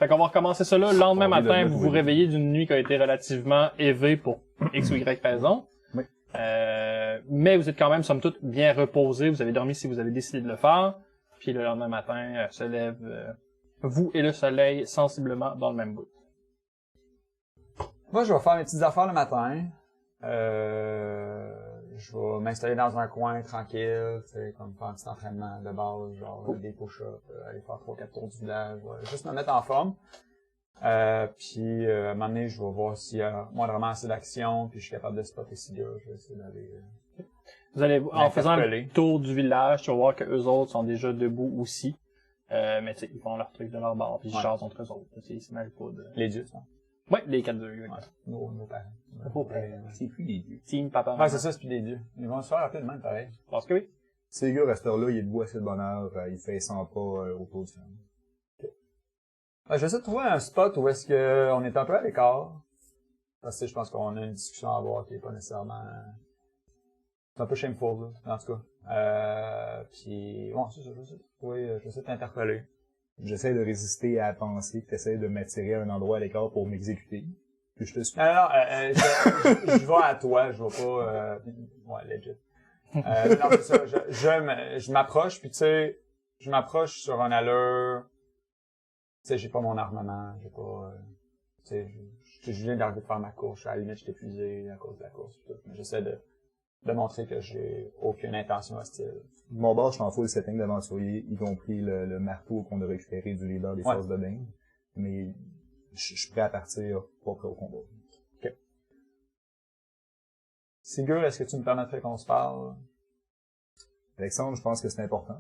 Fait qu'on va recommencer ça là. Le lendemain On vient de matin, le vous mettre, vous oui. réveillez d'une nuit qui a été relativement élevée pour X ou Y raison. Oui. Mais vous êtes quand même, somme toute, bien reposé. Vous avez dormi si vous avez décidé de le faire. Puis le lendemain matin, se lève vous et le soleil sensiblement dans le même bout. Moi, je vais faire mes petites affaires le matin. Je vais m'installer dans un coin tranquille, tu sais, comme faire un petit entraînement de base, genre des push-ups, aller faire 3-4 tours du village, juste me mettre en forme. Puis à un moment donné, je vais voir s'il y a moindrement assez d'action, puis je suis capable de spotter ces gars, je vais essayer d'aller... Vous allez, en faisant le Interpeller. tour du village, tu vas voir que eux autres sont déjà debout aussi. Mais tu sais, ils font leur truc de leur bord, puis ils Ouais. jasent entre eux autres. Ils se mêlent pas de... Les dieux, ça. Ouais, les 4 2 Ouais. Nos parents. Nos parents. C'est plus les dieux. Team papa. Ouais, c'est ça, c'est plus des dieux. Ils vont se faire appeler de même, pareil. Je pense que oui. Ces gars, à cette heure-là, il est debout assez de bonne heure, il fait 100 pas autour du ferme. Je vais essayer de trouver un spot où est-ce que on est un peu à l'écart. Parce que je pense qu'on a une discussion à avoir qui est pas nécessairement... C'est un peu shameful, là, en tout cas. Puis, bon, c'est ça, je vais essayer de trouver, je vais essayer de t'interpeller. J'essaie de résister à la pensée que t'essaies de m'attirer à un endroit à l'écart pour m'exécuter. Puis je te suis. Non, je vais à toi, je vais pas, ouais, legit. Non, c'est ça, je m'approche, puis tu sais, je m'approche sur un allure, tu sais, j'ai pas mon armement, j'ai pas, tu sais, je viens d'arriver de faire ma course, à la limite, je suis épuisé à cause de la course, pis tout, mais j'essaie de montrer que j'ai aucune intention hostile. De mon bord, je suis en full setting d'aventurier, y compris le marteau qu'on a récupéré du leader des Ouais. forces de Bane. Mais je suis prêt à partir, pas prêt au combat. Sigur, est-ce que tu me permettrais qu'on se parle? Alexandre, je pense que c'est important.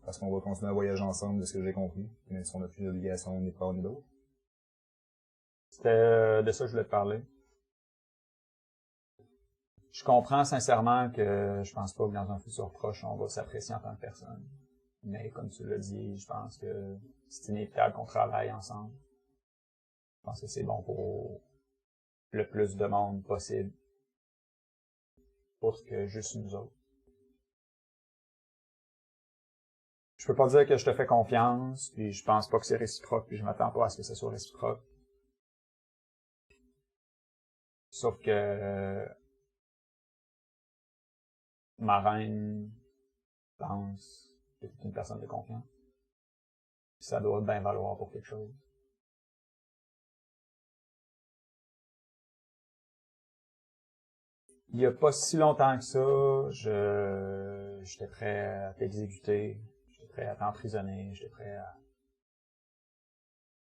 Parce qu'on va continuer à voyager ensemble, de ce que j'ai compris. Même si on n'a plus d'obligation ni de part ni d'autre. C'était de ça que je voulais te parler. Je comprends sincèrement que je pense pas que dans un futur proche, on va s'apprécier en tant que personne. Mais comme tu l'as dit, je pense que c'est inévitable qu'on travaille ensemble. Je pense que c'est bon pour le plus de monde possible. Autre que juste nous autres. Je peux pas dire que je te fais confiance, puis je pense pas que c'est réciproque, puis je m'attends pas à ce que ce soit réciproque. Sauf que ma reine pense que tu es une personne de confiance. Puis ça doit bien valoir pour quelque chose. Il y a pas si longtemps que ça, j'étais prêt à t'exécuter, j'étais prêt à t'emprisonner, j'étais prêt à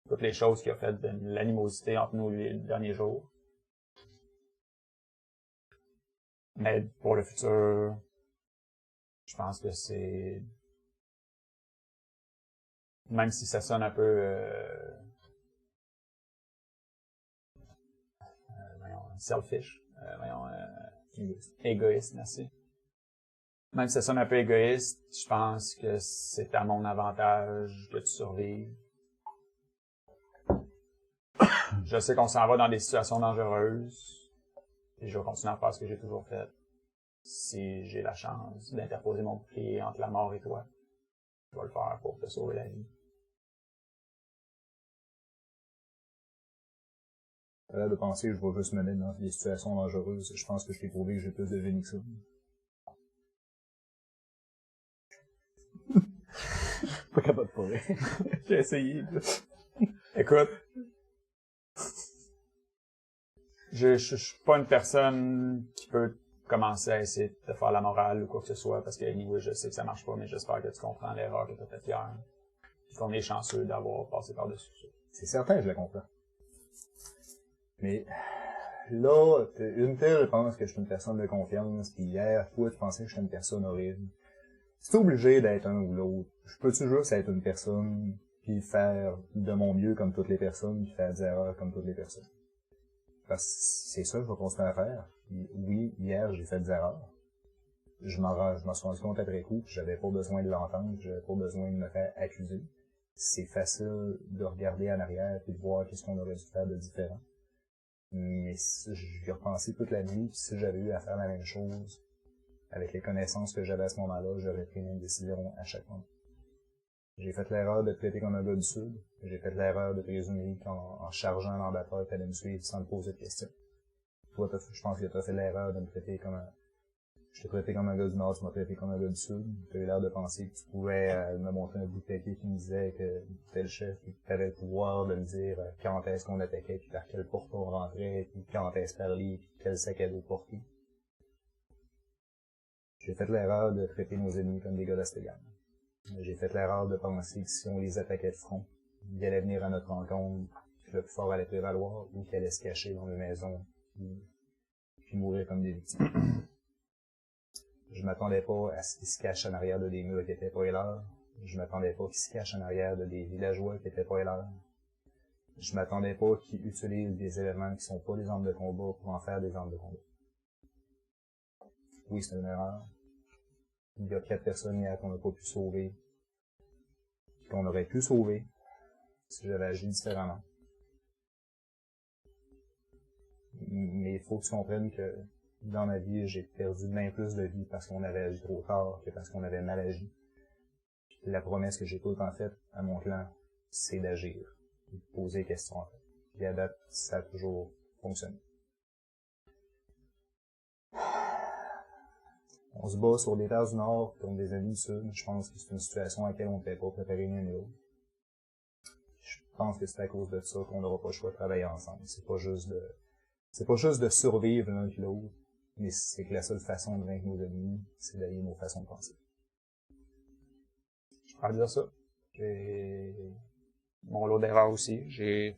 toutes les choses qui ont fait de l'animosité entre nous les derniers jours. Mais pour le futur, je pense que c'est... Même si ça sonne un peu... selfish. Égoïste, merci. Même si ça sonne un peu égoïste, je pense que c'est à mon avantage de te survivre. Je sais qu'on s'en va dans des situations dangereuses. Et je vais continuer à faire ce que j'ai toujours fait. Si j'ai la chance d'interposer mon bouclier entre la mort et toi, je vais le faire pour te sauver la vie. Là, de penser que je vais juste me mettre dans des situations dangereuses, je pense que je t'ai prouvé que j'ai plus de génie que ça. Pas capable de parler. J'ai essayé. Écoute, je suis pas une personne qui peut commencer à essayer de te faire la morale ou quoi que ce soit, parce que anyway, je sais que ça marche pas, mais j'espère que tu comprends l'erreur que tu as faite hier. Puis qu'on est chanceux d'avoir passé par-dessus ça. C'est certain, je le comprends. Mais là, une telle pense que je suis une personne de confiance, puis hier, toi, tu pensais que je suis une personne horrible. C'est obligé d'être un ou l'autre. Je peux-tu juste être une personne, puis faire de mon mieux comme toutes les personnes, puis faire des erreurs comme toutes les personnes? Parce que c'est ça que je vais continuer à faire. Puis, oui, hier, j'ai fait des erreurs. Je m'en suis rendu compte après coup, puis j'avais pas besoin de l'entendre, j'avais pas besoin de me faire accuser. C'est facile de regarder en arrière, puis de voir qu'est-ce qu'on aurait dû faire de différent. Mais j'y ai repensé toute la nuit, puis si j'avais eu à faire la même chose, avec les connaissances que j'avais à ce moment-là, j'aurais pris une décision à chaque moment. J'ai fait l'erreur de te traiter comme un gars du Sud. J'ai fait l'erreur de présumer qu'en chargeant l'embatteur, t'allais me suivre sans me poser de questions. Toi, je pense que t'as fait l'erreur de me traiter comme un... Je t'ai traité comme un gars du Nord, tu m'as traité comme un gars du Sud. T'as eu l'air de penser que tu pouvais me montrer un bout de papier qui me disait que t'étais le chef, et que t'avais le pouvoir de me dire quand est-ce qu'on attaquait, puis par quel porte on rentrait, puis quand est-ce parler, puis quel sac à dos porter. J'ai fait l'erreur de traiter nos ennemis comme des gars d'Astégan. J'ai fait l'erreur de penser que si on les attaquait de front, ils allaient venir à notre rencontre, que le plus fort allait prévaloir, ou qu'ils allaient se cacher dans nos maisons, puis mourir comme des victimes. Je m'attendais pas à ce qu'ils se cachent en arrière de des murs qui étaient pas leurs. Je m'attendais pas qu'ils se cachent en arrière de des villageois qui étaient pas leurs. Je m'attendais pas qu'ils utilisent des éléments qui sont pas des armes de combat pour en faire des armes de combat. Oui, c'est une erreur. Il y a 4 personnes hier qu'on n'a pas pu sauver, qu'on aurait pu sauver si j'avais agi différemment. Mais il faut que tu comprennes que dans ma vie, j'ai perdu bien plus de vie parce qu'on avait agi trop tard que parce qu'on avait mal agi. Puis la promesse que j'ai tout le temps faite à mon clan, c'est d'agir, de poser des questions en fait. Puis à date, ça a toujours fonctionné. On se bat sur des terres du Nord contre des ennemis du Sud. Je pense que c'est une situation à laquelle on ne peut pas préparer ni l'autre. Je pense que c'est à cause de ça qu'on n'aura pas le choix de travailler ensemble. C'est pas juste de survivre l'un que l'autre, mais c'est que la seule façon de vaincre nos ennemis, c'est d'allier nos façons de penser. Je pourrais dire ça. J'ai mon lot d'erreurs aussi. J'ai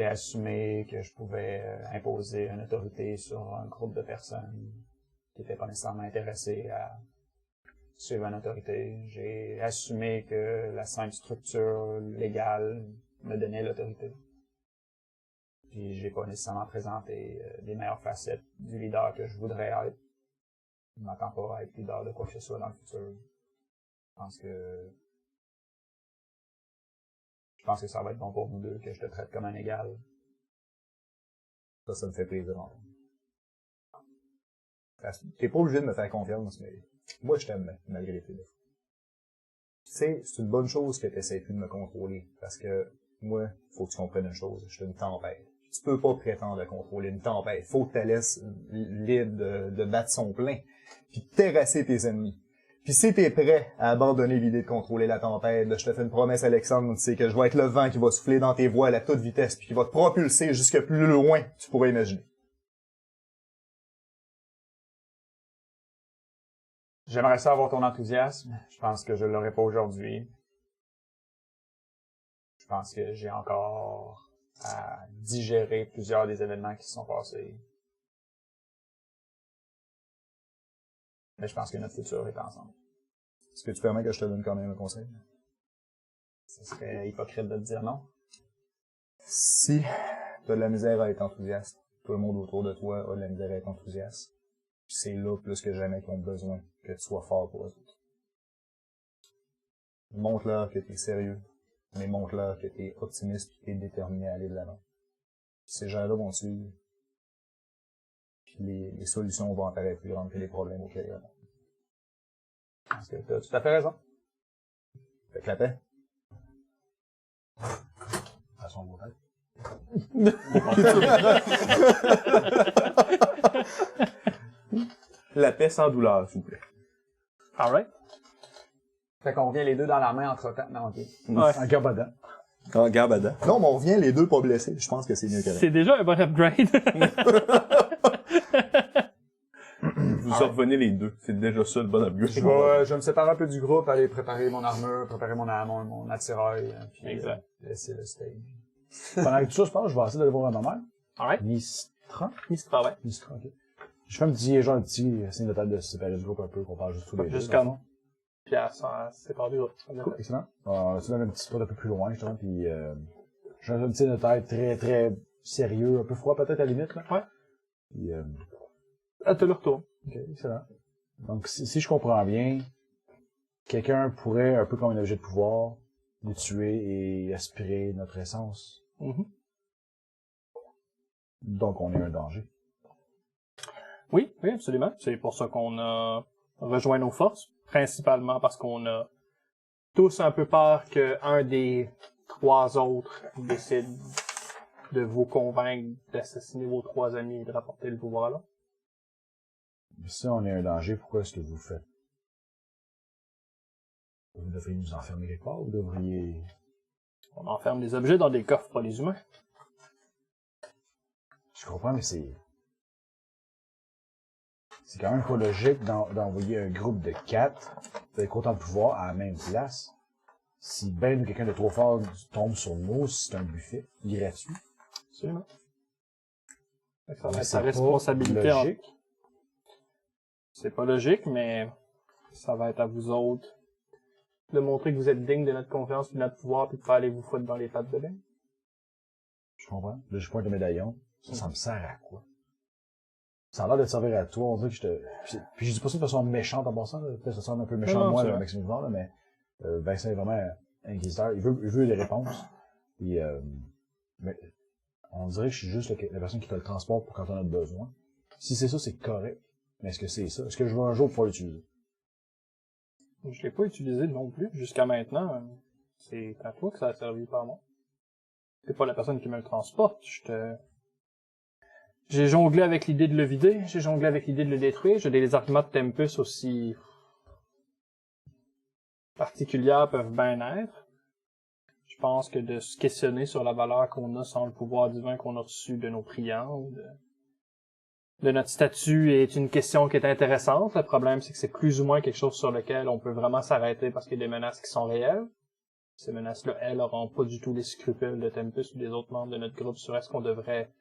assumé que je pouvais imposer une autorité sur un groupe de personnes qui n'étaient pas nécessairement intéressées à suivre une autorité. J'ai assumé que la simple structure légale me donnait l'autorité. Puis j'ai pas nécessairement présenté les meilleures facettes du leader que je voudrais être. Je m'attends pas à être leader de quoi que ce soit dans le futur. Je pense que ça va être bon pour nous deux, que je te traite comme un égal. Ça me fait plaisir. T'es pas obligé de me faire confiance, mais moi je t'aime malgré tes défauts. Tu sais, c'est une bonne chose que t'essaies plus de me contrôler, parce que moi, faut que tu comprennes une chose, je suis une tempête. Tu peux pas prétendre à contrôler une tempête. Faut que tu la laisses libre de battre son plein, puis terrasser tes ennemis. Puis si t'es prêt à abandonner l'idée de contrôler la tempête, je te fais une promesse, Alexandre, tu sais que je vais être le vent qui va souffler dans tes voiles à toute vitesse, puis qui va te propulser jusque plus loin que tu pourrais imaginer. J'aimerais ça avoir ton enthousiasme. Je pense que je l'aurai pas aujourd'hui. Je pense que j'ai encore à digérer plusieurs des événements qui se sont passés. Mais je pense que notre futur est ensemble. Est-ce que tu permets que je te donne quand même un conseil? Ce serait hypocrite de te dire non. Si t'as de la misère à être enthousiaste, tout le monde autour de toi a de la misère à être enthousiaste. Puis c'est là, plus que jamais, qu'ils ont besoin que tu sois fort pour eux autres. Montre-leur que t'es sérieux, mais montre-leur que t'es optimiste et t'es déterminé à aller de l'avant. Ces gens-là vont suivre. Puis les solutions vont apparaître plus grandes que les problèmes auxquels ils répondent. Parce que t'as tout à fait raison. Fait que la paix. À son beau tête. La paix sans douleur, s'il vous plaît. Alright. Fait qu'on revient les deux dans la main entre-temps. Non, ok. Ouais. En gabada. En Gabada. Non, mais on revient les deux pas blessés. Je pense que c'est mieux que rien. C'est déjà un bon upgrade. Vous revenez les deux. C'est déjà ça le bon upgrade. Je vais me séparer un peu du groupe, aller préparer mon armure, préparer mon attirail, puis Exact. laisser le stage. Pendant que tout ça se passe, je vais essayer d'aller voir ma mère. Alright. Mistra? Mistra, ouais. Mistra, ok. Je fais un petit signe de tête de se séparer du groupe un peu, qu'on parle juste tous les deux. Juste comme. Puis elle s'est séparée du groupe. Cool, excellent. On va se donner un petit spot un peu plus loin, justement, puis je fais un petit signe de tête très, très sérieux, un peu froid peut-être à la limite, là. Ouais. Puis, Elle te le retourne. ok, excellent. Donc, si je comprends bien, quelqu'un pourrait, un peu comme un objet de pouvoir, nous tuer et aspirer notre essence. Mhm. Donc, on est un danger. Oui, absolument. C'est pour ça qu'on a rejoint nos forces, principalement parce qu'on a tous un peu peur qu'un des 3 autres décide de vous convaincre d'assassiner vos 3 amis et de rapporter le pouvoir là. Si on est un danger, pourquoi est-ce que vous le faites? Vous devriez nous enfermer quelque part, vous devriez... On enferme des objets dans des coffres, pas les humains. Je comprends, mais c'est quand même pas logique d'envoyer un groupe de 4 avec autant de pouvoir à la même place. Si ben ou quelqu'un de trop fort tombe sur nous, si c'est un buffet, irais-tu? Absolument. Ça va Mais être c'est sa pas responsabilité. logique. C'est pas logique, mais ça va être à vous autres de montrer que vous êtes digne de notre confiance et de notre pouvoir, puis de pas aller vous foutre dans les pattes de bain. Je comprends. Là, je pointe le médaillon. Ça me sert à quoi? Ça a l'air de te servir à toi, on dirait que je te... Puis je dis pas ça de façon méchante en passant, là. Peut-être que ça semble un peu méchant Non, de moi, c'est le vrai. Maxime Vivant, là, mais Vincent est vraiment inquisiteur. Il veut des réponses. Et, mais on dirait que je suis juste la personne qui te le transporte pour quand on a besoin. Si c'est ça, c'est correct. Mais est-ce que c'est ça? Est-ce que je vais un jour pouvoir l'utiliser? Je l'ai pas utilisé non plus, jusqu'à maintenant. C'est à toi que ça a servi, pas à moi. T'es pas la personne qui me le transporte. J'ai jonglé avec l'idée de le vider, j'ai jonglé avec l'idée de le détruire, j'ai des arguments de Tempus aussi particuliers peuvent bien être. Je pense que de se questionner sur la valeur qu'on a sans le pouvoir divin qu'on a reçu de nos priants ou de notre statut est une question qui est intéressante. Le problème, c'est que c'est plus ou moins quelque chose sur lequel on peut vraiment s'arrêter parce qu'il y a des menaces qui sont réelles. Ces menaces-là, elles, n'auront pas du tout les scrupules de Tempus ou des autres membres de notre groupe sur est-ce qu'on devrait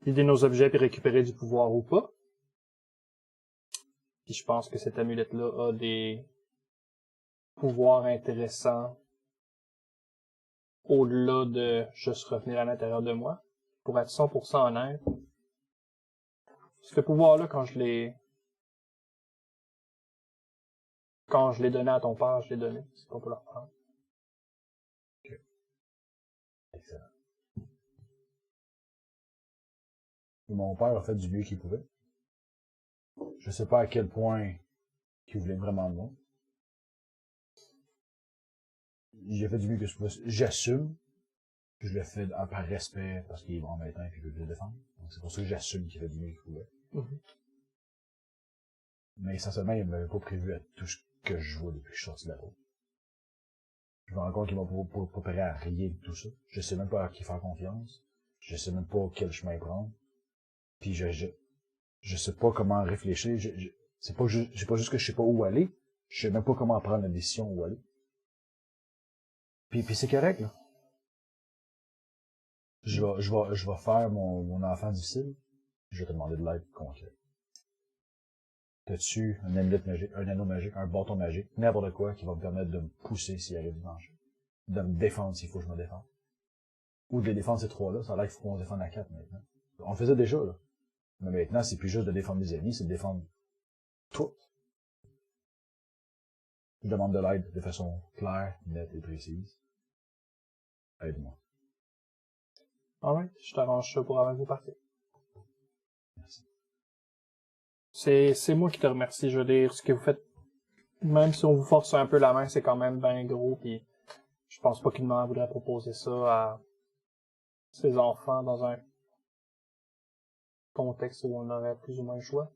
vider nos objets puis récupérer du pouvoir ou pas. Puis je pense que cette amulette-là a des pouvoirs intéressants au-delà de juste revenir à l'intérieur de moi. Pour être 100% honnête, ce pouvoir-là, quand je l'ai donné à ton père, je l'ai donné. C'est pas pour le reprendre. Excellent. Mon père a fait du mieux qu'il pouvait. Je sais pas à quel point il voulait vraiment de moi. J'ai fait du mieux que je pouvais. J'assume que je l'ai fait par respect parce qu'il est bon maintenant et qu'il veut le défendre. Donc c'est pour ça que j'assume qu'il fait du mieux qu'il pouvait. Mm-hmm. Mais essentiellement, il m'avait pas prévu à tout ce que je vois depuis que je suis sorti de la route. Je me rends compte qu'il m'a pas préparé à rien de tout ça. Je sais même pas à qui faire confiance. Je sais même pas quel chemin prendre. Puis je sais pas comment réfléchir. C'est pas juste que je sais pas où aller. Je sais même pas comment prendre la décision où aller. Puis c'est correct, là. Je vais faire mon enfant difficile. Je vais te demander de l'aide concrète. T'as-tu un amulette magique, un anneau magique, un bâton magique, n'importe quoi qui va me permettre de me pousser s'il arrive du danger. De me défendre s'il faut que je me défende. Ou de les défendre ces 3-là, ça a l'air qu'il faut qu'on se défende à 4 maintenant. On le faisait déjà, là. Mais maintenant, c'est plus juste de défendre des ennemis, c'est de défendre tout. Je demande de l'aide de façon claire, nette et précise. Aide-moi. Alright, je t'arrange ça pour avant que vous partiez. Merci. C'est moi qui te remercie, je veux dire, ce que vous faites, même si on vous force un peu la main, c'est quand même bien gros, puis je pense pas qu'une mère voudrait proposer ça à ses enfants dans un contexte où on aurait plus ou moins le choix.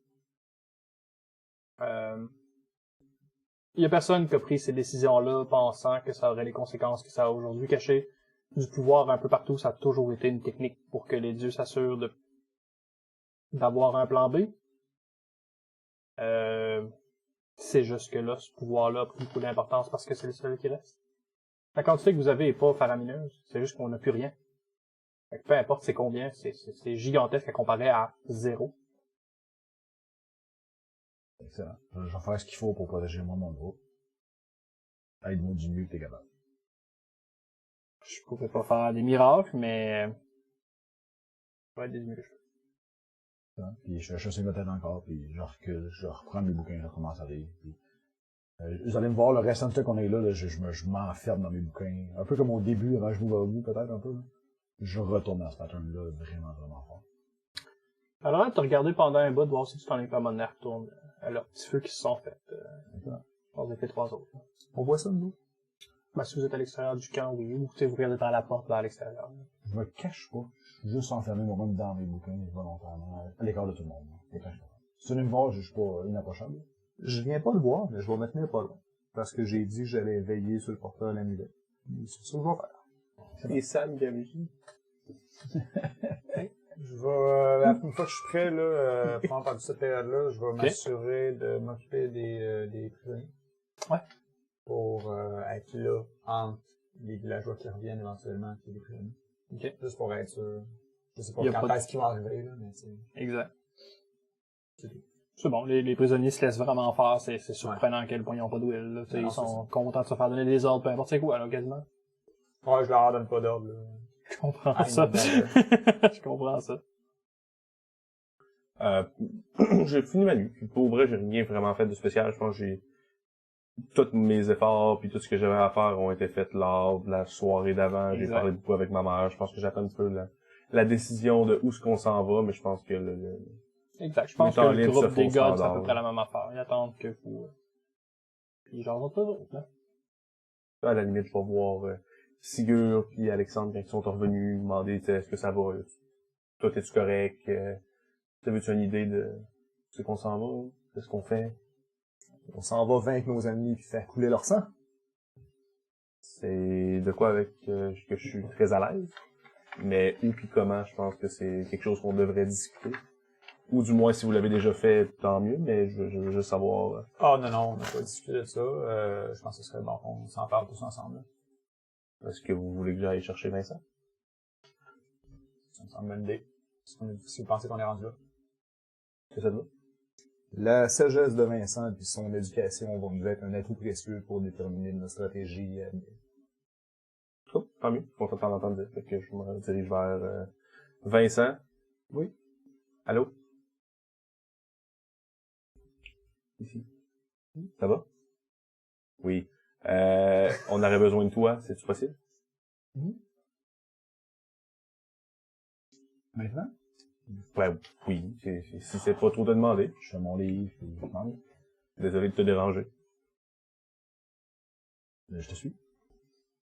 Il y a personne qui a pris ces décisions-là pensant que ça aurait les conséquences que ça a aujourd'hui. Cacher du pouvoir un peu partout, ça a toujours été une technique pour que les dieux s'assurent d'avoir un plan B. C'est juste que là, ce pouvoir-là a pris beaucoup d'importance parce que c'est le seul qui reste. La quantité que vous avez est pas faramineuse, c'est juste qu'on n'a plus rien. Fait que peu importe c'est combien, c'est gigantesque à comparer à 0. Excellent. Je vais faire ce qu'il faut pour protéger moi mon groupe. Aide-moi du mieux que t'es capable. Je pourrais pas faire des miracles, mais je vais aider du mieux que je peux. Puis je chasse ma tête encore, puis je recule, je reprends mes bouquins, je recommence à lire. Puis, vous allez me voir, le restant du temps qu'on est là, je m'enferme dans mes bouquins. Un peu comme au début, avant que je m'ouvre à vous, peut-être un peu. Là. Je retourne dans ce pattern-là vraiment, vraiment fort. Alors, te regarder pendant un bout, de voir si tu t'en es pas mon air retourne à leurs petits feux qui se sont faits. On a fait 3 autres. Là. On voit ça, nous? Ben, si vous êtes à l'extérieur du camp, oui. Ou, tu sais, vous regardez dans la porte vers l'extérieur. Je me cache pas. Je suis juste enfermé moi-même dans mes bouquins, volontairement, à l'écart de tout le monde. Si tu viens me voir, je suis pas inapprochable. Je viens pas le voir, mais je vais me tenir pas loin. Parce que j'ai dit que j'allais veiller sur le porteur la nuit. C'est ça que je vais faire. Et Sam Gamuji. Je vais, une fois que je suis prêt, là, pendant cette période-là, je vais m'assurer de m'occuper des prisonniers. Ouais. Pour être là entre les villageois qui reviennent éventuellement et les prisonniers. Ok. Juste pour être sûr. Je sais pas Y a quand pas de- est-ce qu'ils vont arriver, là, mais c'est... Exact. C'est tout. C'est bon, les prisonniers se laissent vraiment faire, c'est surprenant à quel point ils ont pas de will, là. Tu sais, Non, ils c'est sont contents de se faire donner des ordres, peu importe c'est quoi, là, quasiment. Ouais, je leur donne pas d'ordre, là. Je comprends Ah, ça. une blague. Je comprends ça. J'ai fini ma nuit. Puis pour vrai, j'ai rien vraiment fait de spécial. Je pense que j'ai tous mes efforts puis tout ce que j'avais à faire ont été faits lors de la soirée d'avant. J'ai Exact. parlé beaucoup avec ma mère. Je pense que j'attends un petit peu la décision de où est-ce qu'on s'en va, mais je pense que Exact. Je pense Les temps que le libres groupe se des font gods, c'est à standard, peu près là. la même affaire. Ils attendent que vous... Puis j'en ai pas d'autres, là. à la limite, je vais voir Sigur puis Alexandre quand ils sont revenus, demander est-ce que ça va. Toi, es-tu correct? T'avais-tu une idée de ce qu'on s'en va? Qu'est-ce qu'on fait? On s'en va vaincre nos ennemis puis faire couler leur sang. C'est de quoi avec que je suis très à l'aise. Mais où puis comment, je pense que c'est quelque chose qu'on devrait discuter. Ou du moins, si vous l'avez déjà fait, tant mieux, mais je veux juste savoir... Ah, non, on n'a pas discuté de ça. Je pense que ce serait bon qu'on s'en parle tous ensemble, là. Est-ce que vous voulez que j'aille chercher Vincent? Ça me semble une bonne idée. Si vous pensez qu'on est rendu là. Est-ce que ça te va? La sagesse de Vincent puis son éducation vont nous être un atout précieux pour déterminer notre stratégie. Cool, tant mieux. Content de t'en entendre dire. Fait que je me dirige vers Vincent. Oui. Allô? Ici. Ça va? Oui. On aurait besoin de toi, c'est-tu possible? Maintenant, Ouais, oui. Si c'est pas trop te demander. je fais mon livre, puis je m'en vais. Désolé de te déranger. Je te suis.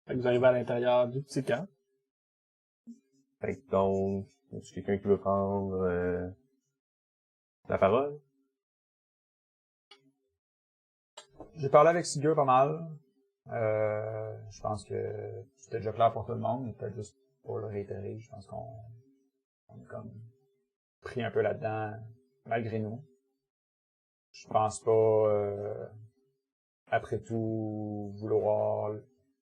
Fait que vous arrivez à l'intérieur du petit camp. Fait que donc, est-ce quelqu'un qui veut prendre la parole? J'ai parlé avec Sigur pas mal. Je pense que c'était déjà clair pour tout le monde, mais peut-être juste pour le réitérer, je pense qu'on est comme pris un peu là-dedans, malgré nous. Je pense pas, après tout, vouloir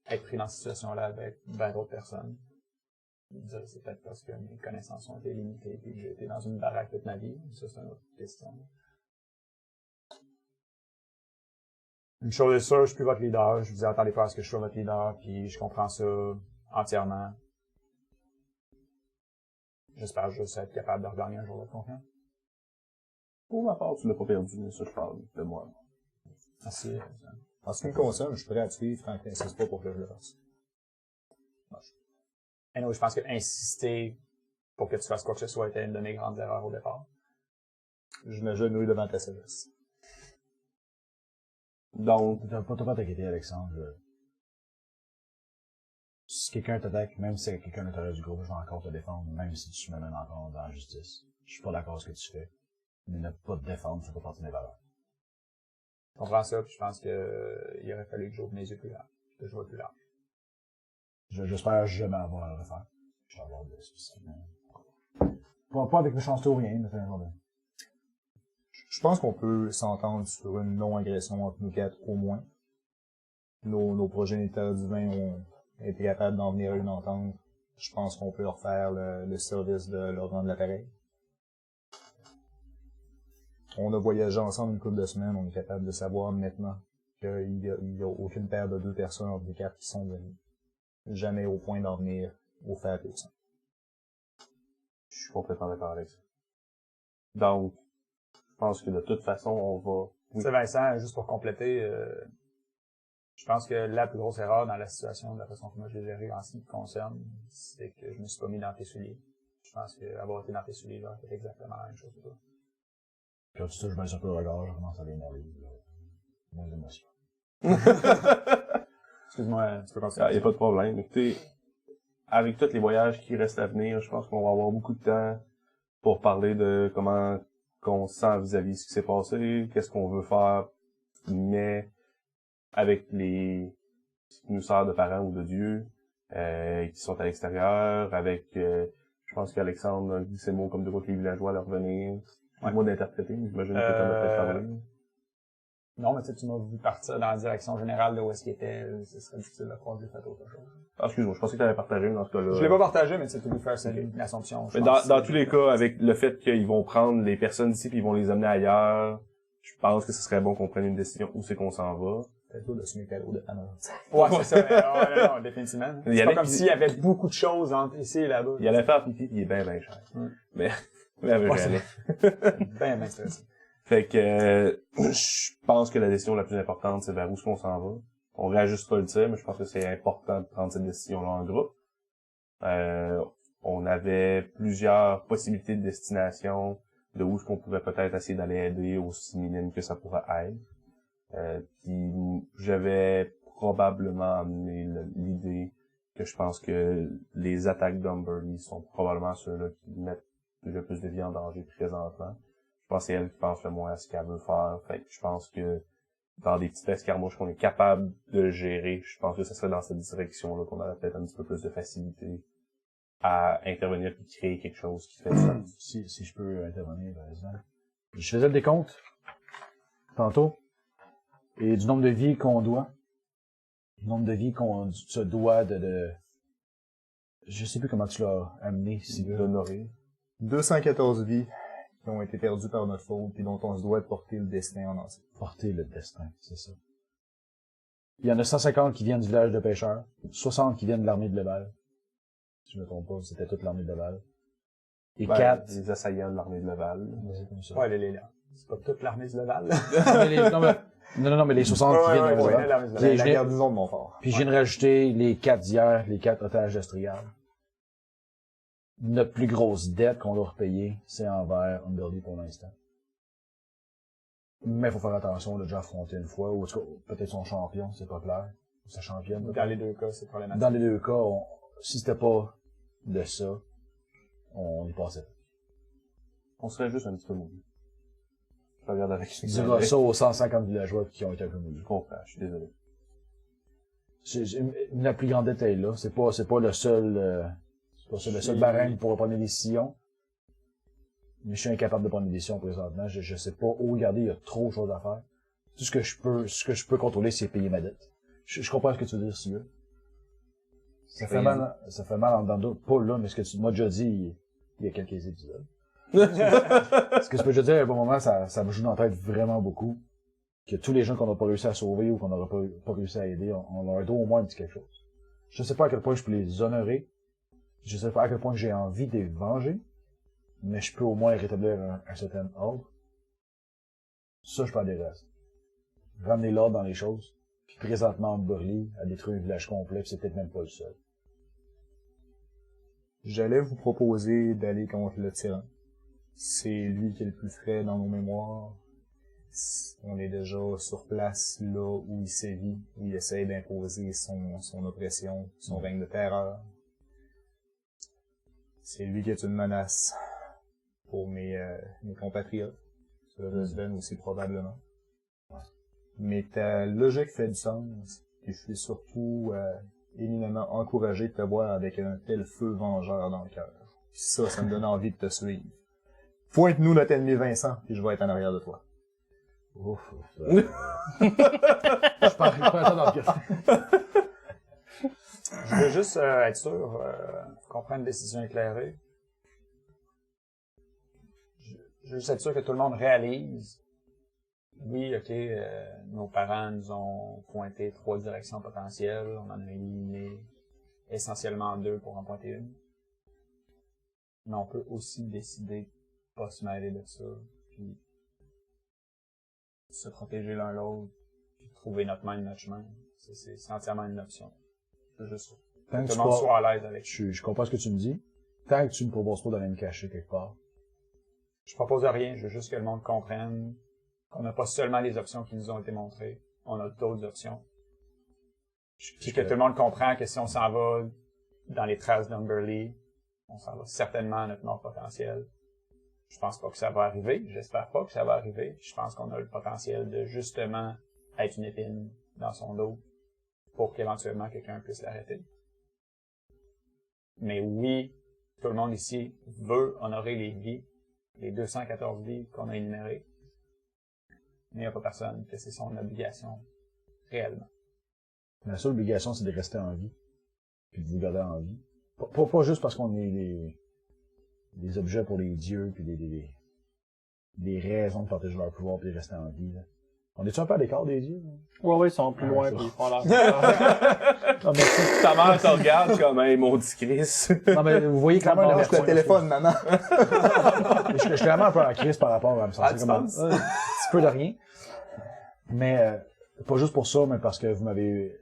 être pris dans cette situation-là avec ben d'autres personnes. C'est peut-être parce que mes connaissances ont été limitées et que j'ai été dans une baraque toute ma vie. Ça, c'est une autre question. Une chose est sûre, je suis plus votre leader. Je vous ai entendu pas à ce que je sois votre leader, puis je comprends ça entièrement. J'espère juste être capable de regagner un jour votre confiance. Pour ma part, tu l'as pas perdu, mais ça, je parle de moi. Merci. En ce qui me concerne, je suis prêt à te suivre tant que t'insistes pas pour que je le fasse. Anyway, je pense que insister pour que tu fasses quoi que ce soit était une de mes grandes erreurs au départ. Je m'agenouille devant ta sagesse. Donc, T'as pas t'inquiéter, Alexandre. Si quelqu'un t'attaque, même si c'est quelqu'un de l'intérieur du groupe, je vais encore te défendre, même si tu me mènes encore dans la justice. Je suis pas d'accord avec ce que tu fais. Mais ne pas te défendre, ça fait partie de mes valeurs. Je comprends ça, puis je pense que il aurait fallu que j'ouvre mes yeux plus large, que je vois plus large. J'espère jamais avoir à le refaire. Je vais avoir de spécifiquement. Pas avec méchanceté ou rien, mais c'est un genre de... Je pense qu'on peut s'entendre sur une non-agression entre nous quatre, au moins. Nos progéniteurs divins ont été capables d'en venir à une entente. Je pense qu'on peut leur faire le service de leur rendre l'appareil. On a voyagé ensemble une couple de semaines, on est capable de savoir maintenant qu'il y a aucune paire de deux personnes entre les quatre qui sont venues. Jamais au point d'en venir au fer et au sang. je suis complètement d'accord avec ça. Donc, je pense que de toute façon, on va... Oui. C'est Vincent, juste pour compléter, je pense que la plus grosse erreur dans la situation, de la façon que moi je l'ai gérée en ce qui me concerne, c'est que je me suis pas mis dans tes souliers. Je pense qu'avoir été dans tes souliers, là, c'est exactement la même chose que toi. Quand tu touches bien sur le regard, je commence à l'énerver. Mes émotions. Excuse-moi, tu peux continuer. Il n'y a pas de problème. Écoutez, avec tous les voyages qui restent à venir, je pense qu'on va avoir beaucoup de temps pour parler de comment qu'on se sent vis-à-vis de ce qui s'est passé, qu'est-ce qu'on veut faire, mais avec les ce qui nous sert de parents ou de Dieu, qui sont à l'extérieur, avec je pense qu'Alexandre a dit ces mots comme de quoi que les villageois leur revenir. Ouais. Moi d'interpréter, mais j'imagine que tu en as peut-être parlé. Non, mais tu m'as vu partir dans la direction générale de où est-ce qu'il était, ce serait difficile de croire que j'ai fait autre chose. Ah, excuse-moi, je pensais que tu avais partagé dans ce cas-là. Je l'ai pas partagé, mais c'est tout faire, c'est une assumption. Mais dans tous les cas, avec le fait qu'ils vont prendre les personnes d'ici puis ils vont les amener ailleurs, je pense que ce serait bon qu'on prenne une décision où c'est qu'on s'en va. C'est tout de ce cadeau de Hammer. Ouais, c'est ça. Non, définitivement. C'est pas comme s'il y avait beaucoup de choses entre ici et là-bas. Il allait faire pipi, il est bien cher. Mais j'allais. Ben stressé. Fait que je pense que la décision la plus importante, c'est vers où est-ce qu'on s'en va. On réajustera le tir, mais je pense que c'est important de prendre cette décision-là en groupe. On avait plusieurs possibilités de destination, de où est-ce qu'on pouvait peut-être essayer d'aller aider, aussi minime que ça pourrait être. Puis j'avais probablement amené l'idée que je pense que les attaques d'Umberly sont probablement ceux-là qui mettent le plus de vie en danger présentement. Je pense que c'est elle qui pense le moins à ce qu'elle veut faire. Fait que je pense que dans des petites escarmouches qu'on est capable de gérer, je pense que ce serait dans cette direction-là qu'on aurait peut-être un petit peu plus de facilité à intervenir et créer quelque chose qui fait du sens. Si je peux intervenir, par exemple. Je faisais le décompte tantôt. Et du nombre de vies qu'on doit. Du nombre de vies qu'on se doit de... Je sais plus comment tu l'as amené, si d'honorer. 214 vies qui ont été perdues par notre faute, puis dont on se doit de porter le destin en entier. Porter le destin, c'est ça. Il y en a 150 qui viennent du village de pêcheurs, 60 qui viennent de l'armée de Leval. Si je me trompe pas, c'était toute l'armée de Leval. Et 4... Les assaillants de l'armée de Leval. C'est comme ça. Ouais, c'est pas toute l'armée de Leval. Non, mais les 60 qui viennent de Leval. La garnison de Montfort. Puis je viens de rajouter les 4 d'hier, les 4 otages d'Estrial. Notre plus grosse dette qu'on doit repayer, c'est envers Umberly pour l'instant. Mais il faut faire attention, on l'a déjà affronté une fois, ou en tout cas, peut-être son champion, c'est pas clair. Sa championne. Dans les deux cas, c'est problématique. Dans les deux cas, si c'était pas de ça, on y passait. On serait juste un petit peu mouillé. Je regarde avec Tu diras ça aux 150 villageois qui ont été un peu mouillés. Je comprends, je suis désolé. La plus grande dette est là, c'est pas le seul, le seul barème pour prendre une décision. Mais je suis incapable de prendre une décision présentement. Je sais pas où regarder, il y a trop de choses à faire. Tout ce que je peux contrôler, c'est payer ma dette. Je comprends ce que tu veux dire, si veux. Ça fait mal en dedans, pas là, mais ce que tu m'as déjà dit il y a quelques épisodes. Ce que je peux te dire, à un bon moment, ça me joue dans la tête vraiment beaucoup. Que tous les gens qu'on n'a pas réussi à sauver ou qu'on n'aura pas réussi à aider, on leur doit au moins un petit quelque chose. Je sais pas à quel point je peux les honorer. Je sais pas à quel point j'ai envie de les venger. Mais je peux au moins rétablir un certain ordre. Ça, je peux des restes. Ramener l'ordre dans les choses. Puis présentement, Umberly a détruit un village complet, puis c'est peut-être même pas le seul. J'allais vous proposer d'aller contre le tyran. C'est lui qui est le plus frais dans nos mémoires. On est déjà sur place, là où il sévit, où il essaie d'imposer son oppression, son règne de terreur. C'est lui qui est une menace pour mes compatriotes. Sur Rusden aussi, probablement. Mais ta logique fait du sens. Et je suis surtout éminemment encouragé de te voir avec un tel feu vengeur dans le cœur. Ça me donne envie de te suivre. Pointe-nous notre ennemi Vincent, puis je vais être en arrière de toi. Ouf. Je parle pas ça dans le cœur. Je veux juste être sûr qu'on prenne une décision éclairée. Je veux juste être sûr que tout le monde réalise. Oui, ok, nos parents nous ont pointé 3 directions potentielles. On en a éliminé essentiellement 2 pour en pointer une. Mais on peut aussi décider de pas se mêler de ça, puis se protéger l'un l'autre, puis trouver notre main, notre chemin. C'est entièrement une option. C'est juste ça. Tant que tout le monde soit à l'aise avec ça. Je comprends ce que tu me dis. Tant que tu me proposes pas d'aller me cacher quelque part. Je propose rien, je veux juste que le monde comprenne qu'on n'a pas seulement les options qui nous ont été montrées, on a d'autres options. Puis que tout le monde comprend que si on s'en va dans les traces d'Umberly, on s'en va certainement à notre mort potentiel. Je pense pas que ça va arriver. J'espère pas que ça va arriver. Je pense qu'on a le potentiel de justement être une épine dans son dos pour qu'éventuellement quelqu'un puisse l'arrêter. Mais oui, tout le monde ici veut honorer les vies, les 214 vies qu'on a énumérées. Mais il n'y a pas personne que c'est son obligation réellement. La seule obligation, c'est de rester en vie. Puis de vous garder en vie. Pas juste parce qu'on est des objets pour les dieux, puis des raisons de partager leur pouvoir, puis de rester en vie, là. On est-tu un peu à l'écart des dieux? Là? Ouais, ils sont plus loin, puis ils font leur... Non, mais Ta mère te regarde comme, hey, mon dit Chris. non, mais vous voyez clairement Lâche le téléphone, maman. Je suis clairement un peu en crise par rapport à me sentir tu comme penses? un petit peu de rien. Mais pas juste pour ça, mais parce que vous m'avez...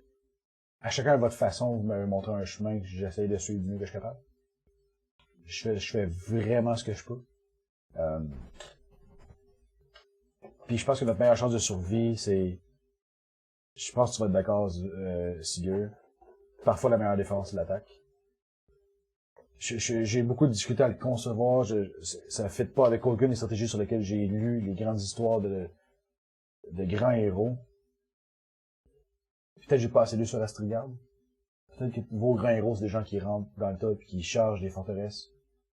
À chacun de votre façon, vous m'avez montré un chemin que j'essaye de suivre du mieux que je suis capable. Je fais vraiment ce que je peux. Puis je pense que notre meilleure chance de survie, c'est... Je pense que tu vas être d'accord, Sigur. Parfois, la meilleure défense, c'est l'attaque. J'ai beaucoup discuté à le concevoir. Ça ne fit pas avec aucune des stratégies sur lesquelles j'ai lu les grandes histoires de grands héros. Peut-être que j'ai pas assez lu sur Astrigard. Peut-être que vos grands héros, c'est des gens qui rentrent dans le tas et qui chargent des forteresses.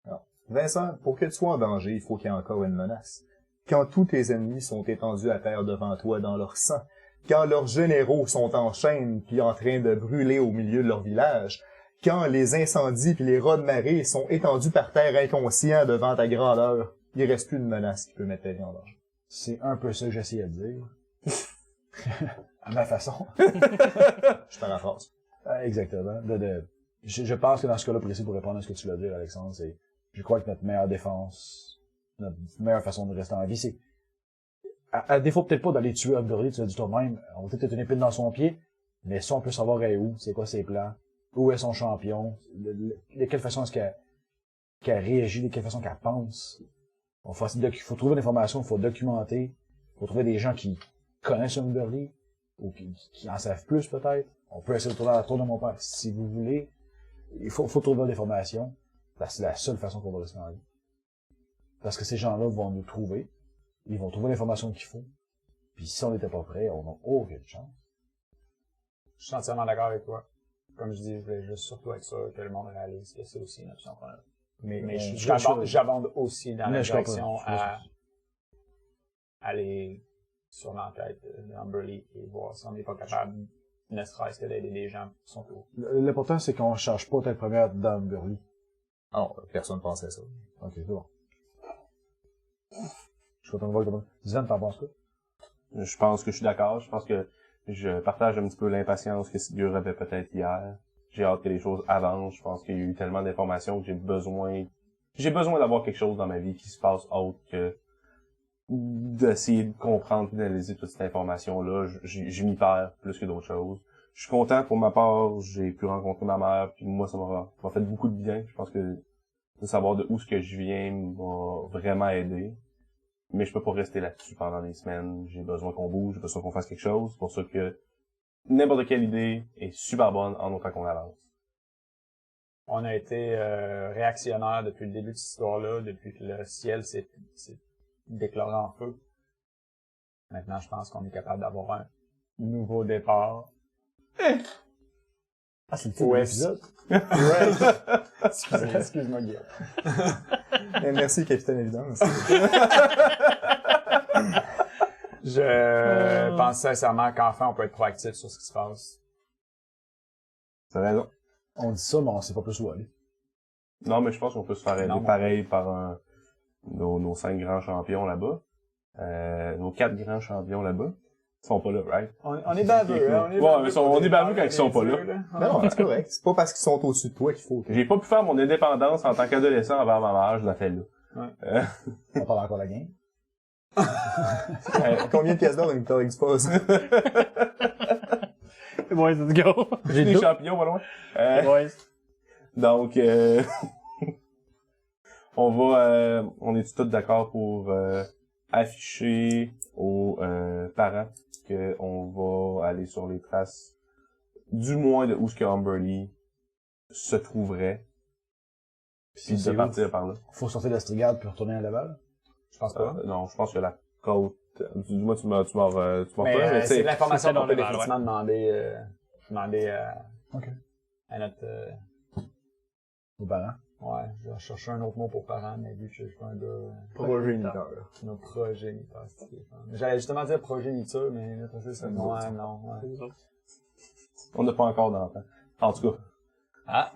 Non. Vincent, pour que tu sois en danger, il faut qu'il y ait encore une menace. Quand tous tes ennemis sont étendus à terre devant toi dans leur sang, quand leurs généraux sont en chaîne puis en train de brûler au milieu de leur village, quand les incendies puis les rats de marée sont étendus par terre inconscients devant ta grandeur, il reste plus de menace qui peut mettre ta vie en danger. C'est un peu ça que j'essayais de dire. À ma façon. Je paraphrase. Exactement. Je pense que dans ce cas-là précis, pour répondre à ce que tu l'as dit, Alexandre, c'est, je crois que notre meilleure défense, notre meilleure façon de rester en vie, c'est, à défaut peut-être pas d'aller tuer Umberly, tu l'as dit toi-même, on va peut-être une épine dans son pied, mais ça, on peut savoir elle est où, c'est quoi ses plans, où est son champion, de quelle façon est-ce qu'elle réagit, de quelle façon qu'elle pense. Il faut trouver l'information, il faut documenter, il faut trouver des gens qui connaissent Umberly, ou qui en savent plus peut-être. On peut essayer de tourner à la tour de mon père si vous voulez. Il faut trouver des informations. C'est la seule façon qu'on va rester en vie. Parce que ces gens-là vont nous trouver. Ils vont trouver l'information qu'il faut. Puis si on n'était pas prêt, on n'a aucune chance. Je suis entièrement d'accord avec toi. Comme je dis, je voulais juste surtout être sûr que le monde réalise que c'est aussi une option qu'on a. Mais j'abonde aussi dans la direction à aller sur l'enquête d'Umberly et voir si on n'est pas capable, ne serait-ce que d'aider des gens qui sont autour. L'important, c'est qu'on ne cherche pas à être première dans Umberly. Non, personne ne pensait ça. Ok, c'est bon. Je suis content de voir comment. Zan, t'en penses quoi? Je pense que je suis d'accord. Je pense que je partage un petit peu l'impatience que Sigur avait peut-être hier. J'ai hâte que les choses avancent. Je pense qu'il y a eu tellement d'informations que j'ai besoin d'avoir quelque chose dans ma vie qui se passe autre que d'essayer de comprendre et d'analyser toute cette information-là. Je m'y perds plus que d'autres choses. Je suis content pour ma part. J'ai pu rencontrer ma mère, puis moi, ça m'a fait beaucoup de bien. Je pense que de savoir de où ce que je viens m'a vraiment aidé. Mais je peux pas rester là-dessus pendant des semaines. J'ai besoin qu'on bouge, j'ai besoin qu'on fasse quelque chose. C'est pour ça que n'importe quelle idée est super bonne en autant qu'on avance. On a été réactionnaire depuis le début de cette histoire-là, depuis que le ciel s'est déclaré en feu. Maintenant, je pense qu'on est capable d'avoir un nouveau départ. Ah, c'est le titre de l'épisode? Ouais. Excuse-moi, Guillaume. Merci, Capitaine Évidence. Je pense sincèrement qu'enfin, on peut être proactif sur ce qui se passe. T'as raison. On dit ça, mais on sait pas plus où aller. Non, mais je pense qu'on peut se faire aider pareil par nos 5 grands champions là-bas. Nos 4 grands champions là-bas. Ils sont pas là, right? On est baveux, hein? On est baveux quand ils sont pas là. Non, c'est correct. C'est pas parce qu'ils sont au-dessus de toi qu'il faut que... J'ai pas pu faire mon indépendance en tant qu'adolescent envers ma mère, je la fais là. Ouais. On parle encore de la game. Combien de pièces d'or une victoire expose? Boys, let's go. J'ai des champions, pas loin. Boys. Donc, on est tous d'accord pour afficher aux parents qu'on va aller sur les traces du moins de où ce que Humberly se trouverait. Puis C'est de où? partir par là. Faut sortir de Strigard puis retourner à Laval. Je pense pas. Non, je pense que la côte, du moins tu m'as Mais mais tu c'est de sais, l'information c'était qu'on peut dans le Val, définitivement demander Ok. à notre... Aux parents. ouais, je vais chercher un autre mot pour parents, mais vu que je suis pas un gars... Progéniteur. Nos progéniteurs, c'est ce qui est fun. J'allais justement dire progéniture, mais là, c'est ça. Non, ouais, non, ouais. on n'a pas encore d'enfant. En tout cas. Ah!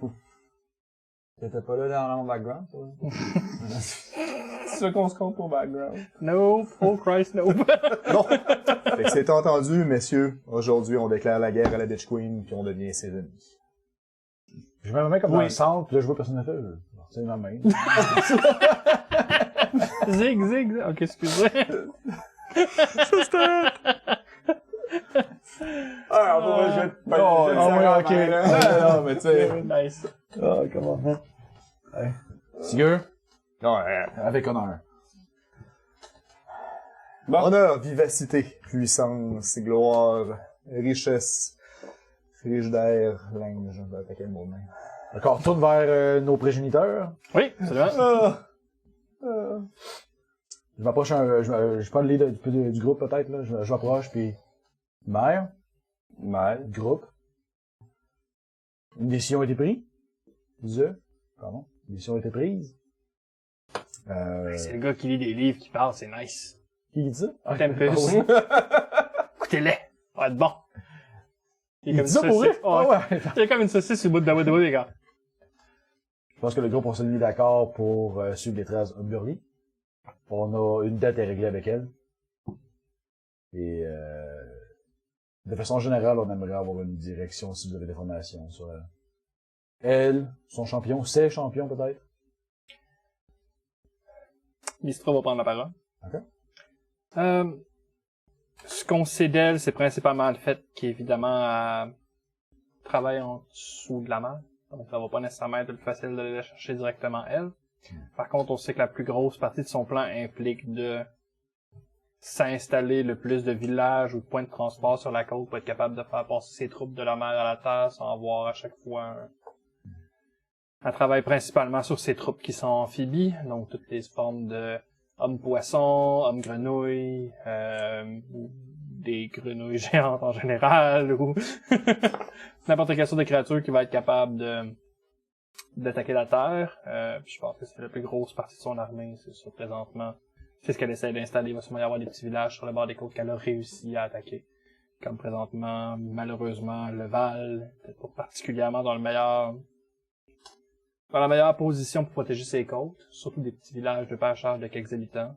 T'étais pas là dans mon background, toi? C'est ça qu'on se compte au background. Nope, oh Christ, nope. Non! Fait que c'est entendu, messieurs. Aujourd'hui, on déclare la guerre à la Bitch Queen, puis on devient ses ennemis. Je mets ma main comme Oui. dans le centre, puis là, je vois personne ne fait. C'est ma main. Zig, zig, zig. Ok, excusez. Ah, on va jeter. ouais, ok. Non, mais tu sais. Nice. Ah, comment? Ouais. Sigueur, Non, avec honneur. honneur, vivacité, puissance, gloire, richesse, frigidaire, linge, je vais attaquer le mot de même. D'accord, tourne vers nos progéniteurs. Oui, absolument. Je m'approche je prends le lead du groupe peut-être, là. Je m'approche, puis... Mère, Mal. groupe. Une décision a été prise. Pardon. Une décision a été prise. C'est le gars qui lit des livres qui parle, c'est nice. Qui dit ça? Ah, Tempus. Écoutez-les. Ça va être bon. Il dit ça pour saucisse. vrai? Ah ouais. Il y a comme une saucisse sur le bout de la bout de bout, les gars. Je pense que le groupe, on s'est mis d'accord pour suivre les traces Humberly. On a une dette à régler avec elle. Et de façon générale, on aimerait avoir une direction si vous avez des informations sur elle, son champion, ses champions peut-être. Mistra va prendre la parole. Ok. Ce qu'on sait d'elle, c'est principalement le fait qu'évidemment, elle travaille en dessous de la mer. Donc, ça va pas nécessairement être le plus facile de la chercher directement elle. Par contre, on sait que la plus grosse partie de son plan implique de s'installer le plus de villages ou de points de transport sur la côte pour être capable de faire passer ses troupes de la mer à la terre sans avoir à chaque fois un travail principalement sur ses troupes qui sont amphibies, donc toutes les formes de hommes-poissons, hommes-grenouilles, ou des grenouilles géantes en général, ou n'importe quelle sorte de créature qui va être capable d'attaquer la terre. Puis je pense que c'est la plus grosse partie de son armée, c'est ça présentement. C'est ce qu'elle essaie d'installer. Il va sûrement y avoir des petits villages sur le bord des côtes qu'elle a réussi à attaquer. Comme présentement, malheureusement, le Val, peut-être pas particulièrement dans la meilleure position pour protéger ses côtes, surtout des petits villages de pêcheurs de quelques habitants.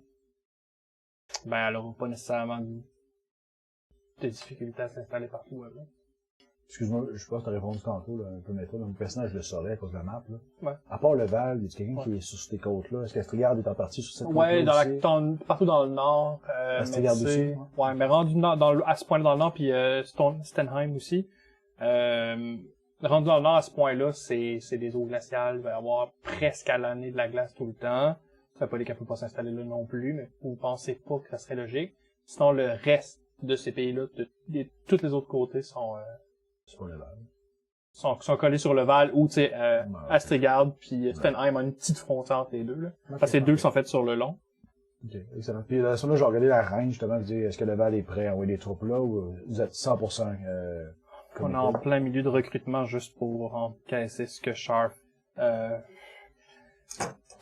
Ben, elle aura pas nécessairement de difficultés à s'installer partout, là. Excuse-moi, je pense que t'as répondu tantôt, là, un peu méthode. Mon personnage le saurait à cause de la map, là. Ouais. À part le Val, y a quelqu'un qui est sur ces côtes-là? Est-ce qu'Astrigard est en partie sur cette côte-là Ouais, aussi? partout dans le nord. Astrigard mais tu sais, aussi, ouais, mais rendu à ce point-là dans le nord, puis Stenheim aussi. Rendu dans le nord à ce point-là, c'est des eaux glaciales. Il va y avoir presque à l'année de la glace tout le temps. Ça veut pas dire qu'elle peut pas s'installer là non plus, mais vous pensez pas que ça serait logique. Sinon, le reste de ces pays-là, toutes les autres côtés sont C'est pas le Val. sont collés sur le Val ou, tu sais, Ouais. Astrigard puis Stenheim ont une petite frontière entre les deux, là. Parce que les deux sont faits sur le long. Ok, excellent. Puis là, sur là, j'ai regardé la range, justement, je dis, est-ce que le Val est prêt à envoyer des troupes là, ou vous êtes 100%, On est en plein milieu de recrutement juste pour encaisser ce que Sharp,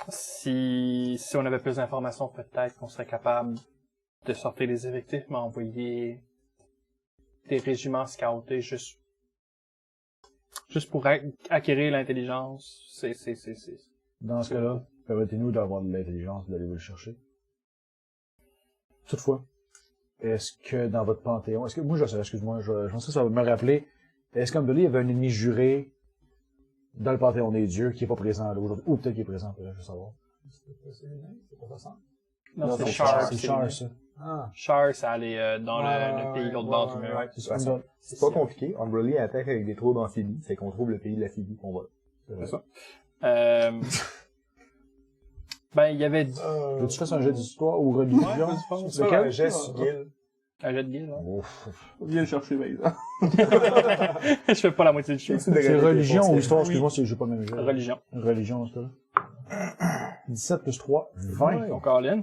si on avait plus d'informations, peut-être qu'on serait capable de sortir des effectifs, mais envoyer des régiments scoutés juste pour acquérir l'intelligence. Dans ce cas-là, permettez-nous d'avoir de l'intelligence, d'aller vous le chercher. Toutefois, est-ce que dans votre panthéon, moi, excuse-moi, je pense que ça va me rappeler, est-ce qu'Humberly avait un ennemi juré dans le panthéon des dieux qui est pas présent là aujourd'hui, ou peut-être qu'il est présent, je veux savoir. C'est pas ça? Non, Non, c'est c'est Char. C'est Char, ça. Ah. Char, ça allait dans le pays de l'autre bord du mur. ouais. C'est ça. C'est pas compliqué. Umberly attaque avec des troupes d'amphibies. Fait qu'on trouve le pays de l'amphibie qu'on va. C'est ça. Ben, il y avait... Veux-tu faire un jet d'histoire ou religion? Ouais, vas-y, C'est pas un geste, Gil. Un jet de guide, là. Ouf. Viens le chercher, par exemple. Je fais pas la moitié du chemin. C'est religion ou histoire? Excuse-moi, j'ai pas le même jeu. Religion. Religion, c'est ça. 17 plus 3, 20. Donc, Colin.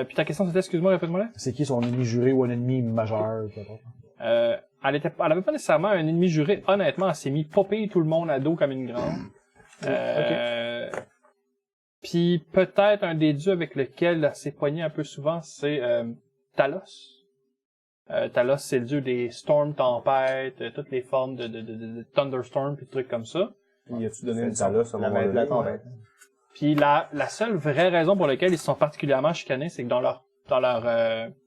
Puis ta question c'était, excuse-moi, répète-moi là. C'est qui son ennemi juré ou un ennemi majeur? Elle avait pas nécessairement un ennemi juré. Honnêtement, elle s'est mis popper tout le monde à dos comme une grande. Puis peut-être un des dieux avec lequel elle s'est poignée un peu souvent, c'est Talos. Talos, c'est le dieu des storms, tempêtes, toutes les formes de thunderstorm puis de trucs comme ça. Y a-tu donné une Talos à un moment donné? tempête. Puis la seule vraie raison pour laquelle ils se sont particulièrement chicanés, c'est que dans leur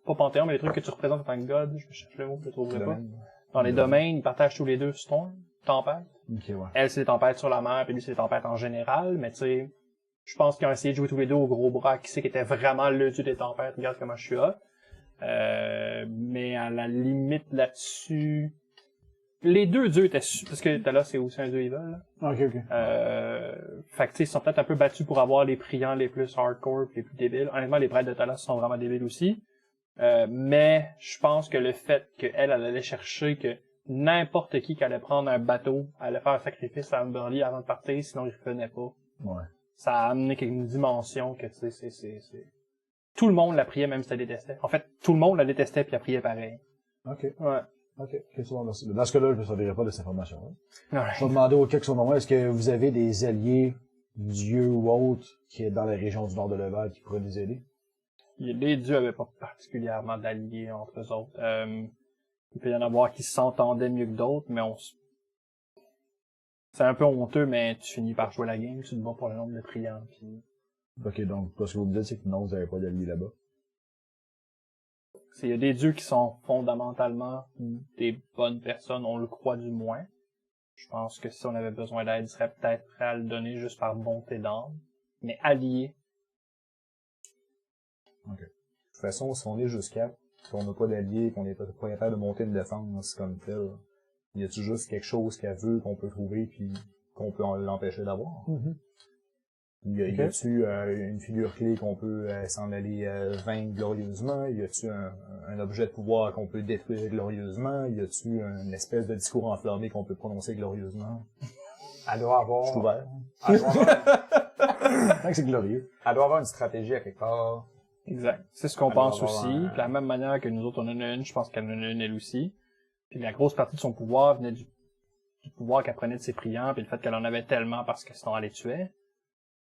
pas panthéon, mais les trucs que tu représentes en tant que god, je cherche le mot, je le trouverai pas. Dans les domaines, ils partagent tous les deux storm, tempête. Ok, ouais. Elle, c'est des tempêtes sur la mer, puis lui, c'est des tempêtes en général, mais tu sais, je pense qu'ils ont essayé de jouer tous les deux au gros bras, qui c'est qui était vraiment le dieu des tempêtes, regarde comment je suis hot. Mais à la limite là-dessus, les deux dieux étaient parce que Talos c'est aussi un dieu evil, là. Ok, ok. Fait que tu sais, ils sont peut-être un peu battus pour avoir les priants les plus hardcore pis les plus débiles. Honnêtement, les prêtres de Talos sont vraiment débiles aussi. Mais je pense que le fait qu'elle allait chercher que n'importe qui allait prendre un bateau, allait faire un sacrifice à Amberly avant de partir, sinon il revenait pas. Ouais. Ça a amené une dimension que tu sais, c'est... Tout le monde la priait même si elle détestait. En fait, tout le monde la détestait puis la priait pareil. Ok. Ouais. Ok. Merci. Dans ce cas-là, je ne servirai pas de cette information. Ouais. Je vais demander aux quelques moment, est-ce que vous avez des alliés, dieux ou autres, qui est dans la région du nord de Leval, qui pourraient nous aider? Les dieux avaient pas particulièrement d'alliés entre eux autres. Il peut y en avoir qui s'entendaient mieux que d'autres, mais c'est un peu honteux, mais tu finis par jouer la game, tu te bats pour le nombre de priants, puis... Ok, donc, ce que vous me dites, c'est que non, vous n'avez pas d'alliés là-bas. Il y a des dieux qui sont fondamentalement des bonnes personnes, on le croit du moins. Je pense que si on avait besoin d'aide, ils seraient peut-être prêts à le donner juste par bonté d'âme. Mais alliés. Ok. De toute façon, si on est jusqu'à, qu'on n'a pas d'alliés, qu'on n'est pas capable de monter une défense comme tel, y a-tu juste quelque chose qu'elle veut, qu'on peut trouver, puis qu'on peut l'empêcher d'avoir? Y a-tu une figure clé qu'on peut s'en aller vaincre glorieusement? Y a-tu un objet de pouvoir qu'on peut détruire glorieusement? Y a-tu une espèce de discours enflammé qu'on peut prononcer glorieusement? Elle doit avoir... Je suis ouvert. Elle doit avoir, Tant que c'est glorieux. elle doit avoir une stratégie à quelque part. Exact. C'est ce qu'on Elle pense doit avoir aussi. un- De la même manière que nous autres, on en a une, je pense qu'elle en a une elle aussi. Puis la grosse partie de son pouvoir venait du pouvoir qu'elle prenait de ses priants, puis le fait qu'elle en avait tellement parce que sinon elle les tuait.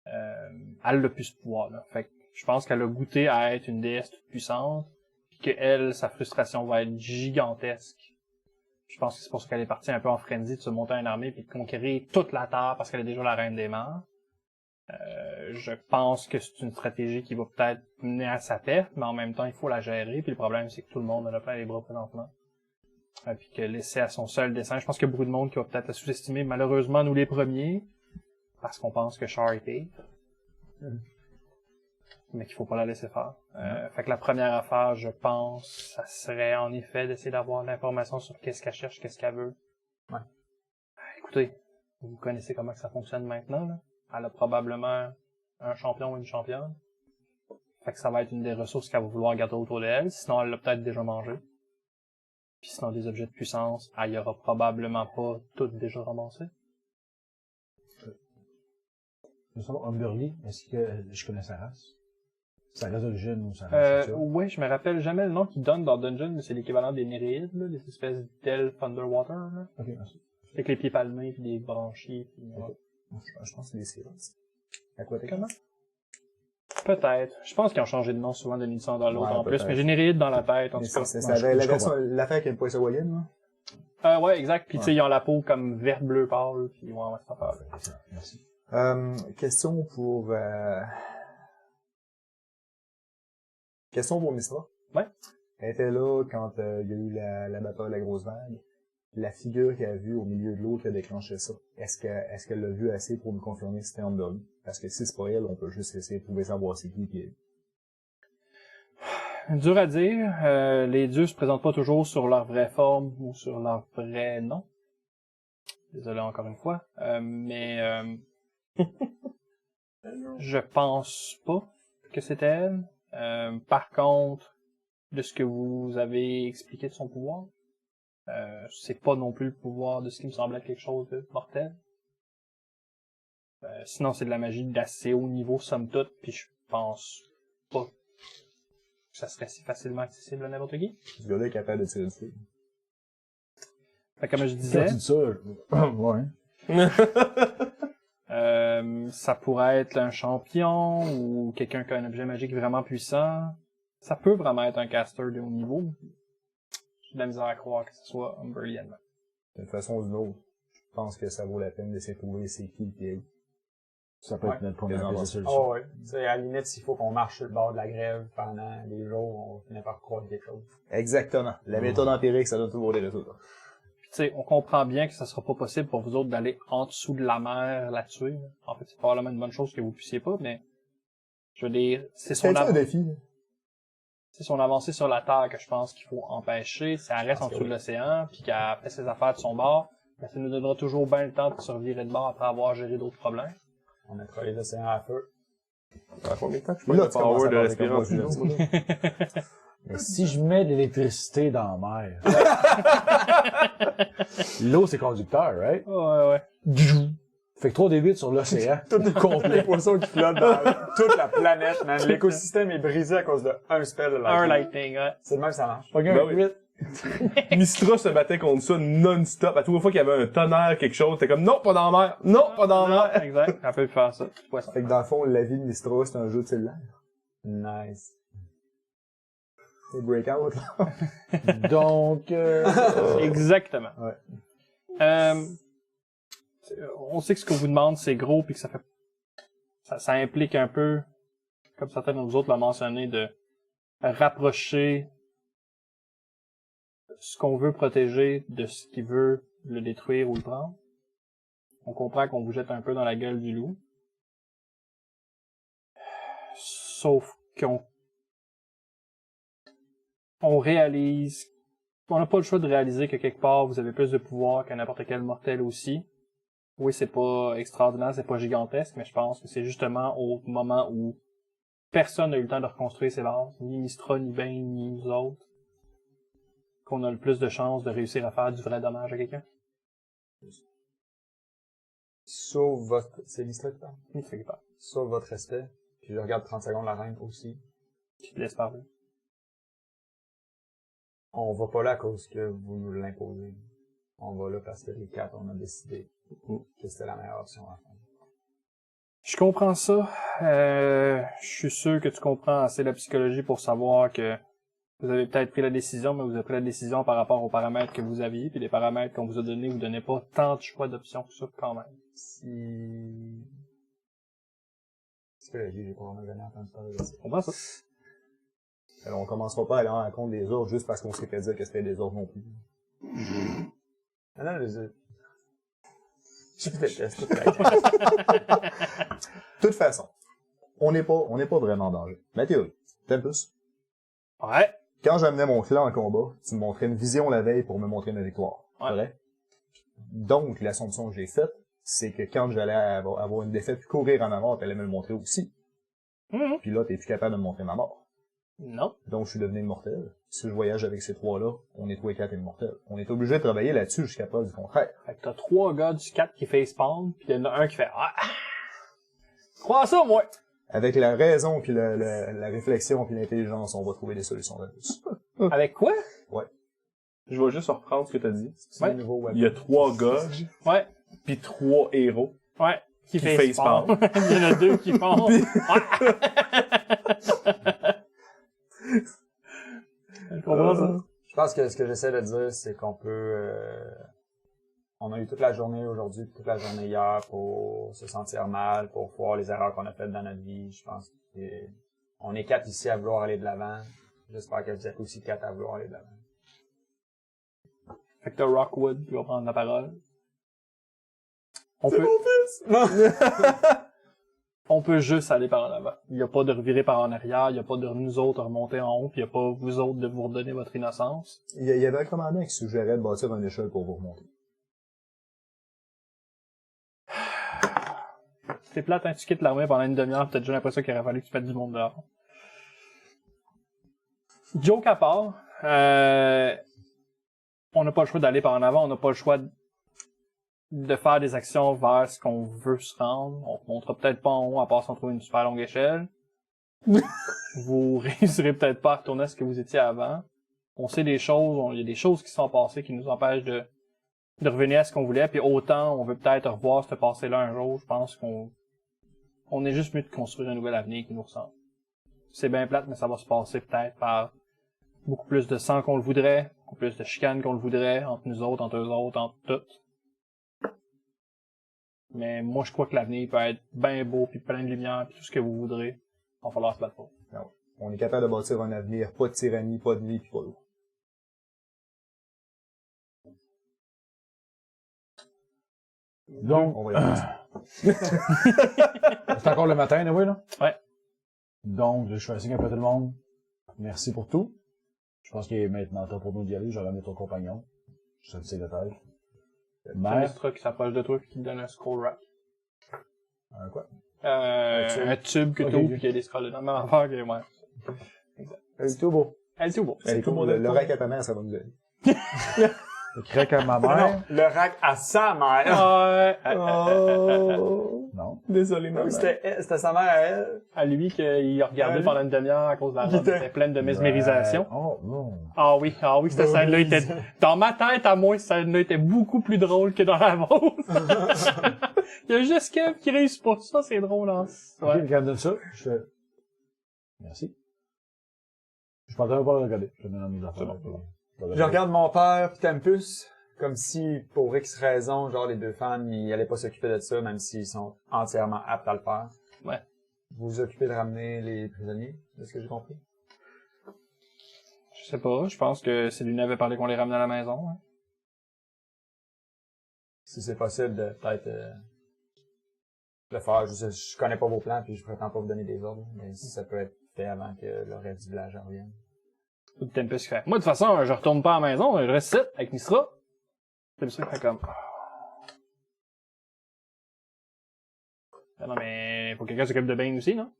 Elle a plus ce pouvoir-là. Fait que je pense qu'elle a goûté à être une déesse toute puissante, puis que elle, sa frustration va être gigantesque. Je pense que c'est pour ça qu'elle est partie un peu en frenzy de se monter une armée puis de conquérir toute la terre parce qu'elle est déjà la reine des morts. Je pense que c'est une stratégie qui va peut-être mener à sa perte, mais en même temps, il faut la gérer. Puis le problème, c'est que tout le monde en a plein les bras présentement. Puis que laisser à son seul dessin, je pense qu'il y a beaucoup de monde qui va peut-être la sous-estimer. Malheureusement, nous les premiers, parce qu'on pense que Char est pire. Mais qu'il faut pas la laisser faire. Fait que la première affaire, je pense, ça serait en effet d'essayer d'avoir l'information sur qu'est-ce qu'elle cherche, qu'est-ce qu'elle veut. Ouais. Écoutez, vous connaissez comment que ça fonctionne maintenant, là. Elle a probablement un champion ou une championne. Fait que ça va être une des ressources qu'elle va vouloir garder autour d'elle, sinon elle l'a peut-être déjà mangé. Puis sinon des objets de puissance, elle y aura probablement pas toutes déjà ramassées. Je sais pas, Humberly, est-ce que je connais sa race? Sa race d'origine ou sa race sexuelle? Ouais, je me rappelle jamais le nom qu'ils donnent dans Dungeon, mais c'est l'équivalent des Néréides, là, des espèces d'elfes underwater, là. Ok, merci. Avec les pieds palmés, puis des branchies, puis... Ok. Je pense que c'est des Sirens. À quoi t'es comment? Peut-être. Je pense qu'ils ont changé de nom souvent d'une édition dans l'autre Ouais, en plus, peut-être. mais j'ai Néréides dans la tête, en tout cas. C'est je la version, comprends. l'affaire qui aime pas les Samoyens, là. Ouais, exact. Puis tu sais, ils ont la peau comme vert bleu pâle, puis ouais, c'est pas Merci. Question pour Mistra. Ouais. Elle était là quand il y a eu la bataille de la grosse vague. La figure qu'elle a vue au milieu de l'eau qui a déclenché ça, est-ce qu'elle l'a vu assez pour nous confirmer que c'était Amberly? Parce que si c'est pas elle, on peut juste essayer de trouver savoir c'est qui, puis dur à dire. Les dieux se présentent pas toujours sur leur vraie forme ou sur leur vrai nom. Désolé encore une fois. Mais je pense pas que c'était elle. Par contre, de ce que vous avez expliqué de son pouvoir. C'est pas non plus le pouvoir de ce qui me semblait être quelque chose de mortel. Sinon, c'est de la magie d'assez haut niveau, somme toute, puis je pense pas que ça serait si facilement accessible à n'importe qui. Ce gars-là est capable de tirer du feu. Fait que comme je Quand disais, tu dis ça, ouais. ça pourrait être un champion ou quelqu'un qui a un objet magique vraiment puissant. Ça peut vraiment être un caster de haut niveau. J'ai de la misère à croire que ce soit Umberlian. D'une façon ou d'une autre, je pense que ça vaut la peine d'essayer de trouver c'est qui le vieil. Ça peut être notre première Les piste de enfants. solution. Oh, ouais. Tu sais, à la limite, s'il faut qu'on marche sur le bord de la grève pendant des jours, on finit par croire quelque chose. Exactement. La méthode empirique, ça donne toujours des résultats. Puis tu sais, on comprend bien que ça sera pas possible pour vous autres d'aller en dessous de la mer la tuer. En fait, c'est probablement une bonne chose que vous puissiez pas, mais je veux dire, c'est son, C'est un défi. c'est son avancée sur la Terre que je pense qu'il faut empêcher. Si elle reste en dessous de l'océan, puis qu'elle fait ses affaires de son bord, ben, ça nous donnera toujours bien le temps de se revirer de bord après avoir géré d'autres problèmes. On mettra les océans à feu. À combien de temps que je Là, peux le tu commences power à de parler respirer comme en moi, dessous de l'eau? Mais si je mets de l'électricité dans la mer, l'eau c'est conducteur, right? Ouais. Fait que 3D8 sur l'océan. Tous les poissons qui flottent dans toute la planète, man. L'écosystème est brisé à cause de un spell de Un lightning. lightning, ouais. C'est le même que ça marche. Fucking Ben oui. 8. Mistra se battait contre ça non-stop. À toute fois qu'il y avait un tonnerre, quelque chose, t'es comme non, pas dans la mer! Non, pas dans la mer! Exact. Elle peut faire ça. Tout poisson. Fait que dans le fond, la vie de Mistra, c'est un jeu de cellulaire. Nice. C'est Breakout, là. Donc, Exactement. Ouais. On sait que ce qu'on vous demande, c'est gros, puis que ça implique un peu, comme certains de nous autres l'ont mentionné, de rapprocher ce qu'on veut protéger de ce qui veut le détruire ou le prendre. On comprend qu'on vous jette un peu dans la gueule du loup. Sauf on réalise, on n'a pas le choix de réaliser que quelque part vous avez plus de pouvoir qu'à n'importe quel mortel aussi. Oui, c'est pas extraordinaire, c'est pas gigantesque, mais je pense que c'est justement au moment où personne n'a eu le temps de reconstruire ses bases, ni Mistra, ni Bane, ni nous autres, qu'on a le plus de chances de réussir à faire du vrai dommage à quelqu'un. Sauf votre... C'est l'histoire qui parle. Ni fait pas. Sauf votre respect. Puis je regarde 30 secondes la reine aussi. Qui te laisse parler. On va pas là à cause que vous nous l'imposez. On va là parce que les quatre, on a décidé que c'était la meilleure option à faire. Je comprends ça. Je suis sûr que tu comprends assez la psychologie pour savoir que vous avez peut-être pris la décision, mais vous avez pris la décision par rapport aux paramètres que vous aviez, puis les paramètres qu'on vous a donnés, vous donnez pas tant de choix d'options que ça quand même. Si... Psychologie, j'ai pas vraiment jamais entendu parler de ça. Tu comprends ça? Alors, on commencera pas à aller en compte des ordres juste parce qu'on s'est fait dire que c'était des ordres non plus. Ah non, je déteste toute la gueule. De toute façon, on n'est pas vraiment en danger. Ma théorie. Tempus. Ouais. Quand j'amenais mon clan en combat, tu me montrais une vision la veille pour me montrer ma victoire. Ouais. Vrai? Donc, l'assumption que j'ai faite, c'est que quand j'allais avoir une défaite puis courir en avant, t'allais me le montrer aussi. Mhm. Puis là, t'es plus capable de me montrer ma mort. Non. Donc, je suis devenu immortel. Si je voyage avec ces trois-là, on est tous les quatre immortels. On est obligé de travailler là-dessus jusqu'à preuve du contraire. Fait que t'as 3 gars du 4 qui facepalm, pis y'en a un qui fait ah! Crois ça, moi! Avec la raison puis la réflexion puis l'intelligence, on va trouver des solutions là-dessus. Avec quoi? Je vais juste reprendre ce que t'as dit. C'est Ouais. un nouveau web. Il y a 3 gars, Ouais. puis 3 héros. Ouais. Qui Qui facepalm. Il y en a 2 qui font. Je comprends ça. Je pense que ce que j'essaie de dire, c'est qu'on peut... on a eu toute la journée aujourd'hui, toute la journée hier pour se sentir mal, pour voir les erreurs qu'on a faites dans notre vie. Je pense qu'on est 4 ici à vouloir aller de l'avant. J'espère que vous êtes aussi 4 à vouloir aller de l'avant. Fait que t'as Rockwood qui va prendre la parole. On peut, on peut juste aller par en avant. Il n'y a pas de revirer par en arrière, il n'y a pas de nous autres remonter en haut, puis il n'y a pas vous autres de vous redonner votre innocence. Il y avait un commandant qui suggérait de bâtir une échelle pour vous remonter. C'est plate, hein, tu quittes l'armée pendant une demi-heure, pis t'as déjà l'impression qu'il aurait fallu que tu mettes du monde dehors. Joke à part, on n'a pas le choix d'aller par en avant, on n'a pas le choix de faire des actions vers ce qu'on veut se rendre. On montera peut-être pas en haut à part si on trouve une super longue échelle. Vous réussirez peut-être pas à retourner à ce que vous étiez avant. On sait des choses, il y a des choses qui sont passées qui nous empêchent de revenir à ce qu'on voulait, puis autant on veut peut-être revoir ce passé-là un jour, je pense qu'on est juste mieux de construire un nouvel avenir qui nous ressemble. C'est bien plate, mais ça va se passer peut-être par beaucoup plus de sang qu'on le voudrait, beaucoup plus de chicanes qu'on le voudrait, entre nous autres, entre eux autres, entre toutes. Mais moi, je crois que l'avenir peut être bien beau, puis plein de lumière, puis tout ce que vous voudrez. Il va falloir se battre pour. On est capable de bâtir un avenir, pas de tyrannie, pas de vie, pis pas d'eau. Donc, On va y aller. c'est encore le matin, oui, là? Ouais. Donc, je fais un signe un peu à tout le monde. Merci pour tout. Je pense qu'il est maintenant temps pour nous d'y aller. Je vais ramener ton compagnon. Je te le sais de tête. Un Mistra qui s'approche de toi et qui te donne un scroll rack. Un quoi? Un tube que Ok, t'ouvres ok. pis qu'il y a des scrolls dedans. Même affaire que, ouais. Elle est tout beau. Elle est tout beau. C'est tout le rack à ta mère, ça va nous aider. Le crack à ma Non, mère. le rack à sa mère. Oh. Non. Désolé, maman. C'était sa mère à elle. À lui qu'il a regardé pendant une demi-heure à cause de la robe. était- C'était pleine de mesmérisation. Ouais. Oh, non. Ah oui, cette scène-là était... Dans ma tête, à moi, cette scène-là était beaucoup plus drôle que dans la vôtre. Il y a juste Kev qui réussit pas. Ça, c'est drôle, hein. Ok, Ouais. quand elle me donne ça, je fais... Merci. Je pensais même pas le regarder. Je te mets dans mes affaires. Je regarde mon père pis Tempus, comme si, pour X raison, genre les deux femmes, ils allaient pas s'occuper de ça, même s'ils sont entièrement aptes à le faire. Ouais. Vous vous occupez de ramener les prisonniers, de ce que j'ai compris? Je sais pas, je pense que Céline avait parlé qu'on les ramenait à la maison. Hein. Si c'est possible de peut-être le faire. Je connais pas vos plans puis je prétends pas vous donner des ordres, mais si ça peut être fait avant que le reste du village en revienne. Tout Tempest qui fait. Moi, de toute façon, je retourne pas à la maison, je reste ici, avec Mistra. Tempest qui fait comme... Ah non, mais faut que quelqu'un s'occupe de Bane aussi, non?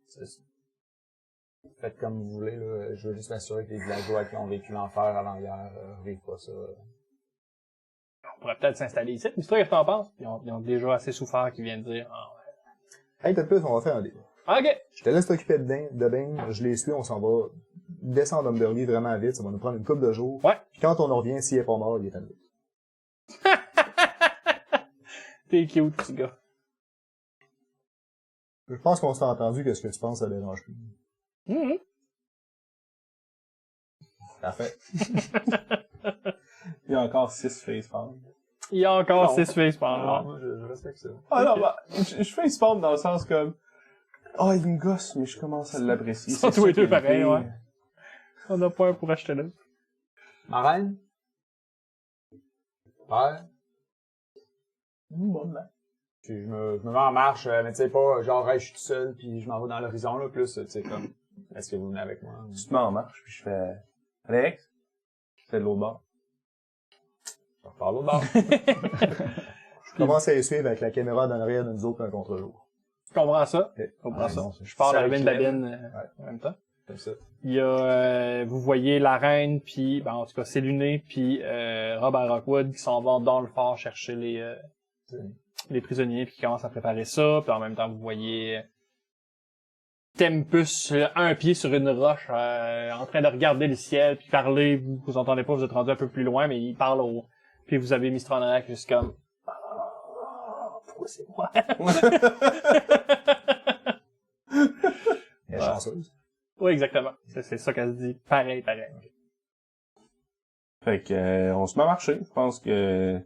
C'est ça. Faites comme vous voulez, là. Je veux juste m'assurer que les villageois qui ont vécu l'enfer avant-hier revivent pas ça. On pourrait peut-être s'installer ici. Mistra, qu'est-ce que t'en penses? Ils ont déjà assez souffert qu'ils viennent dire. Ah, ouais. Hey, t'as plus, on va faire un deal. Ah, ok! Je te laisse t'occuper de Bane, je les suis, on s'en va descendre Underly vraiment vite, ça va nous prendre une couple de jours. Ouais. Puis quand on en revient, s'il est pas mort, il est à nous. T'es cute, petit gars. Je pense qu'on s'est entendu que ce que tu penses, ça dérange plus. Mhm. Parfait. Il y a encore 6 facepalms. Il y a encore Non. 6 facepalms. moi, je respecte ça. Ah non, bah, je facepalm dans le sens comme... Oh, il me gosse, mais je commence à l'apprécier. Ils sont C'est tous les ça deux qui est pareils, pire. ouais. On a pas un pour acheter l'autre. Ma reine? Père? Bon, ben. Puis je me mets en marche, mais tu sais pas, genre, hey, je suis tout seul, puis je m'en vais dans l'horizon, là, plus, tu sais, comme, est-ce que vous venez avec moi? Tu te mets en marche, puis je fais... Alex? Je fais de l'autre bord. Je repars l'autre bord. Je commence à les suivre avec la caméra dans l'arrière de nous autres un contre-jour. Tu comprends ça? Ok. Je comprends ça. bon, Je pars ça la éclaire. babine en même temps. Comme ça. Il y a, vous voyez la reine, puis, ben, en tout cas, Céluné, puis Robert Rockwood qui s'en vont dans le fort chercher les prisonniers, puis qui commencent à préparer ça, puis en même temps, vous voyez Tempus, un pied sur une roche, en train de regarder le ciel, puis parler, vous entendez pas, vous êtes rendu un peu plus loin, mais il parle au... Puis vous avez Mistronrak juste comme... Pourquoi c'est moi? Elle est chanceuse. Oui, exactement. C'est ça qu'elle se dit. Pareil. Fait que, on se met à marcher. Je pense que,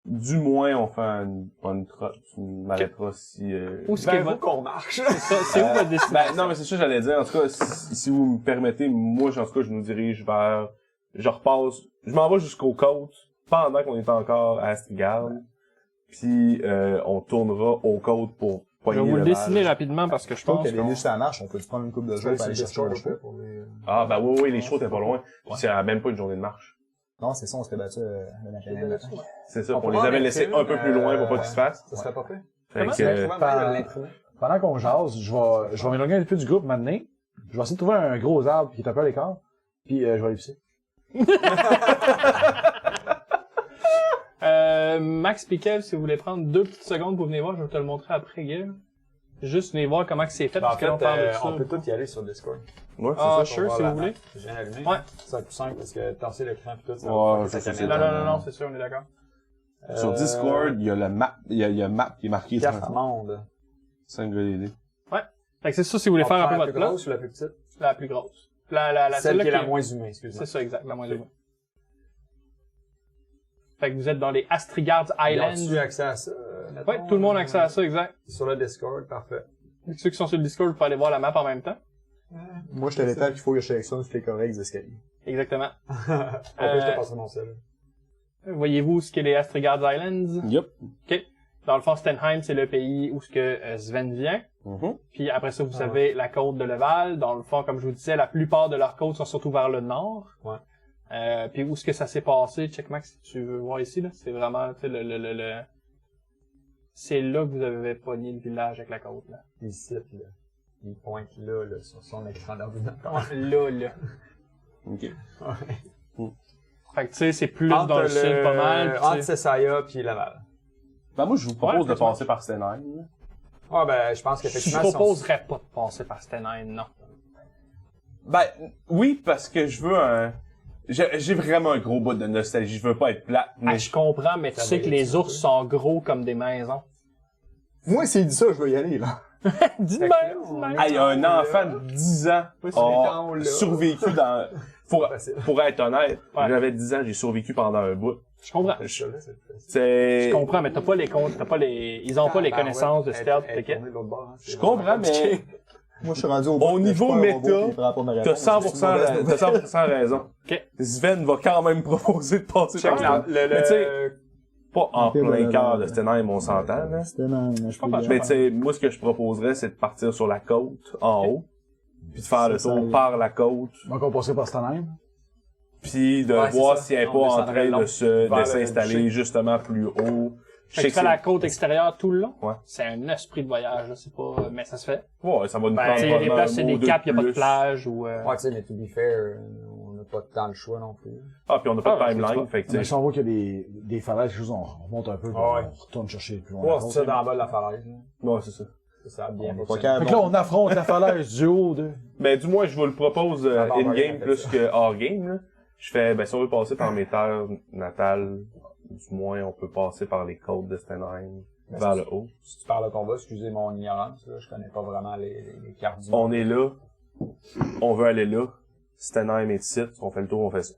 du moins, on fait une bonne trotte. Tu m'arrêteras si, Où est-ce Ben, que vous votre... qu'on marche. C'est où votre destination? Ben, non, mais c'est ça que j'allais dire. En tout cas, si vous me permettez, moi, en tout cas, je nous dirige vers... Je repasse... Je m'en vais jusqu'aux côtes pendant qu'on est encore à Astrigard. Puis, on tournera aux côtes pour Je vais poigner vous le le dessiner val. rapidement parce que je Je pense pense qu'elle est juste à la marche, on peut se prendre une couple de jours pour aller chercher un choix. pour les... Ah, ben oui, les chevaux, t'es pas loin. Puis c'est même pas une journée de marche. Non, c'est ça, on s'était battu le matin. C'est ça, On on les pourra avait en laissés mettre un peu une, plus loin pour pas ouais. qu'ils se fassent. Ça serait pas fait. Fait Comment? que, Comment de l'imprimer? Pendant qu'on jase, je vais m'éloigner un peu du groupe maintenant. Je vais essayer de trouver un gros arbre qui est un peu à l'écart, puis je vais aller pisser. Max et Kev, si vous voulez prendre 2 petites secondes pour venir voir, je vais te le montrer après, Kev. Juste venir voir comment que c'est fait, En parce que là, on fait, parle de ça. on peut tout y aller sur Discord. Ouais, c'est Ah, ça. sure, Pour si voir vous la voulez. map. J'ai bien allumé. Ouais. Ça va être plus simple parce que tasser l'écran et tout, ça Ouais, va ça, faire c'est Non, caméra. non, c'est sûr, on est d'accord. Sur Discord, il y a la map, il y a map qui est marquée sur Carte monde. 5 LED. Fait que c'est ça si vous voulez faire un peu la votre plus place. grosse ou la plus petite? La plus grosse. La Celle celle-là qui est la moins humaine, excuse-moi. C'est ça, exact, la moins humaine. Fait que vous êtes dans les Astrigard Islands. As-tu accès à ça? mettons, Ouais, tout le monde a accès à ça, exact. Sur le Discord, parfait. Ceux qui sont sur le Discord, vous pouvez aller voir la map en même temps. Moi, j'étais à l'étape qu'il faut que je sélectionne tous les corrects des escaliers. Exactement. En plus, je te passerai mon sel. Voyez-vous ce qu'est les Astrigard Islands? Yup. Dans le fond, Stenheim, c'est le pays où ce que Sven vient. Puis après ça, vous savez la côte de Leval. Dans le fond, comme je vous disais, la plupart de leurs côtes sont surtout vers le nord. Ouais. Puis où ce que ça s'est passé, check Max, si tu veux voir ici, là, c'est vraiment, tu sais, le... C'est là que vous avez pogné le village avec la côte, là. Ici, là. Il pointe là, sur son écran d'ordinateur. Là. Ok. Ouais. Fait que tu sais, c'est plus dans le sud pas mal. puis Entre tu sais- Cessaia puis Laval. Ben, moi, je vous propose Ouais, de passer par Stenheim. Ah, ben, je pense Je qu'effectivement, proposerais pas de passer par Stenheim, non. Ben, oui, parce que je veux un... J'ai vraiment un gros bout de nostalgie. Je veux pas être plate, mais Ah, je comprends, mais tu Ça sais va que être les un ours peu. sont gros comme des maisons. Moi, s'il dit ça, je veux y aller, là. Dis Fait même, que là, dis on même. est- hey, un enfant de 10 ans mettons, a là. survécu dans... Facile. Pour être honnête, Ouais. j'avais 10 ans, j'ai survécu pendant un bout. Je comprends. Ça, là, c'est facile. C'est... Je comprends, mais ils ont pas les connaissances de stealth, Elle est t'inquiète. tournée de l'autre bord, hein. Je comprends, mais Moi, je suis rendu au Au bout. niveau Je suis pas un robot méta, qui prend pas ma t'as réponse. 100%, t'as 100% raison. Ok. Sven va quand même proposer de passer Check par la- Mais tu sais, pas en Ok, plein voilà. cœur de Stenheim, on s'entend, là. C'était dans je peux pas dire. Mais tu sais, moi, ce que je proposerais, c'est de partir sur la côte, en haut, puis de faire le Ça, tour ça- par la côte, Donc, on passerait par Stanheim. puis de Ouais, c'est voir ça. si elle est On pas en descendrait train le long, de vers le s'installer boucher. justement plus haut. Je Fait sais que tu fais la côte extérieure tout le long. Ouais. C'est un esprit de voyage, là, c'est pas, mais ça se fait. Ouais, ça va nous Ben, prendre Tu sais, il y a des probablement places, un c'est mois des ou deux caps, il y a pas de plus. plage ou, Ouais, tu sais, mais to be fair, on n'a pas tant le choix non plus. Ah, puis on n'a pas Ah, de c'est timeline, ça. fait que tu Mais sais, si on voit qu'il y a des falaises, quelque chose, on remonte un peu, puis Ah ouais. on retourne chercher plus loin. Ouais, c'est ça dans le bas de la falaise. là. ouais, c'est ça. Ça a bien On est pas fonctionné. capable. Fait que là, on affronte la falaise du haut de... Ben, du moins, je vous le propose Ça va in-game rien, plus ça. que hors-game, là. Je fais, ben, si on veut passer par mes terres natales, du moins, on peut passer par les côtes de Stenheim, Ben, vers c'est- le haut. Si tu parles de combat, excusez mon ignorance, là, je connais pas vraiment les cartes du On est là, on veut aller là, Stenheim est ici, on fait le tour, on fait ça.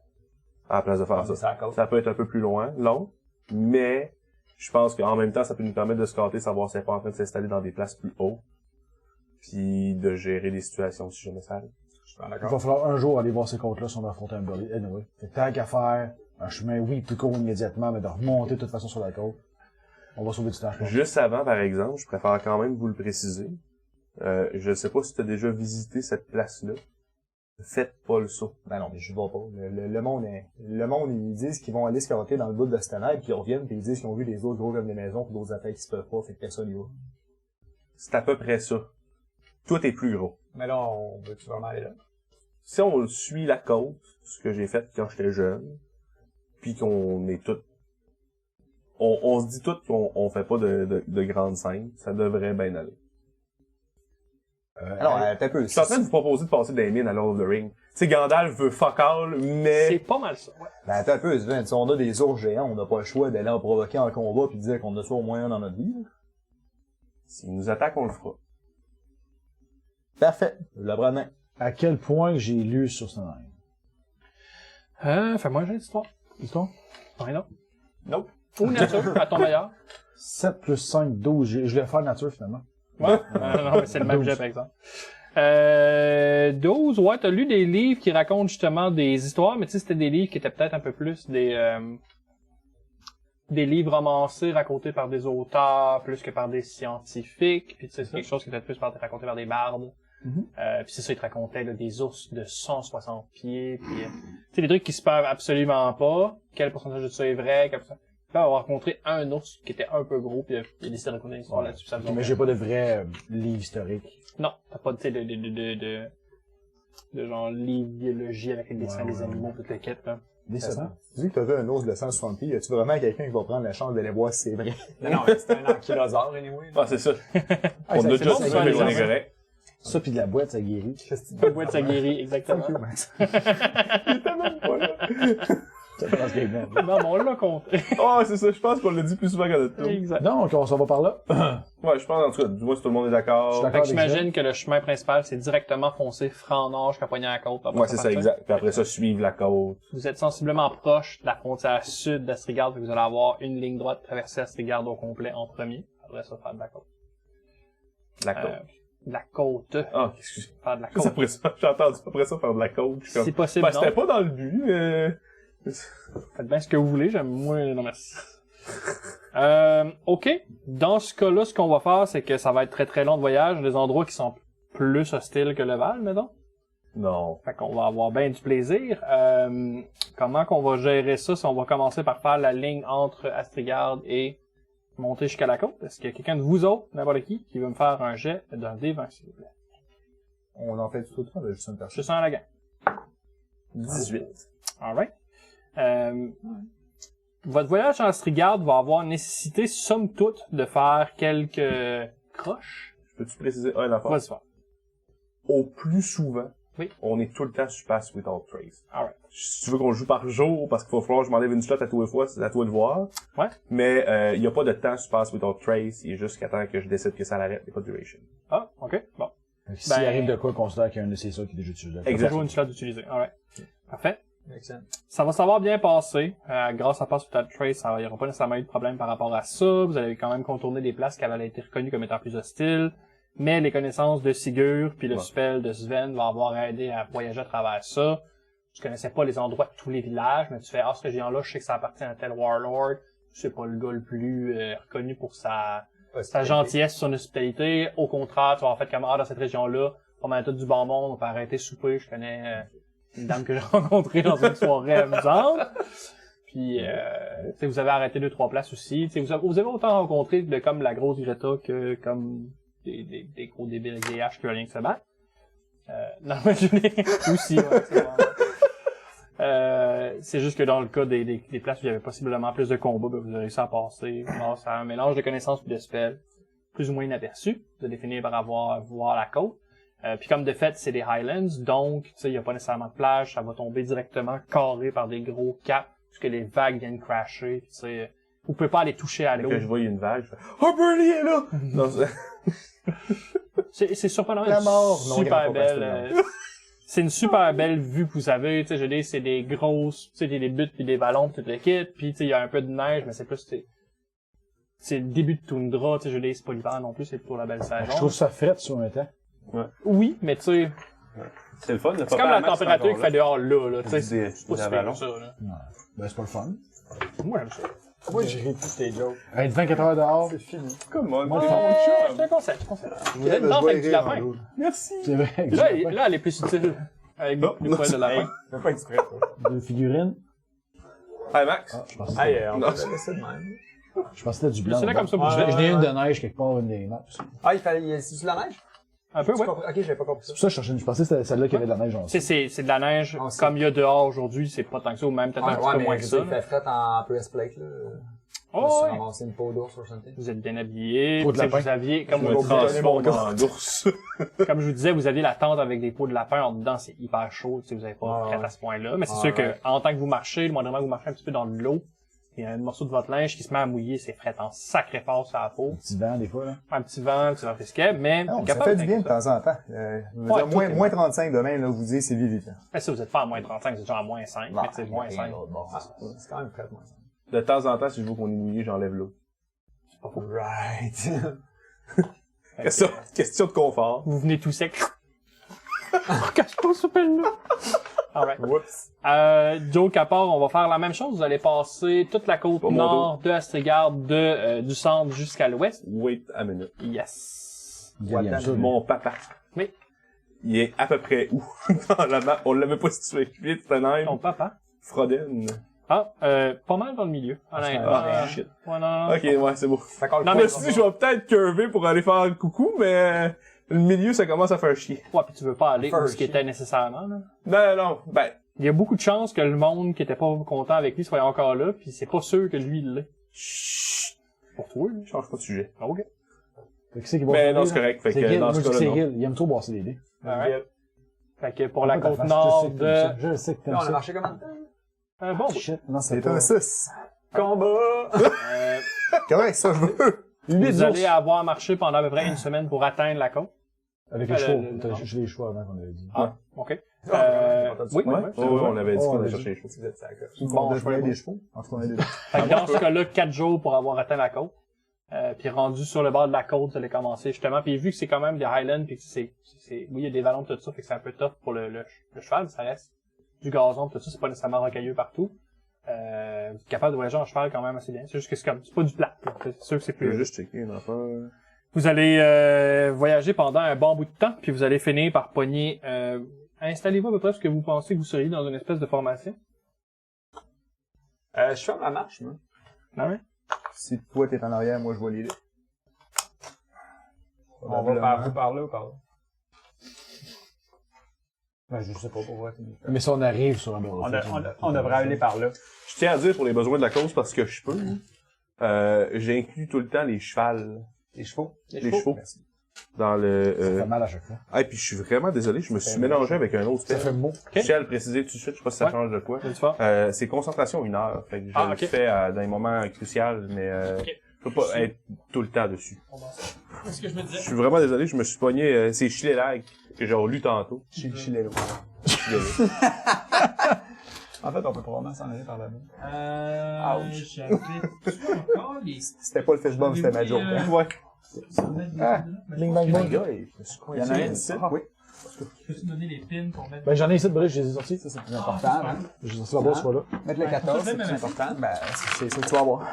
À la place de faire ça. C'est à côte. Ça peut être un peu plus loin, long, mais je pense qu'en même temps, ça peut nous permettre de scotter, savoir si elle n'est pas en train de s'installer dans des places plus hautes, puis de gérer des situations si jamais ça arrive. Je suis pas Il va d'accord. falloir un jour aller voir ces côtes-là si on veut affronter un bully. Anyway. Fait que tant qu'à faire un chemin, oui, plus court immédiatement, mais de remonter de toute façon sur la côte, on va sauver du temps, je pense. Juste avant, par exemple, je préfère quand même vous le préciser. Je sais pas si tu as déjà visité cette place-là. Faites pas le saut. Ben non, mais je vais pas. Le monde, ils disent qu'ils vont aller se carotter dans le bout de Stenheim, puis ils reviennent, puis ils disent qu'ils ont vu des autres gros comme des maisons, puis d'autres attaques qui se peuvent pas, fait que personne y va. C'est à peu près ça. Tout est plus gros. Mais là, on veut-tu vraiment aller là? Si on suit la côte, ce que j'ai fait quand j'étais jeune, puis qu'on est tous... On se dit tous qu'on fait pas de grandes scènes, ça devrait bien aller. Alors, t'as un peu. Je suis en train de vous proposer de passer des mines à Lord of the Ring. Tu sais, Gandalf veut fuck all, C'est mais... pas mal ça. Ouais. Ben, t'as un peu, Sven. Si on a des ours géants, on n'a pas le choix d'aller en provoquer en combat puis de dire qu'on a ça au moins un dans notre vie, là. S'il nous attaque, on le fera. Parfait. Je le prends main. À quel point j'ai lu sur Stanheim? Fais-moi un jeu d'histoire. Histoire? Ouais, non. Nope. Ou nature, à ton meilleur. 7 plus 5, 12. Je vais faire nature, finalement. Ouais. Non, mais c'est le même jet, par exemple. 12, ouais, t'as lu des livres qui racontent justement des histoires, mais tu sais, c'était des livres qui étaient peut-être un peu plus des livres romancés racontés par des auteurs plus que par des scientifiques, puis tu sais, c'est quelque chose qui était plus raconté par des bardes. Puis c'est ça, ils te racontaient là, des ours de 160 pieds, puis tu sais, des trucs qui se perdent absolument pas, quel pourcentage de ça est vrai, quel pourcentage... Là, on va rencontrer un ours qui était un peu gros, puis il a décidé de raconter une histoire là-dessus. Ça Mais j'ai pas de vrai livre historique. Non, t'as pas, tu sais, de de genre livre biologie avec les dessins des ouais. animaux, toute la quête, là. Décevant. Tu dis que t'as vu un ours de 160 pieds, y a-tu vraiment quelqu'un qui va prendre la chance d'aller voir si c'est vrai? Non, mais c'était un ankylosaure, anyway. Ah, c'est ça. Ah, On ça, a c'est déjà bon, dit, ça, mais les on est enfants. correct. Ça, pis de la boîte, ça guérit. La boîte, ça guérit, exactement. Ça pense qu'il est bien. Non, mais on l'a compté. Ah, c'est ça, je pense qu'on l'a dit plus souvent qu'à notre tour. Exact. Donc, on s'en va par là. Ouais, je pense, en tout cas, dis-moi si tout le monde est Je suis d'accord. d'accord. Fait que avec j'imagine que le chemin principal, c'est directement foncer franc nord jusqu'à poigner à la côte. Après Ouais, c'est ça, partir. exact. Puis après ça, suivre la côte. Vous êtes sensiblement proche de la frontière sud d'Astrigard, fait que vous allez avoir une ligne droite traverser Astrigard au complet en premier. Après ça, faire de la côte. La côte. De la côte. Ah, excusez. Faire de la C'est côte. après ça, j'ai entendu après ça faire de la côte. Je suis C'est comme, possible, ben, non? c'était pas dans le but, mais... Faites bien ce que vous voulez, j'aime moins, non merci. Ok. Dans ce cas-là, ce qu'on va faire, c'est que ça va être très très long de voyage, des endroits qui sont plus hostiles que le Val, mettons. Non. Fait qu'on va avoir bien du plaisir. Comment qu'on va gérer ça si on va commencer par faire la ligne entre Astrigard et monter jusqu'à la côte? Est-ce qu'il y a quelqu'un de vous autres, n'importe qui veut me faire un jet d'un D20, s'il vous plaît? On en fait tout le temps, là, juste une personne. Je sens la gang. 18. Alright. Votre voyage en Astrigard va avoir nécessité, somme toute, de faire quelques croches. Peux-tu préciser un affaire? Vas-y faire. Au plus souvent, Oui. on est tout le temps sur Pass Without Trace. Alright. Si tu veux qu'on joue par jour, parce qu'il va falloir que je m'enlève une slot à tous les fois, c'est à toi de voir. Ouais. Mais il y a pas de temps sur Pass Without Trace, il est juste qu'à temps que je décide que ça l'arrête, il n'y a pas de duration. Ah, ok. Bon. Fait que S'il arrive de quoi, considère qu'il y a un de ces ça qui est déjà utilisé. Exactement. Toujours une slot d'utiliser. Alright. Parfait. Excellent. Ça va savoir bien passer. Grâce à Pass Without Trace, il n'y aura pas nécessairement eu de problème par rapport à ça. Vous allez quand même contourner des places qui avaient été reconnues comme étant plus hostiles. Mais les connaissances de Sigurd puis le Ouais. spell de Sven vont avoir aidé à voyager à travers ça. Tu connaissais pas les endroits de tous les villages, mais tu fais, ce région-là, je sais que ça appartient à tel warlord. C'est pas le gars le plus reconnu pour sa gentillesse, son hospitalité. Au contraire, tu vas en fait comme, dans cette région-là, pas mal tout du bon monde, on peut arrêter souper. Je connais une dame que j'ai rencontrée dans une soirée amusante. Puis, tu sais, vous avez arrêté 2-3 places aussi. Tu sais, vous avez autant rencontré de comme la grosse Greta que comme des gros débiles avec des haches qui veulent rien que se battre. Non, mais je l'ai aussi, ouais, c'est bon. C'est juste que dans le cas des places où il y avait possiblement plus de combats, ben, vous avez réussi à passer grâce à un mélange de connaissances et de spells plus ou moins inaperçus. Vous allez finir par voir la côte. Puis comme de fait, c'est des Highlands, donc tu sais, il n'y a pas nécessairement de plage, ça va tomber directement carré par des gros caps, puisque les vagues viennent crasher, tu sais. Vous pouvez pas aller toucher à l'eau. Que je vois une vague, je fais, oh, Burley est là! Non, C'est surprenant, La mort, une non, super grand belle. pas C'est une super belle vue que vous avez, tu sais, je dis, c'est des grosses, tu sais, des buttes puis des ballons pis toute l'équipe, puis tu sais, il y a un peu de neige, mais c'est plus, c'est le début de toundra, tu sais, je dis, c'est pas l'hiver non plus, c'est plutôt la belle saison. Je trouve ça fret sur un temps. Oui, mais tu sais, c'est le fun, c'est comme la température qu'il fait dehors là, tu sais, Des c'est pas si pire avalons. que ça, là. Ben, c'est pas le fun. Moi, j'aime ça. Moi, j'ai ri tous tes jokes. Être 24 heures dehors, C'est fini. Come on, Moi, mon C'est chum. un concept. Vous Yeah, êtes ben, dans je vais avec du rire en lapin. gros. Merci. c'est vrai. Là, elle est plus utile. Avec Non, des poils de lapin. Fais pas exprès, toi. Deux figurines. Hey, Max. Ah, je pensais Hey, on Non. va laisser de même. que c'était du blanc. C'est là comme ça pour Ouais. jouer. Je n'ai une de neige quelque part, une des neiges. Ah, c'est sur la neige? Un peu, Tu ouais. comprends? Ok, j'avais pas compris ça. C'est pour ça que je cherchais. Je pensais que c'était celle-là qui avait de la neige en dessous. C'est de la neige, Ah, c'est- comme il y a dehors aujourd'hui, c'est pas tant que ça, ou même peut-être un petit peu moins que ça. Il fait fret en breastplate, là. Oh, Je me suis ouais. ramassé une peau d'ours ou something. Vous êtes bien habillés. Peau de Tu sais, lapin. Vous aviez, comme Je je, me vous disais, transforme en ours. comme je vous disais, vous aviez la tente avec des peaux de lapin. En dedans, c'est hyper chaud. Tu sais, vous avez pas Ah, prêt ouais. à ce point-là. Mais c'est Ah, sûr que, ouais. en tant que vous marchez, le moindrement que vous marchez un petit peu dans de l'eau, il y a un morceau de votre linge qui se met à mouiller, c'est fret en sacré fort sur la peau. Petit vent, des fois, là. Un petit vent frisquet, mais Non, ça capable fait du bien de d'être temps en temps. Je veux Ouais, dire, tout est- moins 35 demain, là, vous dites, c'est vivant. Mais ça, vous êtes pas à moins 35, vous êtes genre à moins 5, mais c'est moins 5. Ah, c'est quand même fret, moi. De temps en temps, si je veux qu'on est mouillé, j'enlève l'eau. Right. Question de confort. Vous venez tout sec. Cache pas ce pelle-là. Alright. Whoops. Joe Capor, on va faire la même chose. Vous allez passer toute la côte Pas mon nord de Astrigard, du centre jusqu'à l'ouest. Wait a minute. Yes. Il y a ça, Mon papa. Oui. Il est à peu près où? Dans la map. On l'avait pas situé. Vite, Stenheim. Ton papa. Froden. Pas mal dans le milieu. Honnêtement. Ah, shit. Ouais, non. Ok, ouais, c'est beau. Fait qu'on le Non, Je mais me suis dit, je vais peut-être curver pour aller faire un coucou, mais Le milieu, ça commence à faire chier. Ouais, puis tu veux pas aller où First, ce qui était nécessairement, là. Non, ben, Il y a beaucoup de chances que le monde qui était pas content avec lui soit encore là, puis c'est pas sûr que lui, il l'est. chut, Pour toi, là. change pas de sujet. Ah, ok. Fait que c'est qui va Ben non, faire, c'est correct. Fait C'est que Gil. dans Moi, ce je dis que cas-là, c'est non. Gil. Il aime trop brasser des dés. Alright. Fait que pour la Pourquoi côte ta face? nord Je sais que de... t'aimes ça. Je sais que t'aimes Là, on a ça. marché comment de temps? Un bon bout. Shit, non, c'est C'est pas... un 6. Combat! Euh, Correct, ça, je veux. 8 vous allez avoir marché pendant à peu près une semaine pour atteindre la côte. Avec les le- chevaux. le- J'ai les chevaux avant qu'on avait dit. Ah, ok. Ah, Oui, oui, Ouais. oui. Oh, on avait dit Oh, qu'on allait vas-y. chercher les chevaux. Si vous êtes d'accord. Bon, je voyais des chevaux. En tout cas, on est des Fait que dans ce cas-là, 4 jours pour avoir atteint la côte. Puis rendu sur le bord de la côte, vous allez commencer justement. Puis vu que c'est quand même des Highlands, puis que oui, il y a des vallons pis tout ça, fait que c'est un peu tough pour le cheval, mais ça reste du gazon pis tout ça, c'est pas nécessairement rocailleux partout. Vous êtes capable de voyager en cheval quand même assez bien. C'est juste que c'est pas du plat. C'est sûr que c'est Je vais plus. juste checker une affaire. Vous allez voyager pendant un bon bout de temps, puis vous allez finir par pogner. Installez-vous à peu près ce que vous pensez que vous seriez dans une espèce de formation. Je fais ma marche, moi. Ah ouais? Si toi, t'es en arrière, moi, je vois les dés. On va par vous par là ou par là? Ben, je sais pas pourquoi. Mais si on arrive sur un bureau. On devrait aller par là. Je tiens à dire pour les besoins de la cause parce que je peux. J'inclus tout le temps les chevals. Les chevaux? Les chevaux. Merci. Dans Ça le. fait mal à chaque fois. Ah, et puis je suis vraiment désolé, je me suis mélangé avec un autre Ça spell. fait mot. Je tiens à le préciser tout de suite, je sais pas si ça Ouais. change de quoi. C'est fort. C'est concentration 1 heure. Fait que je Ah, le ok. fais dans les moments cruciaux, mais Ok. je peux pas être tout le temps dessus. C'est ce que je me Je disais. suis vraiment désolé, je me suis pogné ces chilélags que j'ai lu tantôt. Chilelo. En fait, on peut probablement s'en aller par là-bas. Ouch. J'avais encore les... C'était pas le fishbone, c'était ma joke. Ouais. Ah, Bing bang bang. Il y en a un ici. Oui. Peux-tu donner les pins pour mettre... Ben j'en ai ici de bris, je les ai sortis. Ça, c'est plus important, hein. J'ai sorti la boîte, soit là. Mettre le Ouais, 14, c'est même plus avec- important. Ben, c'est ça que tu vas avoir.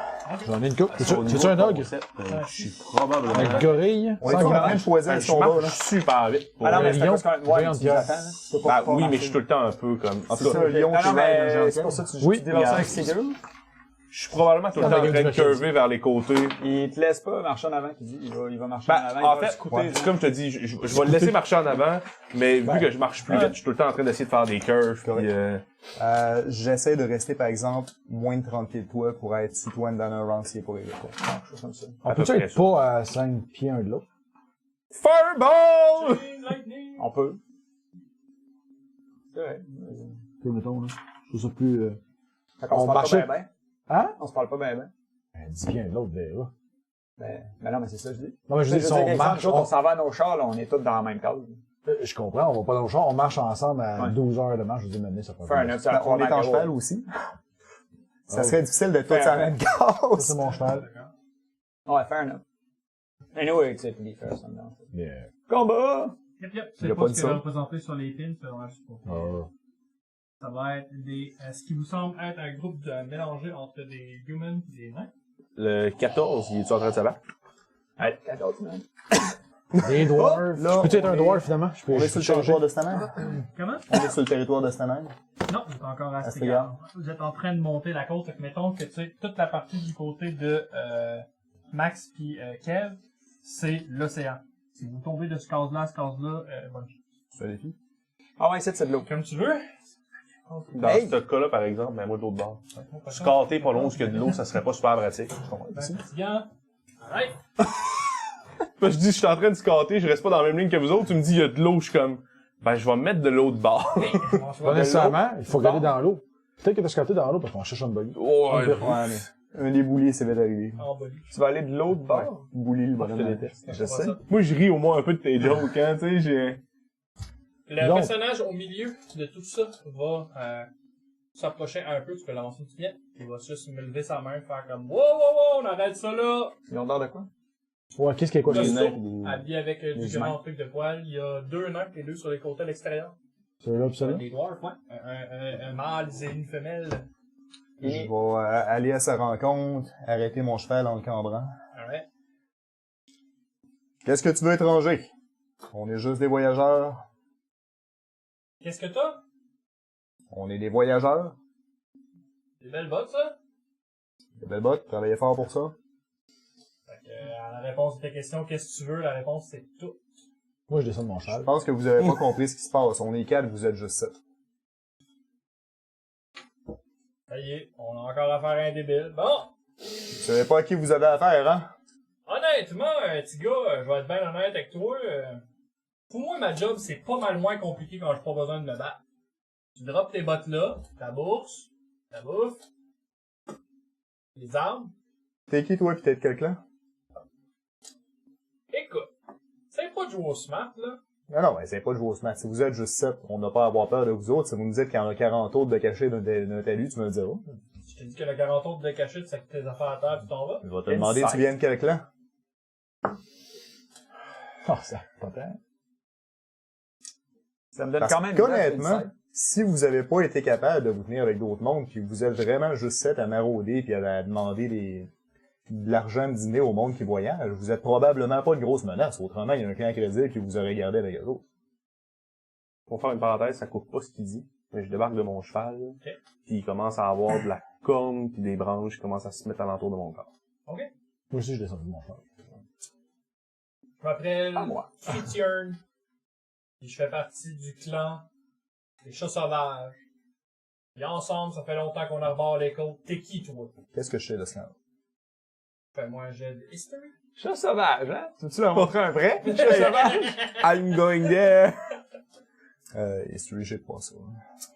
J'en ai une coupe. Au niveau C'est un dog? concept, je suis probablement. Un gorille. On est Sans en train garage. de choisir Je ce qu'on va, là. marche super vite. Ah non, mais c'est lion, parce qu'on... Ouais, géant tu de nous pierre. attends, là. Tu peux Bah pas oui, mais marcher. je suis tout le temps un peu comme. En tout C'est cas, ça, un lion Ah qui non, va mais avec c'est pour ça que tu Oui. démarres ça avec Sigurd. je suis probablement tout le Dans temps la en game train de du mercredi. curver vers les côtés. Il te laisse pas marcher en avant, tu dis. Il va marcher Ben, en avant. en il va fait, scouter, genre. comme je te dis, je vais le laisser marcher en avant, mais vu que je marche plus vite, je suis tout le temps en train d'essayer de faire des curves. Puis, J'essaie de rester, par exemple, moins de 30 pieds de toi pour être sous toi dans un round s'il est pour les autres. Quelque chose comme ça. On à peu peut-tu près être ça. pas à 5 pieds un de l'autre? Fireball! On peut. C'est vrai. Mettons, là. Je trouve ça plus... Fait qu'on On se parle marchait- pas bien, ben. Hein? On se parle pas bien, ben. 10 pieds un de l'autre, là. Ben non, mais c'est ça, je dis. Non, mais je dis, si on marche... on s'en va à nos chars, là, on est tous dans la même case. Je comprends, on va pas dans le char, on marche ensemble à Ouais. 12 heures de marche, je dis, maintenant, ça prend Fair enough, ça On est en probablement cheval gros. aussi. Ça Oh. serait difficile de tout Fair sur la enough. même Ça, case. c'est mon cheval. Ouais, fair enough. Anyway, tu sais, to be fair, ça me dérange pas. Mais, Combat! Yep, Il a c'est pas pas dit ce qui ça. est représenté sur les pins, c'est vraiment juste pour... Ça va être ce qui vous semble être un groupe mélangé entre des humans et des nains. Le 14, il est-tu en train de se battre? Allez, 14, man. des dwarfs. là, Je peux être on un est- dwarf, finalement? Je peux On est je sur peux le changer. territoire de Stanen. Comment? On est sur le territoire de Stanen. Non, vous êtes encore à Stegard. Stegard. Vous êtes en train de monter la côte, fait que mettons que, tu sais, toute la partie du côté de Max puis Kev, c'est l'océan. Si vous tombez de ce case-là à ce case-là, bonne chance. Tu fais des filles? Ah ouais, c'est de l'eau. Comme tu veux. Dans Hey! ce cas-là, par exemple, ben moi de l'autre bord. Scatter pas long où il y a de l'eau, ça serait pas super pratique. Fatigant. Arrête. Parce que je dis, je suis en train de scatter, je reste pas dans la même ligne que vous autres, tu me dis, il y a de l'eau, je suis comme, ben je vais me mettre de l'eau de bord. Pas nécessairement, il faut regarder dans l'eau. Peut-être que t'as scotté dans l'eau parce qu'on cherche un buggy. Ouais, Ouais, mais un des bouliers, c'est vite arrivé. En bas. Tu vas aller de l'autre bord? Bouli, le je te bonhomme. déteste. Je sais. Moi, je ris au moins un peu de tes jokes, hein, tu sais, j'ai... Le Donc. personnage au milieu de tout ça va s'approcher un peu, tu peux l'avancer une petite miette. Il va juste me lever sa main, faire comme wow, on arrête ça là! Ils ont l'air de quoi? Ouais, qu'est-ce qu'il y a quoi? Le Les saut, nains pis des- habillé avec du les grand truc de poil. Il y a deux nains, les deux sur les côtés à l'extérieur. Celui-là pis celui-là? Des dwarfs, ouais. Un mâle et une femelle. Je vais aller à sa rencontre, arrêter mon cheval en le cambrant. Alright. Qu'est-ce que tu veux, étranger? On est juste des voyageurs. Qu'est-ce que t'as? On est des voyageurs. Des belles bottes, ça? Des belles bottes, travaillez fort pour ça. Fait que, à la réponse de ta question, qu'est-ce que tu veux? La réponse, c'est tout. Moi, je descends de mon Je cheval. pense que vous avez pas compris ce qui se passe. On est 4, vous êtes juste 7. Ça y est, on a encore affaire à un débile. Bon! Vous savez pas à qui vous avez affaire, hein? Honnêtement, petit gars, je vais être bien honnête avec toi. Pour moi, ma job, c'est pas mal moins compliqué quand j'ai pas besoin de me battre. Tu drops tes bottes là, ta bourse, ta bouffe, les armes. T'es qui, toi, pis t'es de quel clan? Écoute, c'est pas de jouer au smart, là. Non, mais c'est pas de jouer au smash. Si vous êtes juste 7, on n'a pas à avoir peur de vous autres. Si vous me dites qu'il y en a 40 autres de cachés d'un talus, tu me le diras. Je t'ai dit que le 40 autres de cachette, tu sacs tes affaires à terre, tu t'en vas. Je vais te demander tu viens de quel clan? Oh, ça, pas tant. Ça me donne Parce quand même qu'honnêtement, si vous avez pas été capable de vous tenir avec d'autres mondes, puis vous êtes vraiment juste 7 à marauder puis à demander de l'argent de dîner au monde qui voyage, vous êtes probablement pas une grosse menace. Autrement, il y a un clan crédible qui vous aurait gardé avec eux autres. Pour faire une parenthèse, ça coupe pas ce qu'il dit, mais je débarque de mon cheval, Ok. puis il commence à avoir de la corne puis des branches qui commencent à se mettre alentour de mon corps. Ok. Moi aussi, je descends de mon cheval. Je m'appelle À moi. Fritjorn. Et je fais partie du clan des chats sauvages. Et ensemble, ça fait longtemps qu'on arbore les côtes. T'es qui, toi? Qu'est-ce que je sais de ce clan? Fais-moi un jet de history. Chat sauvage, hein? Tu leur montrer un vrai? Chat sauvage? I'm going there. History, j'ai pas ça.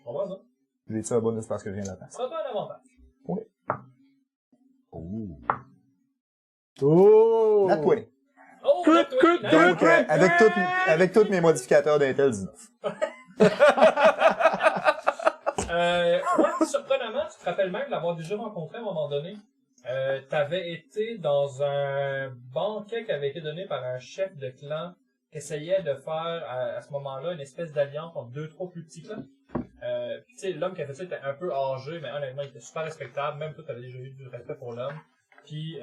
On va ça. J'ai-tu un bonus parce que je viens de la Ça sera pas un avantage. Oh! Oh! Nat 20. Oh, Crit, là, toi, crit, nice. Donc, avec tous mes modificateurs d'Intel 19. Ouais, surprenamment, tu te rappelles même de l'avoir déjà rencontré à un moment donné. T'avais été dans un banquet qui avait été donné par un chef de clan qui essayait de faire, à ce moment-là, une espèce d'alliance entre 2-3 plus petits clans. Puis tu sais, l'homme qui a fait ça était un peu âgé, mais honnêtement, il était super respectable. Même toi, t'avais déjà eu du respect pour l'homme. Puis,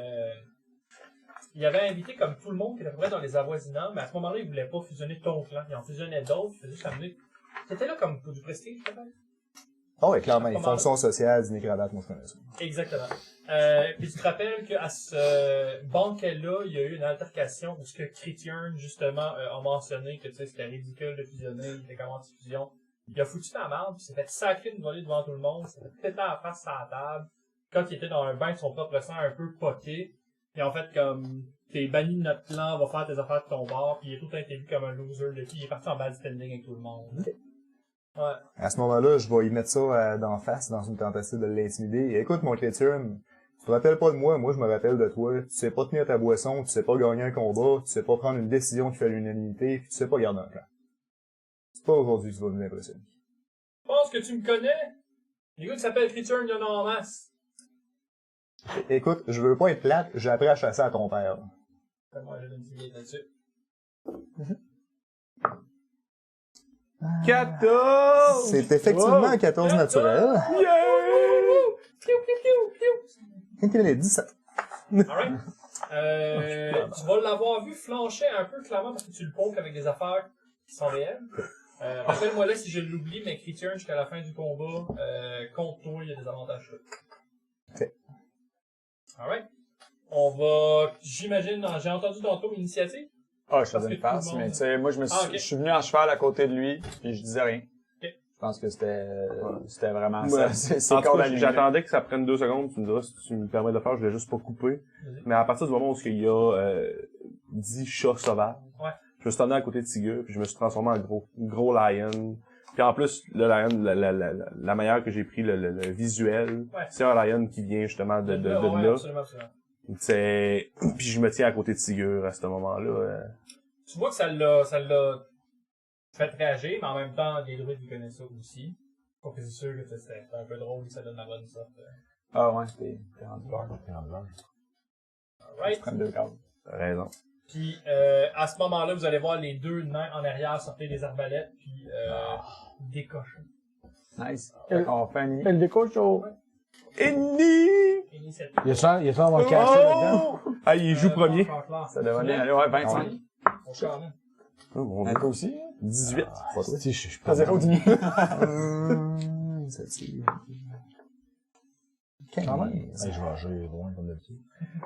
il avait invité comme tout le monde qui était à peu près dans les avoisinants, mais à ce moment-là, il voulait pas fusionner ton clan. Il en fusionnait d'autres, il faisait juste amener. C'était là comme pour du prestige, peut-être? Oh, et clairement, les Comment- fonctions sociales, dîner cravate, moi je connais ça. Exactement. Puis tu te rappelles qu'à ce banquet-là, il y a eu une altercation où ce que Critiern, justement, a mentionné que tu sais, c'était ridicule de fusionner, il était comme anti-fusion. Il a foutu la merde, puis s'est fait sacrer une volée devant tout le monde, s'est fait péter la face à la table. Quand il était dans un bain de son propre sang un peu poqué, et en fait, comme, t'es banni de notre clan, va faire tes affaires de ton bord, puis il est tout le temps été vu comme un loser depuis, il est parti en bad standing avec tout le monde. Ouais. À ce moment-là, je vais y mettre ça d'en face dans une tentative de l'intimider. Et écoute, mon chrétien, tu te rappelles pas de moi, moi je me rappelle de toi. Tu sais pas tenir ta boisson, tu sais pas gagner un combat, tu sais pas prendre une décision qui fait l'unanimité, puis tu sais pas garder un clan. C'est pas aujourd'hui que tu vas nous impressionner. Je pense que tu me connais. Les gars qui s'appellent Critiern, il y en a en masse. Écoute, je veux pas être plate, j'ai appris à chasser à ton père. Fais-moi, j'ai une petite là-dessus. 14! C'est effectivement un 14 naturel. Piou, piou, piou, piou. Il est 17. Alright. Tu vas l'avoir vu flancher un peu, clairement, parce que tu le pokes avec des affaires qui sont réelles. Rappelle-moi là si je l'oublie, mais Critiern, jusqu'à la fin du combat, contre toi, il y a des avantages. Ok. Alright. On va, j'imagine, j'ai entendu tantôt initiative. Ah, je Parce faisais que une tout le passe, monde- mais tu sais, moi, ok. je suis venu en cheval à côté de lui, puis je disais rien. Ok. Je pense que c'était vraiment Ouais. ça. C'est En tout cas, aligné. j'attendais que ça prenne 2 secondes, tu me diras si tu me permets de le faire, je voulais juste pas couper. Vas-y. Mais à partir du moment où il y a 10 chats sauvages, Ouais. je me suis tourné à côté de Tigur, puis je me suis transformé en gros lion. Puis en plus, le lion, la manière que j'ai pris le visuel, Ouais. c'est un lion qui vient justement de Ouais, là. absolument, absolument. C'est... Puis je me tiens à côté de Tigur à ce moment-là. Tu vois que ça l'a fait réagir, mais en même temps, les druides, ils connaissent ça aussi. Faut que c'est sûr que c'est un peu drôle, que ça donne la bonne sorte. Ah ouais, t'es rendu l'heure. Alright. Prends 2 cases. T'as raison. Puis, à ce moment-là, vous allez voir les deux nains en arrière sortir des arbalètes, puis décocher. Nice. On fait un Elle décoche au... Indy! Initiative. Il y a ça avoir caché là-dedans. Ah, il joue premier. Ça devrait bien aller. Ouais, 25. On charme. Oh, mon Un Dieu. toi aussi? 18. Si, je suis T'as pas 0 demi. Ça tire. Quand même. Hey, je vais agir loin comme d'habitude.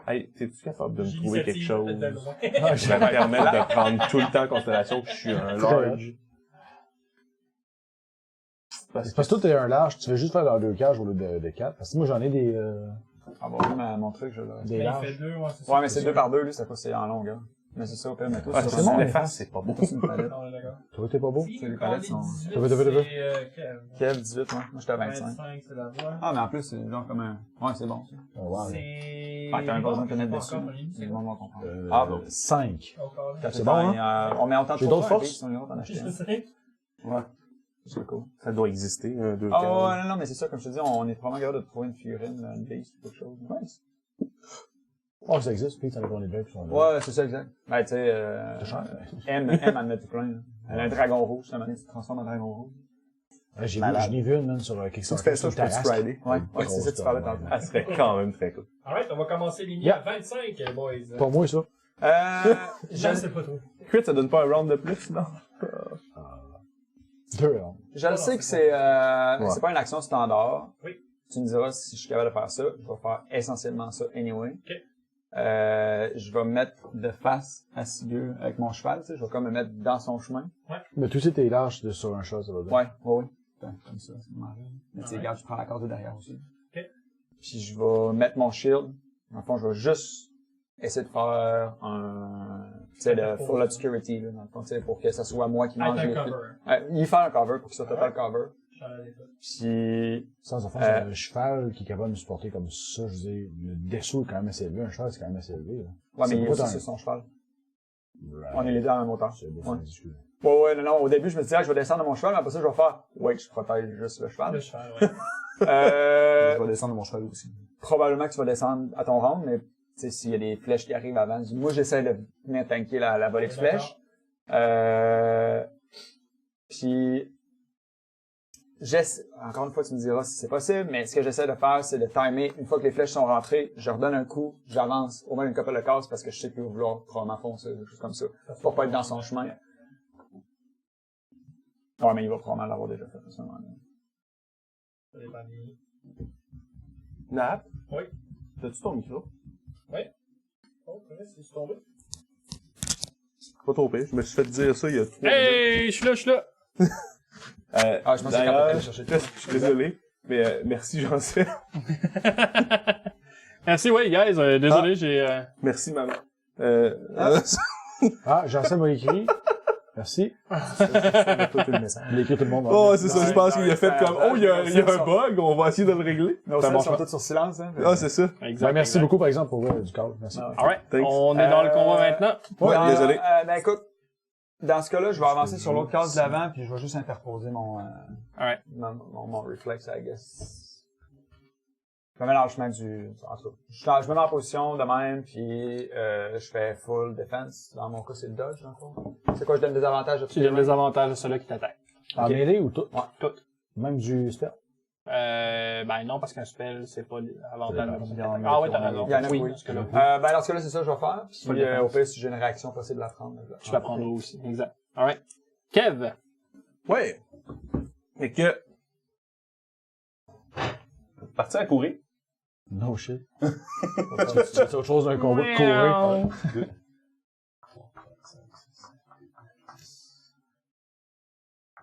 Hey, es-tu capable de me J'ai trouver quelque l'initiative chose de loin. qui va me permettre de prendre tout le temps en considération que je suis un large? Parce que toi, t'es un large, tu veux juste faire dans 2 cages au lieu de 4. Parce que moi, j'en ai des Ah bon, mon truc, je l'ai. des Mais il larges. fait 2, ouais, c'est ça. Ouais, mais c'est 2 par 2, lui, c'est pas, c'est en longueur. Mais c'est ça, au pire, mais toi, Ah, c'est c'est c'est bon, bon, les les faces, c'est pas beau. C'est une palette. On est d'accord. Toi, t'es pas beau? Si, les le palettes Carly sont- 18, T'as vu. c'est Kev. Kev, 18, ouais. Moi, j'étais à 25. 25, c'est la voix. Ah, mais en plus, c'est genre comme un... Ouais, c'est bon, ça. Oh, wow. C'est... Ah, t'as un besoin de te mettre Pas dessus. encore, on l'a mis, c'est Le bon. monde va comprendre. Ah, bon. 5. Encore, là. C'est bon, hein? On met autant de J'ai fois d'autres un forces? base, on ira t'en acheter un. Je sais. Ouais. C'est cool. Ça doit exister, un, deux, Ah, quatre. ouais, non, mais c'est ça, comme je te dis, on est probablement capable de trouver une figurine, une base, quelque chose. Ouais, Oh, ça existe, puis ça dépend des deux qui sont là. ouais, c'est ça, exact. Ben, tu sais, C'est cher. M en met plein, là. Elle a un dragon rouge, ça m'a dit, tu te transformes en dragon rouge. Ouais, j'ai Malade. vu une, man, sur Kickstarter. Tu fais ça, sur je peux te Tarasque. Friday. Ouais, ouais, c'est ça que tu parlais tantôt. Ça serait quand même très cool. Alright, on va commencer l'igni Yeah. à 25, boys. Pour moi, ça. Je sais pas trop. Crit, ça donne pas un round de plus, non? 2, hein. Je le sais que c'est Ouais. pas une action standard. Oui. Tu me diras si je suis capable de faire ça. Je vais faire essentiellement ça anyway. Ok. Je vais me mettre de face à Sigur avec mon cheval, tu sais. Je vais comme me mettre dans son chemin. Mais tu sais, t'es large sur un chat, ça va dire. Ouais, oui. Comme ça, c'est marrant. Mais tu sais, Ouais. regarde, je prends la carte de derrière aussi. Ok. Puis je vais mettre mon shield. Dans le fond, je vais juste essayer de faire un, tu sais, de full obscurity, là, dans le fond, tu sais, pour que ça soit moi qui mange Avec les un trucs. cover. Il fait un cover pour qu'il soit total cover. Puis, Sans offense, un cheval qui est capable de me supporter comme ça, je veux dire, le dessous est quand même assez élevé. Un cheval, c'est quand même assez élevé, là. ouais, C'est mais il est pas aussi dans- sur son cheval. Right. On est les deux en même hauteur. C'est beau, Ouais. c'est discuté. Ouais, non, au début, je me disais, ah, je vais descendre de mon cheval, mais après ça, je vais faire, ouais, je protège juste le cheval. Le cheval, ouais. Euh, Je vais descendre de mon cheval aussi. probablement que tu vas descendre à ton round, mais, tu sais, s'il y a des flèches qui arrivent avant, moi, j'essaie de venir tanker la volée de flèches. Puis, encore une fois, tu me diras si c'est possible, mais ce que j'essaie de faire, c'est de timer. Une fois que les flèches sont rentrées, je redonne un coup, j'avance au moins une couple de cases parce que je sais qu'il va vouloir probablement foncer, quelque chose comme ça. Pour pas être dans son chemin. Ouais, mais il va probablement l'avoir déjà fait à ce moment-là. Ça dépend des- Nap? Oui. T'as-tu ton micro? Oh, c'est tombé. Pas trop pire. Je me suis fait dire ça il y a 3 minutes. Hey, je suis là. Ah, je pensais d'ailleurs, qu'elle allait chercher. je suis désolé, mais merci Jean-Seb. Merci, ouais, guys. Désolé, j'ai... Merci maman. Ah, Jean-Seb m'a écrit. Merci. Il a écrit tout le monde. Oh, c'est ça, Ouais, je pense qu'il a fait ouais, comme, ouais, oh, il y a ouais, un bug, on va essayer de le régler. Nos Ça cells marche sont pas. tous sur silence, hein. Ah, c'est ça. Exact, Ouais, merci exact. beaucoup, par exemple, pour du cadre. Merci. Alright, Thanks. on est dans le combat maintenant. Ouais, Dans- désolé. Ben écoute, dans ce cas-là, je vais avancer sur l'autre case de l'avant, puis je vais juste interposer mon, Alright. mon réflexe, I guess. Je me mets dans le chemin du... En tout cas, je me mets en position de même, puis je fais full defense. Dans mon cas, c'est le dodge, dans le fond. C'est quoi, je donne des avantages à tous Tu les donnes des avantages à ceux-là qui t'attaquent. En mêlée ou tout? Ouais. Tout. Même du spell? Ben non, parce qu'un spell, c'est pas avantage. C'est à Ah ouais, t'as raison. Il y en a, Oui, oui. parce que là, Ben dans ce cas-là, c'est ça que je vais faire. Puis Full defense. au pire, si j'ai une réaction possible à prendre. je la tu la prends. prendras aussi. Exact. Alright. Kev. Ouais. Fait que... Parti à courir. No shit. C'est autre chose d'un combat de courir.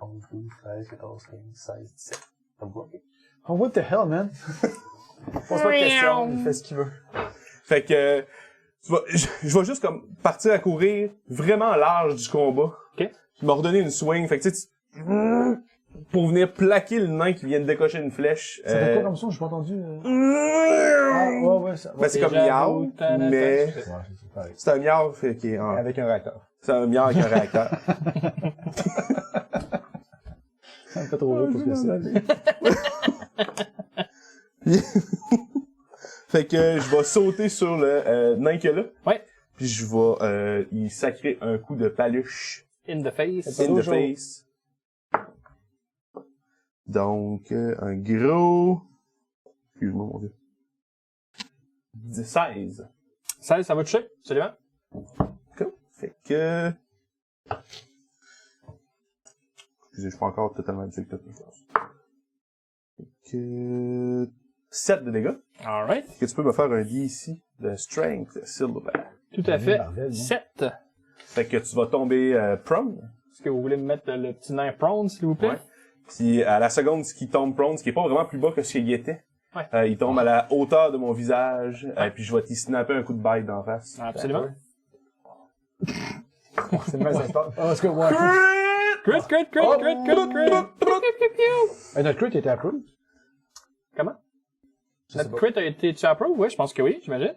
11, 12, 13, 14, 15, 16, 17. Comme quoi? Oh, what the hell, man? Pose pas de questions, il fait ce qu'il veut. Fait que... je vais juste comme partir à courir vraiment large du combat. Ok. Je m'ai redonné une swing. Fait que tu sais, pour venir plaquer le nain qui vient de décocher une flèche. Ça fait quoi comme son? J'ai pas entendu. Ah, ouais, ça. Ben, c'est comme miaou, mais Ouais, c'est pareil. c'est un miaou fait qui est en... Avec un réacteur. C'est un miaou avec un réacteur. Ça me fait trop rire pour que ça. Fait que je vais sauter sur le nain que là. Ouais. Puis je vais y sacrer un coup de paluche In the face. in the face. Donc un gros... Excuse-moi mon dieu. 16. 16, ça va toucher? Absolument. Cool. Fait que... Excusez, je suis pas encore totalement habitué avec toute chose. Fait que... 7 de dégâts. Alright. Est-ce que tu peux me faire un DC de Strength, s'il vous plaît? Tout à fait. Marvel, non? 7. Fait que tu vas tomber prone. Est-ce que vous voulez me mettre le petit nain prone, s'il vous plaît? Ouais. Puis à la seconde qui tombe prone, ce qui est pas vraiment plus bas que ce qu'il était, Ouais. il tombe à la hauteur de mon visage, puis je vais t'y snapper un coup de bite d'en face. Absolument. C'est le même ça se passe. Ah, est-ce que, ouais. Crit, crit, crit, crit, crit, crit. Notre crit était approved? Comment? Je sais Notre pas. crit a été approved? Oui, je pense que oui, j'imagine.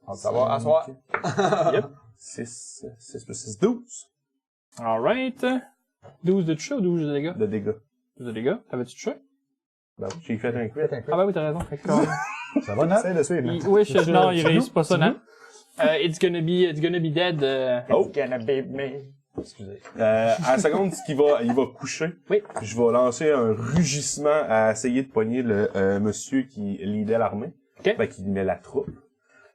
On va savoir, à soir. Yep. 6 plus 6, 12 Alright. 12 de toucher ou 12 de dégâts? de dégâts. 12 de dégâts. T'avais-tu touché? Ben oui, j'ai fait un crit. Ah bah oui, t'as raison. Fait que, Ça va, Nat? Essaye de suivre. il, oui, non, il c'est réussit nous? pas ça, C'est non. It's gonna be dead. Oh! Gonna be me. Excusez. À la seconde il va coucher. Oui. Je vais lancer un rugissement à essayer de pogner le monsieur qui leadait l'armée. Ok. Ben, qui met la troupe.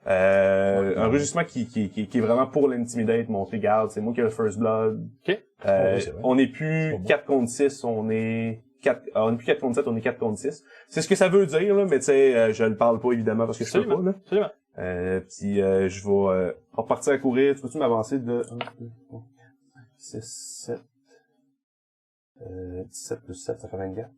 Un rugissement qui est vraiment pour l'intimidate, montrer garde, c'est moi qui ai le first blood. Ok. oui, c'est vrai. On n'est plus C'est bon. 4 contre 6, on est 4, on est plus 4 contre 7, on est 4 contre 6. C'est ce que ça veut dire, là, mais tu sais, je le parle pas évidemment parce que je peux pas, là. Absolument. Puis je vais repartir à courir. Tu peux-tu m'avancer de 1, 2, 3, 6, 7. 17 plus 7, ça fait 24.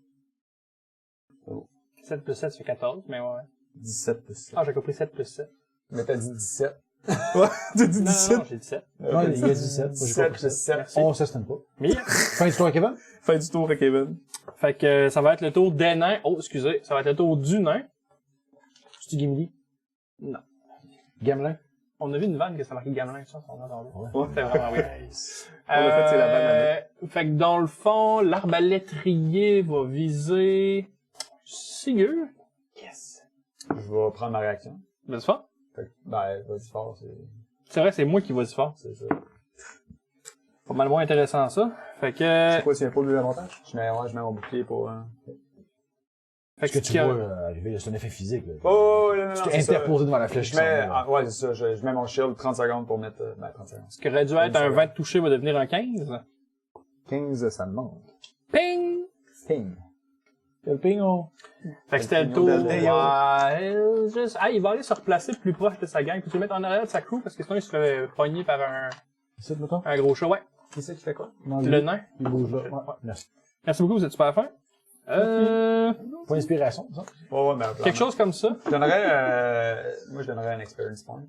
7 plus 7, ça fait 14, mais ouais. 17 plus 7. Ah, j'ai compris 7 plus 7. Mais t'as dit 17. Ouais, t'as dit Non, 17. non, j'ai 17. Non, il y a 17. Moi, j'ai compris ça. 17. Merci. On s'estime pas. Mais, Fin du tour, Kevin? Fin du tour à Kevin. fait que ça va être le tour des nains. Oh, excusez, ça va être le tour du nain. C'est-tu Gimli? Non. Gamelin? On a vu une vanne que ça marquait Gamelin, ça, on va Ouais. C'était vraiment weird. On a fait, c'est la vanne Fait que dans le fond, l'arbalétrier va viser Sigur. Yes. Je vais prendre ma réaction. Vas-y fort. Fait que, ben, vas-y fort, C'est vrai, c'est moi qui vas-y fort. c'est ça. Pas mal moins intéressant ça. Fait que... C'est quoi, tu viens pas de l'avantage? Je mets mon bouclier pour... Fait Ce que tu tu- vois arriver, c'est un effet physique. Là. Oh, non, non, Tu non, es c'est ça. interposé devant la flèche. Je mets, ouais, c'est ça, je mets mon shield 30 secondes pour mettre, 30 secondes. Ce qui aurait dû être un 20 de toucher va devenir un 15. 15, ça me manque. Ping! Ping. Quel pingon. Fait que c'était le tour. Ouais, juste... Ah, il va aller se replacer plus proche de sa gang. Peux-tu le mettre en arrière de sa crew? Parce que sinon il se fait pogner par C'est ça, mettons? un gros chat. Ouais. Qui c'est qui fait quoi? Non, Le nain. Il bouge là. Ouais, merci. Merci beaucoup, vous êtes super fin. Point d'inspiration, ça? Ouais, mais Quelque chose comme ça. Je donnerais, moi, je donnerais un experience point.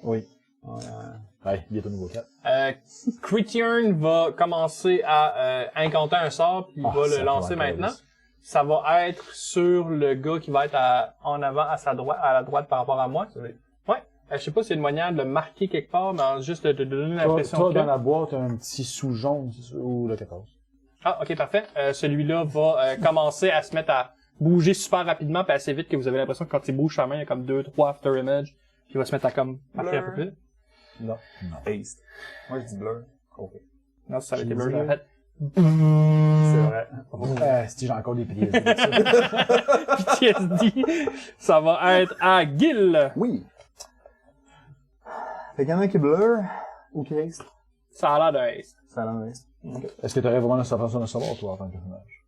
Oui. Ouais, Ouais, bientôt nouveau 4. Critiern va commencer à incanter un sort, puis il va le lancer maintenant. Ça va être sur le gars qui va être en avant à la droite par rapport à moi. Ouais. Je sais pas si c'est une manière de le marquer quelque part, mais juste de donner l'impression Toi, que... dans la boîte, t'as un petit sous-jaune, ou le 14. Ah, ok, parfait. Celui-là va commencer à se mettre à bouger super rapidement, puis assez vite que vous avez l'impression que quand il bouge sa main, il y a comme 2-3 after image, puis il va se mettre à comme marquer un peu plus vite. Non. Haste. moi, je dis blur. Ok. Non, ça avait été bleu, en fait. C'est vrai. Si j'ai encore des pieds. PTSD, ça va être à Gil. Oui. Fait qu'il y en a un qui blur ou qui haste. Ça a l'air de haste. Ça a l'air haste. Est-ce que t'aurais vraiment la sensation de savoir, toi, en tant que personnage?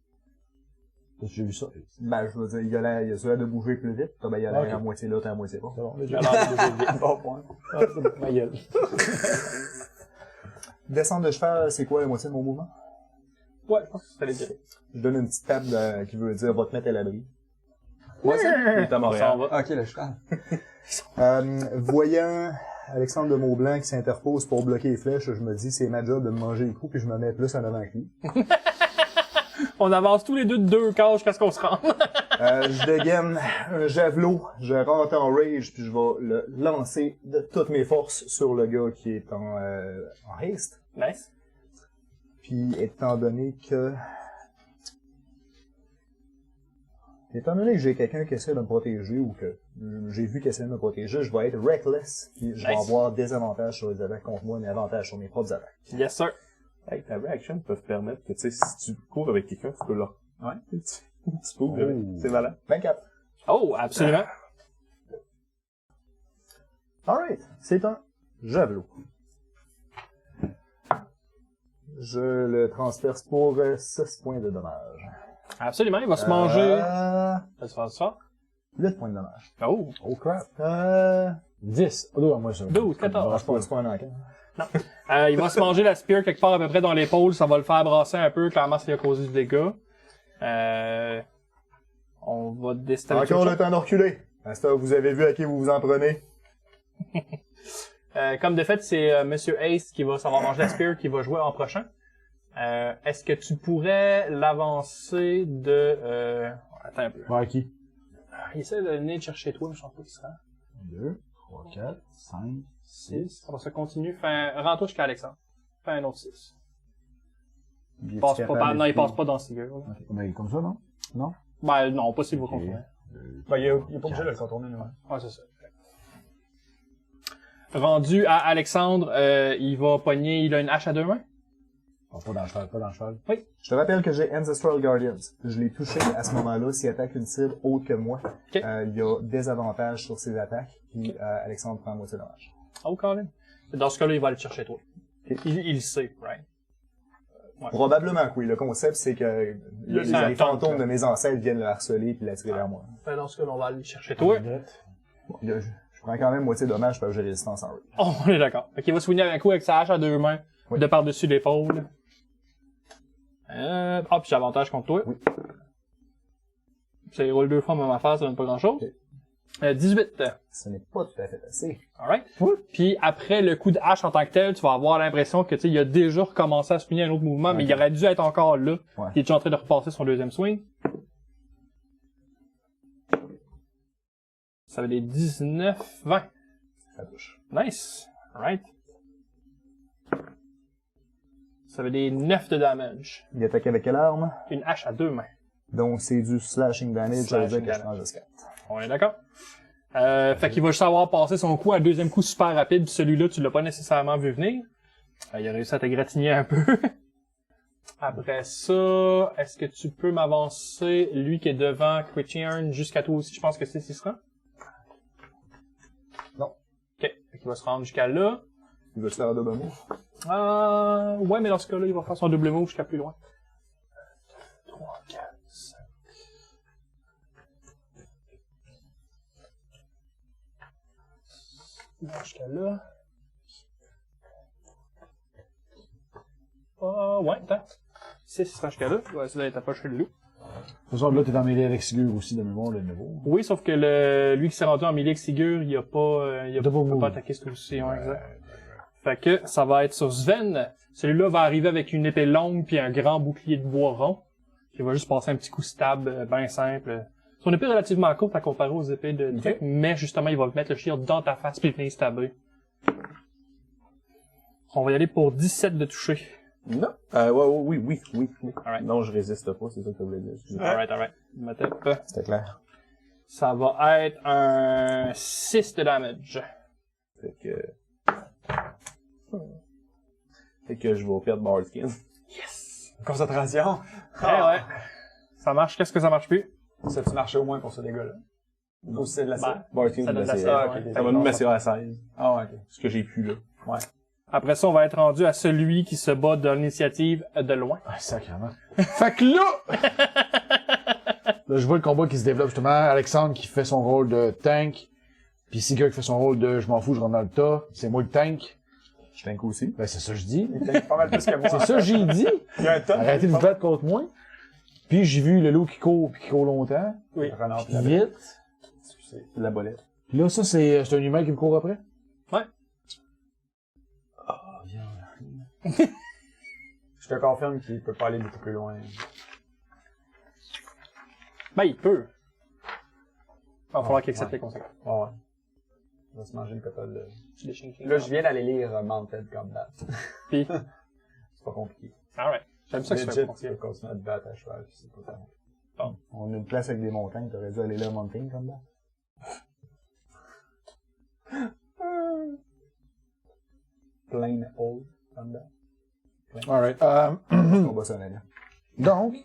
T'as-tu vu ça? Ben, je veux dire, il y a celui de bouger plus vite. Ben, il y a l'air Ok. à moitié là, t'es à moitié pas. C'est bon, J'ai l'air de bouger vite. Bon point. ma gueule. Descendre de cheval, c'est quoi la moitié de mon mouvement? Ouais, je pense que ça allait dire. Je donne une petite tape qui veut dire va te mettre à l'abri. Ouais, ça. Il est à Ça Montréal. va. Ok, le cheval. Voyant Alexandre de Maublanc qui s'interpose pour bloquer les flèches, je me dis c'est ma job de me manger les coups puis je me mets plus en avant que lui. On avance tous les deux de 2 cases jusqu'à ce qu'on se rende. Je dégaine un javelot, je rentre en rage puis je vais le lancer de toutes mes forces sur le gars qui est en haste. Nice. Puis étant donné que j'ai quelqu'un qui essaie de me protéger ou que j'ai vu qu'il essaie de me protéger, je vais être reckless puis je vais Nice. avoir des avantages sur les attaques contre moi, mais avantages sur mes propres attaques. Yes, sir. Hey, ta réaction peut permettre que, tu sais, si tu cours avec quelqu'un, tu peux leur... Ouais. Tu cours avec. C'est malin. 24. Oh, absolument. Alright, c'est un javelot. Je le transperce pour 6 points de dommage. Absolument, il va se manger. Euh, Ça se passe ça. 8 points de dommage. Oh! Oh crap. 10. Oh, non, moi, ça. 12, 14. C'est pas un encan. Il va se manger la spear quelque part à peu près dans l'épaule, ça va le faire brasser un peu, clairement ça lui a causé du dégât. On va déstabiliser. Encore le temps de reculer. À ce temps, vous avez vu à qui vous vous en prenez. Comme de fait, c'est Monsieur Ace qui va savoir manger la spear qui va jouer en prochain. Est-ce que tu pourrais l'avancer de... Attends un peu. Vers qui? Il essaie de venir chercher toi, mais je pense pas qu'il sera. 2, 3, 4, 5, 6. Ça continue. Rends-toi jusqu'à Alexandre. Fais un autre 6. Il Non, il passe pas dans ce figure. Okay. Mais comme ça, non? Non? Ben non, pas s'il va Ok. contourner. Ben, il est pas obligé de le contourner, lui. Ouais, c'est ça. Rendu à Alexandre, il va pogner, il a une hache à 2 mains. Oh, pas dans le cheval, pas dans le cheval. Je te rappelle que j'ai Ancestral Guardians. Je l'ai touché à ce moment-là. S'il attaque une cible autre que moi, il y a des avantages sur ses attaques. Puis Alexandre prend moitié dommage. Oh, Colin. Dans ce cas-là, il va aller te chercher toi. Il sait, right? Ouais. Probablement que oui. Le concept, c'est que les fantômes de mes ancêtres viennent le harceler puis l'attirer vers moi. Dans ce cas-là, on va aller chercher toi. Bon, là, je prends quand même moitié dommage parce que j'ai résistance en rage. Oh, on est d'accord. Fait qu'il va soigner un coup avec sa hache à 2 mains, de par-dessus l'épaule. Puis j'ai avantage contre toi. Oui. Ça roule 2 fois même affaire, ça donne pas grand-chose. 18. Ce n'est pas tout à fait assez. Alright. Puis après le coup de hache en tant que tel, tu vas avoir l'impression que, tu sais, il a déjà recommencé à soigner un autre mouvement, mais il aurait dû être encore là. Ouais. Il est déjà en train de repasser son deuxième swing. Ça va des 19, 20. Ça touche. Nice. Alright. Ça fait des 9 de damage. Il attaque avec quelle arme? Une hache à 2 mains. Donc c'est du slashing damage, ça veut dire que je change de 4. On est d'accord? Fait qu'il va juste avoir passé son coup, un deuxième coup super rapide, puis celui-là, tu l'as pas nécessairement vu venir. Il a réussi à te gratigner un peu. Après ça, est-ce que tu peux m'avancer, lui qui est devant Christian, jusqu'à toi aussi? Je pense que c'est 6 rangs. Non. Ok. Fait qu'il va se rendre jusqu'à là. Il veut se faire un double move? Ouais, mais dans ce cas-là, il va faire son double move jusqu'à plus loin. 3, 4, 5. Jusqu'à là. Ouais, attends. 6 sera jusqu'à là. Ouais, c'est là, t'as pas chez le loup. De toute façon, là, t'es en mêlée avec Sigur aussi, de mémoire, le niveau. Oui, sauf que lui qui s'est rendu en mêlée avec Sigur, il peut pas attaquer ce tour-ci, ouais, exact. Fait que ça va être sur Sven. Celui-là va arriver avec une épée longue puis un grand bouclier de bois rond. Qui va juste passer un petit coup stab bien simple. Son épée est relativement courte à comparer aux épées de truc, mais justement, il va mettre le shield dans ta face puis venir stabber. On va y aller pour 17 de toucher. Non. Oui. Alright. Non, je résiste pas, c'est ça que tu voulais dire. Alright. Ma tête. C'était clair. Ça va être un 6 de damage. Fait que je vais perdre Bardskin. Yes! Concentration. Ouais. Ça marche, qu'est-ce que ça marche plus? Ça a-tu marché au moins pour ce dégât-là? Ou c'est de la cire? Bardskin, ça donne de la c'est cire, ça ouais. va nous mettre à 16. Ah, ouais, ok. Ce que j'ai pu là. Ouais. Après ça, on va être rendu à celui qui se bat dans l'initiative de loin. Ah, sacrément. Fait que là, je vois le combat qui se développe justement. Alexandre qui fait son rôle de tank. Puis Sigur qui fait son rôle de je m'en fous, je rentre dans le tas. C'est moi le tank. Je tank aussi. Ben, c'est ça que je dis. Il tank pas mal plus que moi. C'est ça que j'ai dit. Il y a un tonne. Arrêtez de vous battre contre moi. Puis j'ai vu le loup qui court, puis qui court longtemps. Oui. Renard, Puis vite. c'est La bolette. Puis là, ça, c'est un humain qui me court après. Je te confirme qu'il peut pas aller beaucoup plus loin. Ben, il peut. Il va falloir qu'il accepte les conséquences. Ouais. Il va se manger une cotolle de... Tu déchires. Là, je viens d'aller lire Mounted Combat. Puis, C'est pas compliqué. alright. J'aime ça que Legit, c'est tu compliqué. peux continuer à te battre à cheval, puis c'est pas tellement. On a une place avec des montagnes, t'aurais dû aller là, Mountain Combat. Plain Old Combat. Alright. Combat sonal. Donc.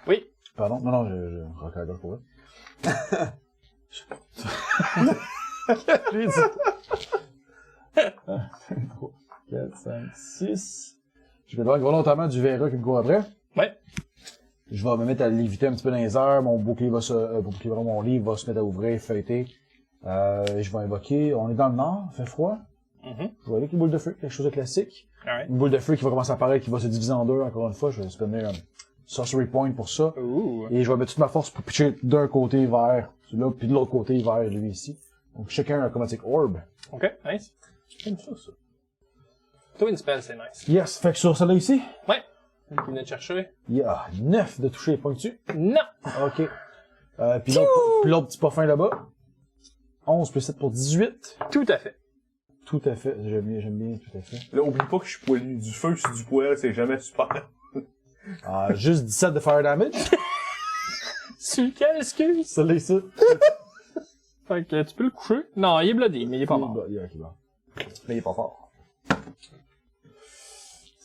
Oui. Pardon. Non, je recale pour eux. J'ai dit. 1, 2, 3, 4, 5, 6. Je vais donc volontairement du Vera qui me court après. Ouais. Je vais me mettre à léviter un petit peu dans les airs, mon bouclier mon livre va se mettre à ouvrir, feuilleter. Je vais invoquer, on est dans le nord, il fait froid. Je vais aller avec une boule de feu, quelque chose de classique. Alright. Une boule de feu qui va commencer à apparaître, qui va se diviser en deux, encore une fois. Je vais spender un sorcery point pour ça. Ouh. Et je vais mettre toute ma force pour pitcher d'un côté vers celui-là, puis de l'autre côté vers lui ici. Donc chacun un chromatic orb. Ok, nice. J'aime ça. Twin spell, c'est nice. Yes, fait que sur celle-là ici, Ouais. Qui venait te chercher? il y a 9 de toucher les points dessus. Non! Ok. Puis l'autre petit pas fin là-bas. 11 plus 7 pour 18. Tout à fait. Tout à fait. J'aime bien, tout à fait. Là, oublie pas que je suis poilu. Du feu sur du poil, c'est jamais super. Juste 17 de fire damage. Sur quelle excuse? Celle-là ici. Fait que tu peux le coucher. Non, il est bloody, mais il est pas mort. Ok, bon. Mais il est pas fort. Ça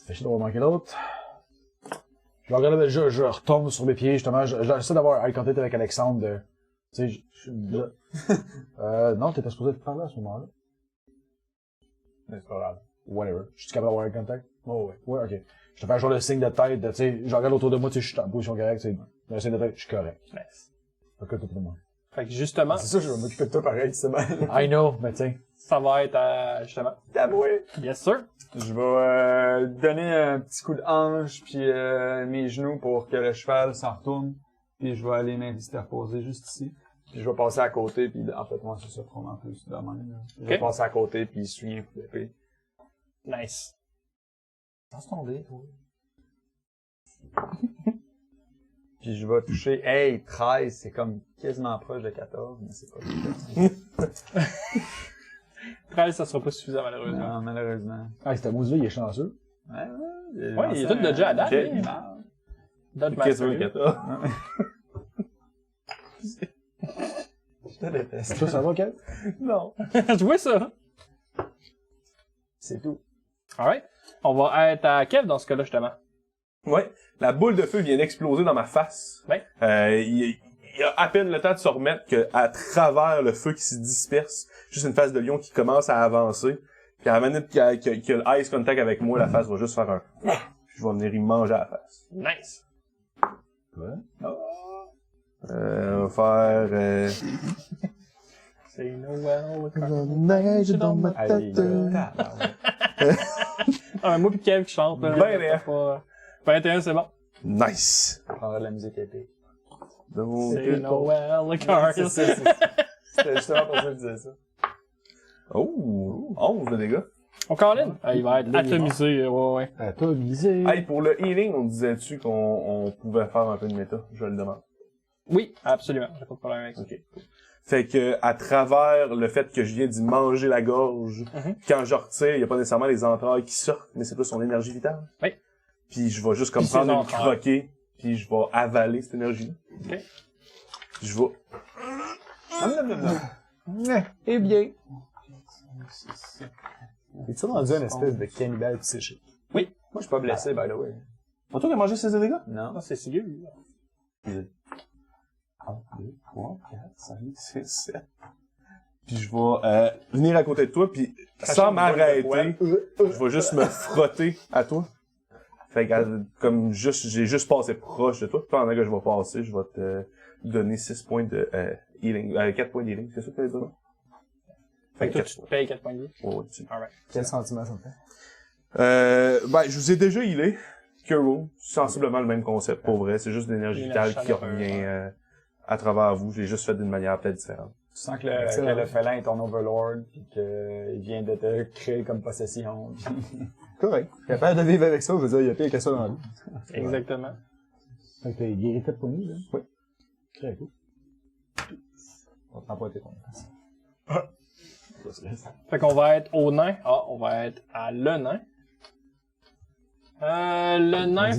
fait chier d'avoir manqué l'autre. Je regarde, je retombe sur mes pieds, justement. J'essaie d'avoir eye contact avec Alexandre de... Tu sais, non, t'es pas supposé te parler à ce moment-là. Mais c'est pas grave. Whatever. Je suis capable d'avoir eye contact? Oh, ouais. Ouais, ok. Je te fais genre le signe de tête, tu sais, je regarde autour de moi, tu sais, je suis en position correcte, c'est un signe de tête, je suis correct. Nice. Fait que tout le monde. Fait que justement, C'est ça, je vais m'occuper de toi pareil, c'est bien. I know, mais tiens. ça va être à, justement. Taboué. Yes, sir. Je vais donner un petit coup de hanche puis mes genoux pour que le cheval s'en retourne. Puis je vais aller m'interposer juste ici. Puis je vais passer à côté puis en fait moi c'est ça probablement plus de même. Là. Je vais Ok. passer à côté puis essuyer un coup d'épée. Nice. Dans ton dé, toi. Puis je vais toucher, hey, 13, c'est comme quasiment proche de 14, mais c'est pas tout. 13, ça sera pas suffisant, malheureusement. Non, malheureusement. Ah, cet amuse-là, il est chanceux. Ouais, Ouais, il est tout déjà à date, Quel hein. mal. Dodge Qu'est-ce que tu veux, Master. Kata? Je te déteste. Toi, ça va, Kat? Non. Je vois ça. C'est tout. Alright. On va être à Kev dans ce cas-là, justement. Ouais. La boule de feu vient d'exploser dans ma face. Ouais. Il y a à peine le temps de se remettre qu'à travers le feu qui se disperse, juste une face de lion qui commence à avancer. Puis à la minute qu'il y a le ice contact avec moi, la face va juste faire un... Puis je vais venir y manger à la face. Nice. Ouais. On va faire... C'est Noël, le Neige dans ma Aïe, Ah, mais moi pis Kev qui chante, là. 21. c'est pas- 21, c'est bon. Nice. On prendra de la musique épique. Donc, C'est Noël, le cœur. C'est ça, c'était justement pour ça que je disais ça. oh, 11 de dégâts. On call in? Ah, il va être atomisé, ouais. Atomisé. Hey, pour le healing, on disait-tu qu'on pouvait faire un peu de méta? Je le demande. Oui, absolument. J'ai pas de problème avec ça. Ok. Fait que, à travers le fait que je viens d'y manger la gorge, quand je retire, il y a pas nécessairement les entrailles qui sortent, mais c'est plus son énergie vitale. Oui. Puis je vais juste comme Puis ses prendre une entrailles. croquée, puis je vais avaler cette énergie-là. Ok. Je vais... Eh bien. Es-tu rendu une espèce de cannibale psychique? Moi, je suis pas blessé, by the way. Pas toi qui as mangé 16 de dégâts? Non. Ah, c'est Sigur. 1, 2, 3, 4, 5, 6, 7. Puis je vais venir à côté de toi, puis sans m'arrêter, je vais juste me frotter à toi. Fait que comme juste j'ai juste passé proche de toi, pendant que je vais passer, je vais te donner 6 points de healing, 4 points de healing, c'est ça que tu as donné? Fait que toi, 4 tu te points. payes 4 points de vie. Ouais, tu- Alright. Quel sentiment ça me fait? Ben, je vous ai déjà healé. Cure Wound, sensiblement le même concept, pour vrai. C'est juste de l'énergie vitale L'énergie qui chaleureuse, revient à travers vous. Je l'ai juste fait d'une manière peut-être différente. Tu sens que le félin est ton overlord pis qu'il vient de te créer comme possession. Correct. Capable de vivre avec ça, je veux dire, il y a pire que ça dans la vie. Exactement. Fait que t'as guéri ta poignée, là? Oui. Très cool. On prend pas tes points. Fait qu'on va être au nain. Ah, on va être à le nain. Le nain,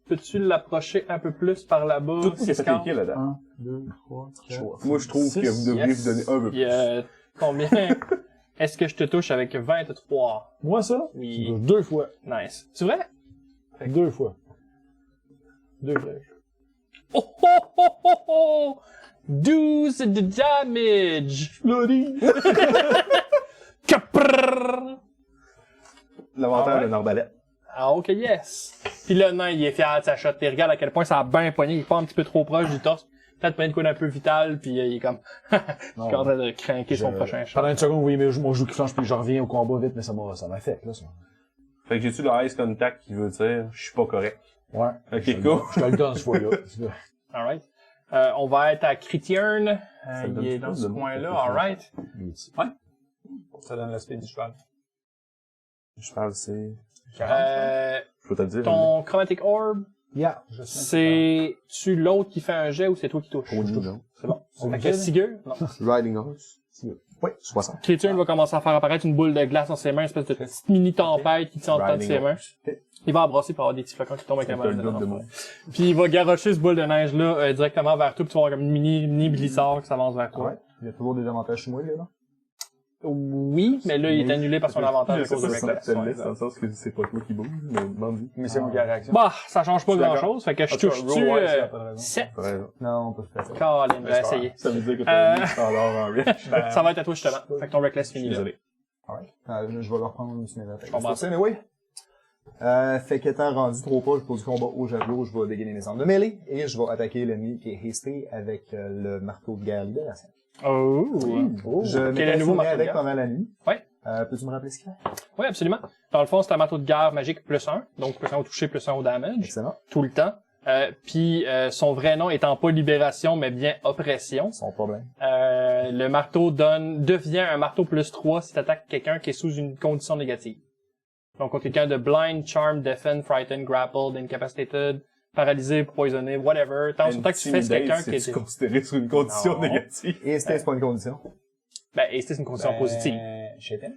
peux-tu l'approcher un peu plus par là-bas? Tout ce qui C'est fait cliquer là-dedans. 1, 2, 3, 4. Moi, je trouve que vous devriez Yes. vous donner un peu Puis, plus. combien est-ce que je te touche avec 23? Moi, ça? Oui. Tu touches 2 fois. Nice. C'est vrai? 2 fois. 2 flèches. Oh oh oh oh oh! 12 de damage! Bloody! Caprrrr! L'avantage Ah ouais? d'une arbalète. Ah, ok, yes! Puis le nain, il est fier de sa shot. Il regarde à quel point ça a bien pogné. Il est pas un petit peu trop proche du torse. Peut-être pogné de quoi d'un peu vital, puis il est comme... je suis en train de craquer son prochain shot. Pendant une seconde, oui, mais mon joue qui flanche, puis je reviens au combat vite, mais ça m'a fait, là, ça. Fait que j'ai-tu le ice contact qui veut dire je suis pas correct. Ouais. Ok, Je cool. te le donne ce fois-là. Alright. On va être à Critiern. Ça donne Il est du dans temps ce de coin-là, monter, alright. Ça donne l'aspect du cheval. Je parle, c'est... Euh, Je peux te le dire. ton Chromatic Orb, Yeah. c'est-tu l'autre qui fait un jet ou c'est toi qui touche? Au nid, non. C'est bon. Fait que Sigurd, non. Riding Horse. Oui. 60. Critiern va commencer à faire apparaître une boule de glace dans ses mains, une espèce de petite mini-tempête qui tient en dedans de ses mains. Il va embrasser pour avoir des petits flocons qui tombent avec la C'est un main. double de moi. Puis il va garrocher ce boule de neige-là directement vers toi, puis tu vas avoir comme une mini blissard qui s'avance vers toi. Ouais. Il y a toujours des avantages sur moi, là, non? Oui, mais là, il est annulé par son avantage à Je sais cause de pas si ça Reckless. te laisse, dans le sens que c'est pas toi qui bouge, mais demande-y. Mais c'est moi qui ai la réaction. Bah, ça change pas Je suis d'accord. grand-chose, fait que je En tout cas, touche-tu roll, ouais, s'il y a pas de raison. 7. T'as raison. Non, on peut faire ça. Colin, j'ai essayé. Ça veut dire que t'as mis le standard en reach. Ça va être à toi justement. Fait que ton Reckless finit là. Désolé. Ouais. Je vais leur prendre sur mes attaques. Je comprends C'est ça, oui. Fait qu'étant rendu trop proche pour du combat au javelot, je vais dégainer mes armes de mêlée et je vais attaquer l'ennemi qui est hasté avec le marteau de guerre libération. Oh! Je Quel est le nouveau marteau de avec guerre? pendant la nuit. Ouais. Peux-tu me rappeler ce qu'il fait? Oui, absolument. Dans le fond, c'est un marteau de guerre magique plus 1, donc plus 1 au toucher, plus 1 au damage, Excellent. tout le temps. Puis son vrai nom étant pas libération, mais bien oppression. Sans problème. Le marteau devient un marteau plus 3 si t'attaques quelqu'un qui est sous une condition négative. Donc, contre quelqu'un de blind, charmed, deafened, frightened, grappled, incapacitated, paralysé, poisonné, whatever. Tant que tu fais quelqu'un qui est est... considéré sur une condition Non. négative. Et c'est pas une condition. Ben, et c'est une condition positive. Shaken?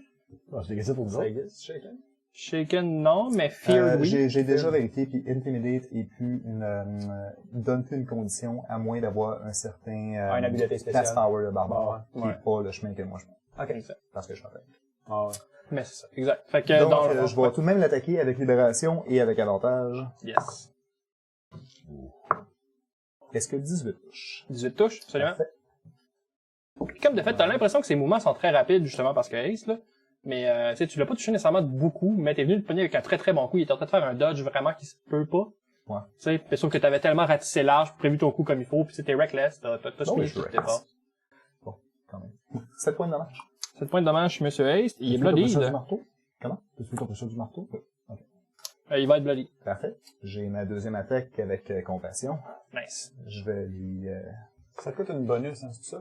Je l'ai gagné pour vous Ça autres. existe, Shaken? Shaken, non, mais feared, oui. J'ai déjà vérifié, puis Intimidate est plus donne plus une condition, à moins d'avoir un certain, une habilité spéciale. Class Power de barbare, qui Ouais. est pas le chemin que moi je prends. Ok. Parce que je m'appelle. Ah ouais. Mais c'est ça, exact. Fait que Donc, dans le je vais tout de même l'attaquer avec libération et avec avantage. Yes. Est-ce que 18 touche? 18 touches, absolument. Parfait. Puis comme de fait, t'as l'impression que ses mouvements sont très rapides, justement, parce que Ace, là. Mais, tu sais, tu l'as pas touché nécessairement de beaucoup, mais t'es venu le pogner avec un très très bon coup. Il est en train de faire un dodge vraiment qui se peut pas. Ouais. Tu sais, puis sauf que t'avais tellement ratissé large, prévu ton coup comme il faut, puis c'était reckless, t'as suivi je suis tout tes reckless. pas. Quand même. 7 points de dommage. 7 points de dommage, Monsieur Ace. Il est bloodied. du marteau? Comment? Tu ton pression du marteau? Oui. Il va être bloody. Parfait. J'ai ma deuxième attaque avec compassion. Nice. Je vais lui, Ça coûte une bonus, hein, c'est ça?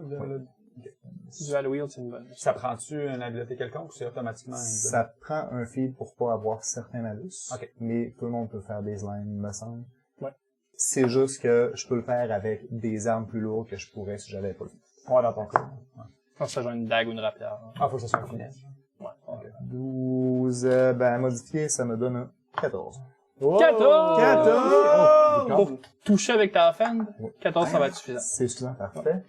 Dual wield, c'est une bonne. Ça prend-tu une habileté quelconque ou c'est automatiquement une bonus? ça prend un feed pour pas avoir certains malus. Ok. Mais tout le monde peut faire baseline, me semble. Ouais. C'est juste que je peux le faire avec des armes plus lourdes que je pourrais si j'avais pas le feed. Ouais, dans ton cas. Ouais. Je pense que ça joue une dague ou une rapière. Ah, faut que ça soit un finesse. Ouais. Okay. 12, modifié, ça me donne un 14. 14! Oh! Pour toucher avec ta fend, Ouais. 14, ça va être suffisant. C'est suffisant, parfait.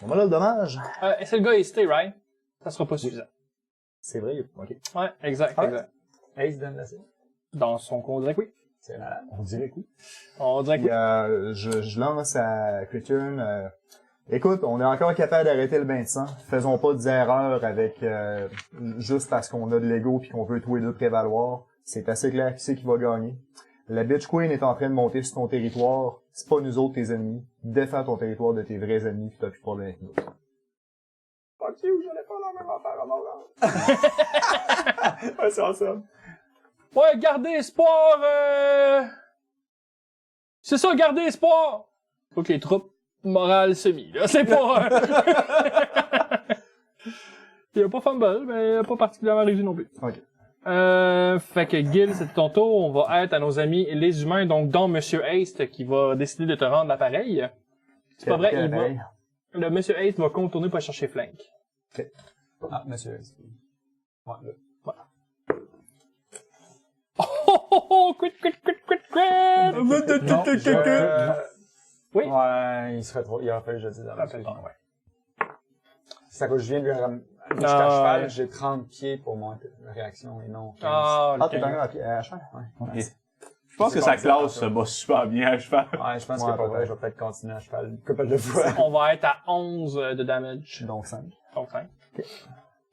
On a là le dommage. C'est le gars hésité, right? Ça sera pas suffisant. C'est vrai, ok. Ouais, exact, Ah ouais? exact. Ace donne la cible. Dans son con, on dirait que oui. C'est malade. On dirait que oui. On dirait que Puis, oui. je lance à Criturn. Écoute, on est encore capable d'arrêter le bain de sang. Faisons pas des erreurs avec juste parce qu'on a de l'ego puis qu'on veut tous les deux prévaloir. C'est assez clair qui c'est qui va gagner. La Bitch Queen est en train de monter sur ton territoire. C'est pas nous autres tes ennemis. Défends ton territoire de tes vrais ennemis puis t'as plus de problème avec nous. Fuck you, j'allais pas la même affaire à mon Ouais, c'est awesome. Ouais, gardez espoir, C'est ça, gardez espoir! Faut que les troupes morales se mis, là. C'est pas, Il a pas fumble, mais pas particulièrement réussi non plus. Ok. Fait que Gil, c'est ton tour. On va être à nos amis les humains, donc dont Monsieur Haste qui va décider de te rendre l'appareil. C'est pas vrai, Quel il va... appareil? Le Monsieur Haste va contourner pour aller chercher Flank. Ah, monsieur. Ouais, là. Oh, quit! Non, Oui. Ouais, il serait trop, il aurait fallu que je dise avant. Rappelle-toi, Ouais. C'est à cause que je viens de lui ramener. Je suis Ah, à cheval, ouais. j'ai 30 pieds pour mon réaction et non 15. Ah, Ah, t'es encore à cheval? Ouais. Je pense que C'est sa pas classe ça. se bat super bien à cheval. Ouais, je pense Ouais, que pas vrai, peut-être. je vais peut-être continuer à cheval une couple de fois. On va être à 11 de damage. Donc 5. Donc 5.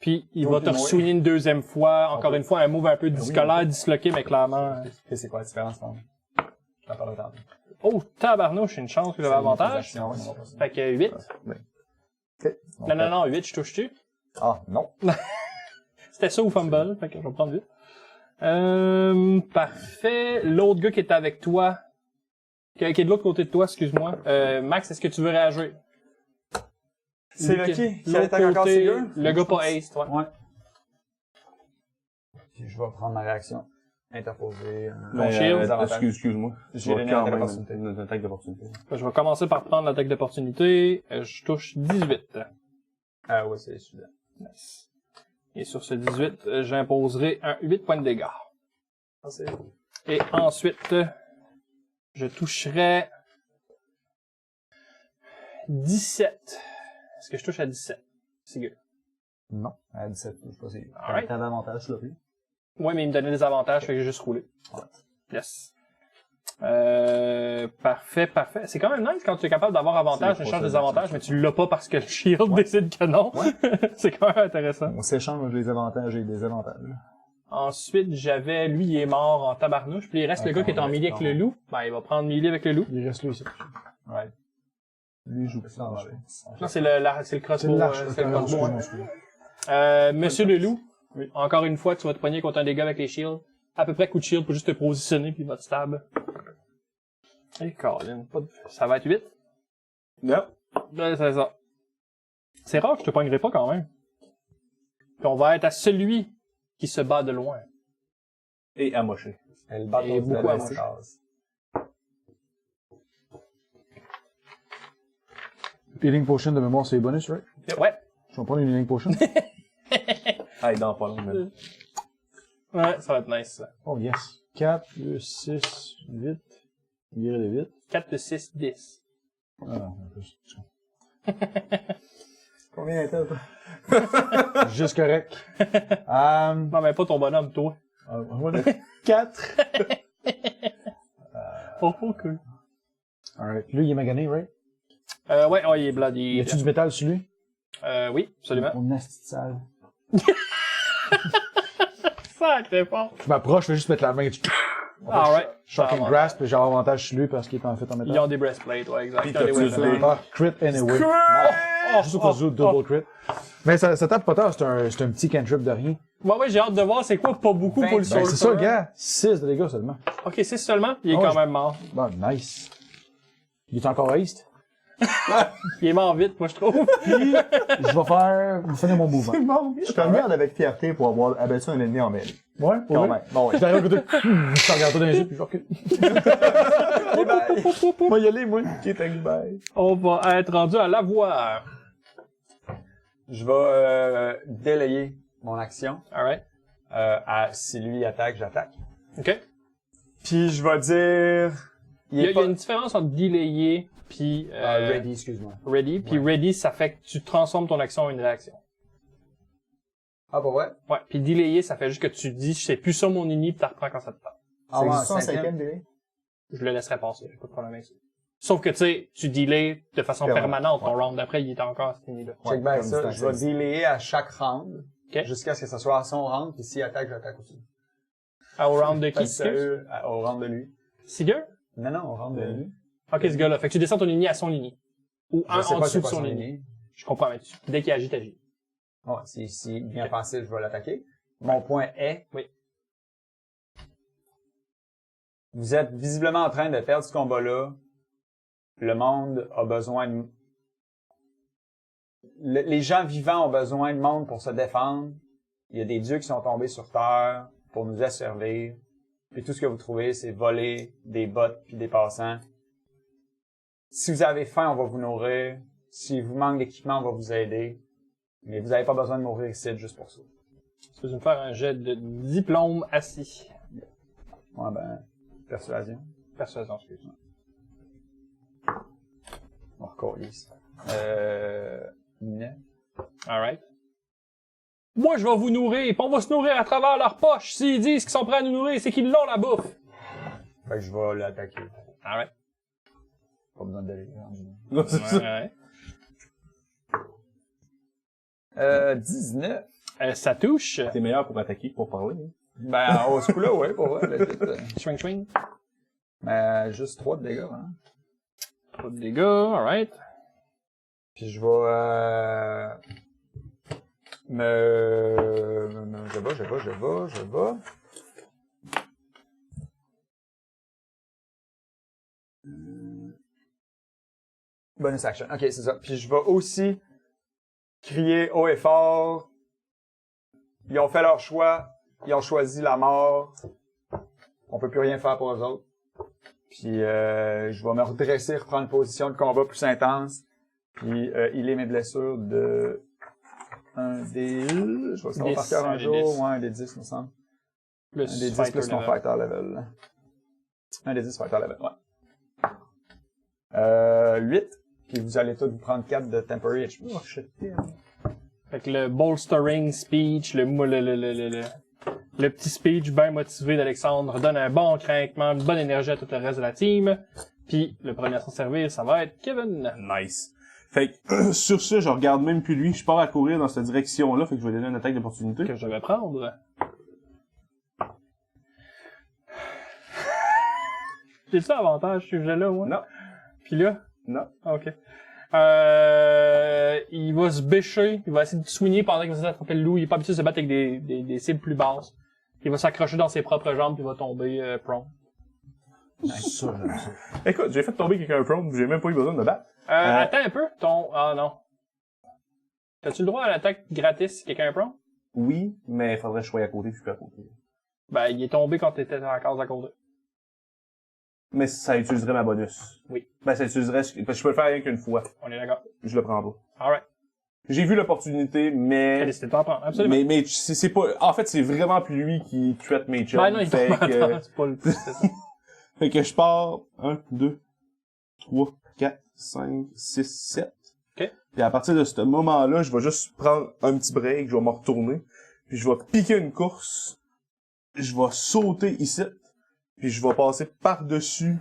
Puis il Donc, va te oui. ressouiller une deuxième fois. Encore une fois, un move un peu discolaire, disloqué, mais clairement... Et c'est quoi la différence entre J'en parlerai tantôt. Oh, tabarnouche, une chance que j'avais avantage. Non, non, pas ça. Fait que 8. Ok. Non, 8, je touche-tu? Ah, non. C'était ça ou fumble, fait que je vais prendre 8. Parfait. L'autre gars qui était avec toi, qui est de l'autre côté de toi, excuse-moi. Max, est-ce que tu veux réagir? C'est Lucky. Lucky qui L'autre attaque encore côté, ses gars? le gars pas ace, toi. Ouais. Puis je vais prendre ma réaction. Interposer. Mais, shield. excuse-moi. J'ai Je vais donné quand une même opportunité. une attaque d'opportunité. Je vais commencer par prendre l'attaque d'opportunité. Je touche 18. Ah ouais, c'est celui-là. Nice. Et sur ce 18, j'imposerai un 8 points de dégâts. Ah, c'est... Et ensuite, je toucherai 17. Est-ce que je touche à 17? C'est good. Non. À 17, je sais pas si. Alright. T'avais avantage, là, oui. Ouais, mais il me donnait des avantages, fait que j'ai juste roulé. Yes. Parfait. C'est quand même nice quand tu es capable d'avoir avantage, C'est échange des possible. avantages, mais tu l'as pas parce que le shield décide que non. C'est quand même intéressant. On s'échange les avantages et les désavantages. Ensuite, j'avais, lui, il est mort en tabarnouche, puis il reste le gars qui est en melee avec le loup. Ben, il va prendre melee avec le loup. Il reste là ici. Ouais. Lui, il joue. Non, Non, c'est le crossbow. C'est le crossbow. Monsieur le loup. Oui. Encore une fois, tu vas te pogner contre un des gars avec les shields. À peu près coup de shield pour juste te positionner, puis il va te stab. Et Colin, ça va être 8? Non. Ouais, c'est ça. C'est rare que je te pognerai pas quand même. Puis on va être à celui qui se bat de loin. Et amoché. Elle bat Et beaucoup à ses cases. Healing Potion de mémoire, c'est bonus, right? Ouais. Je vais prendre une Healing Potion. Ah, dans pas long, même. Ouais, ça va être nice, ça. Oh yes. 4, 6, 8. Guérir de 8. 4 plus 6, 10. Ah non, un plus. Combien était toi? Juste correct. Non, mais pas ton bonhomme, toi. 4. Oh, ok. Alright. Lui, il est magané, right? Ouais, il est bloody. Y a-tu du métal sur lui? Oui, absolument. Mon asti sale. Sacré fort. Je m'approche, je vais juste mettre la main. Alright. Shocking Grasp, et j'ai avantage sur lui parce qu'il est en fait en métal. Ils ont des breastplates, ouais, exact. Puis Ils ont des t'as-tu weapons. des- Ah, crit anyway. Juste au cas où, double crit. Mais ça tape pas tard, c'est un petit cantrip de rien. Ouais, j'ai hâte de voir c'est quoi, pas beaucoup pour le Ben, soul. c'est ça, gars. 6 de dégâts seulement. Ok, 6 seulement, il est Oh, quand je- même mort. Bon, nice. Il est encore haste. Il est mort vite, moi, je trouve. Je vais finir mon mouvement. Je te regarde avec fierté pour avoir abattu un ennemi en mêlée. Ouais, pour Quand vrai. même. Bon, Je suis arrivé à côté. Je te regarde pas dans les yeux, puis je recule. Moi, y aller, moi. On va être rendu à l'avoir. Je vais délayer mon action. Alright. Si lui attaque, j'attaque. Ok. Puis je vais dire... Il y a une différence entre delayer puis ready, excuse-moi. ready. Puis ready, ça fait que tu transformes ton action en une réaction. Ah, bah ouais? Ouais. Puis delayer, ça fait juste que tu dis, c'est plus ça mon ini, puis t'en reprends quand ça te tente. c'est ouais, existant en cinquième. cinquième délai? Je le laisserai passer, j'ai pas de problème avec ça. Sauf que tu sais, tu delay de façon Permanent. permanente. Ton round d'après, il est encore à cet ini-là. Check bien comme ça. distance Je vais existe. delayer à chaque round. Ok. Jusqu'à ce que ce soit à son round. Puis s'il attaque, j'attaque aussi. Ah, au round de qui? Parce que, au round de lui. Seeger? Non, au round de lui. Ok, ce gars-là. Fait que tu descends ton ini à son ini. Ou Je sais en pas dessous c'est de quoi son son ini. ligne. Je comprends, mais dès qu'il agit, t'agis. Ouais, si bien passif, je vais l'attaquer. Mon point est... Oui. Vous êtes visiblement en train de perdre ce combat-là. Le monde a besoin de... Les gens vivants ont besoin de monde pour se défendre. Il y a des dieux qui sont tombés sur terre pour nous asservir. Puis tout ce que vous trouvez, c'est voler des bottes puis des passants. Si vous avez faim, on va vous nourrir. Si vous manque d'équipement, on va vous aider. Mais vous n'avez pas besoin de mourir ici juste pour ça. Tu peux me faire un jet de diplôme assis. Ouais, ben, persuasion. Persuasion, excuse. Encore lisse. 9. Alright. Moi, je vais vous nourrir, pis on va se nourrir à travers leurs poches. S'ils disent qu'ils sont prêts à nous nourrir, c'est qu'ils l'ont, la bouffe. Fait que je vais l'attaquer. Alright. Pas besoin d'aller. Non, c'est ça. Ouais. 19. Ça touche. T'es meilleur pour attaquer que pour parler. Hein. Ben, au ce coup-là, ouais, pour vrai. Swing, swing. Mais juste 3 de dégâts, hein. Pas de dégâts, alright. Puis je vais, je vais. Bonus action. Ok, c'est ça. Puis je vais aussi crier haut et fort. Ils ont fait leur choix. Ils ont choisi la mort. On peut plus rien faire pour eux autres. Puis je vais me redresser, reprendre une position de combat plus intense. Puis il est mes blessures de un des... Je vais savoir par cœur un jour. Ouais, un des 10, me semble. Plus Un des 10 fighter plus mon level. fighter level. Un des 10 fighter level, ouais. 8. Puis vous allez tous vous prendre 4 de temporary HP. Oh, shit. Fait que le bolstering speech, le petit speech bien motivé d'Alexandre donne un bon craquement, une bonne énergie à tout le reste de la team. Puis le premier à s'en servir, ça va être Kevin. Nice. Fait que, sur ça, je regarde même plus lui. Je pars à courir dans cette direction-là, fait que je vais donner une attaque d'opportunité. Que je vais prendre. J'ai-tu avantage, ce sujet-là, moi? Non. Puis là? Non. Ah, ok. Il va se bêcher, il va essayer de soigner pendant qu'il va essayer d'attraper le loup. Il est pas habitué de se battre avec des cibles plus basses. Il va s'accrocher dans ses propres jambes puis il va tomber prone. Ça, j'aime ça. Écoute, j'ai fait tomber quelqu'un prone, j'ai même pas eu besoin de me battre. Attends un peu, Ah non. T'as-tu le droit à l'attaque gratis si quelqu'un est prone? Oui, mais il faudrait que je sois à côté, puis je suis à côté. Ben, il est tombé quand t'étais dans la case à côté. Mais ça utiliserait ma bonus. Oui. Ben, ça utiliserait, parce que je peux le faire rien qu'une fois. On est d'accord. Je le prends pas. Alright. J'ai vu l'opportunité, T'as mais... décidé de t'en prendre, absolument. Mais c'est pas... En fait, c'est vraiment plus lui qui traite mes chums. Ben non, il fait tombe que... c'est pas le c'est ça. Fait que je pars 1, 2, 3, 4, 5, 6, 7. OK. Puis à partir de ce moment-là, je vais juste prendre un petit break, je vais me retourner, puis je vais piquer une course, je vais sauter ici, puis je vais passer par-dessus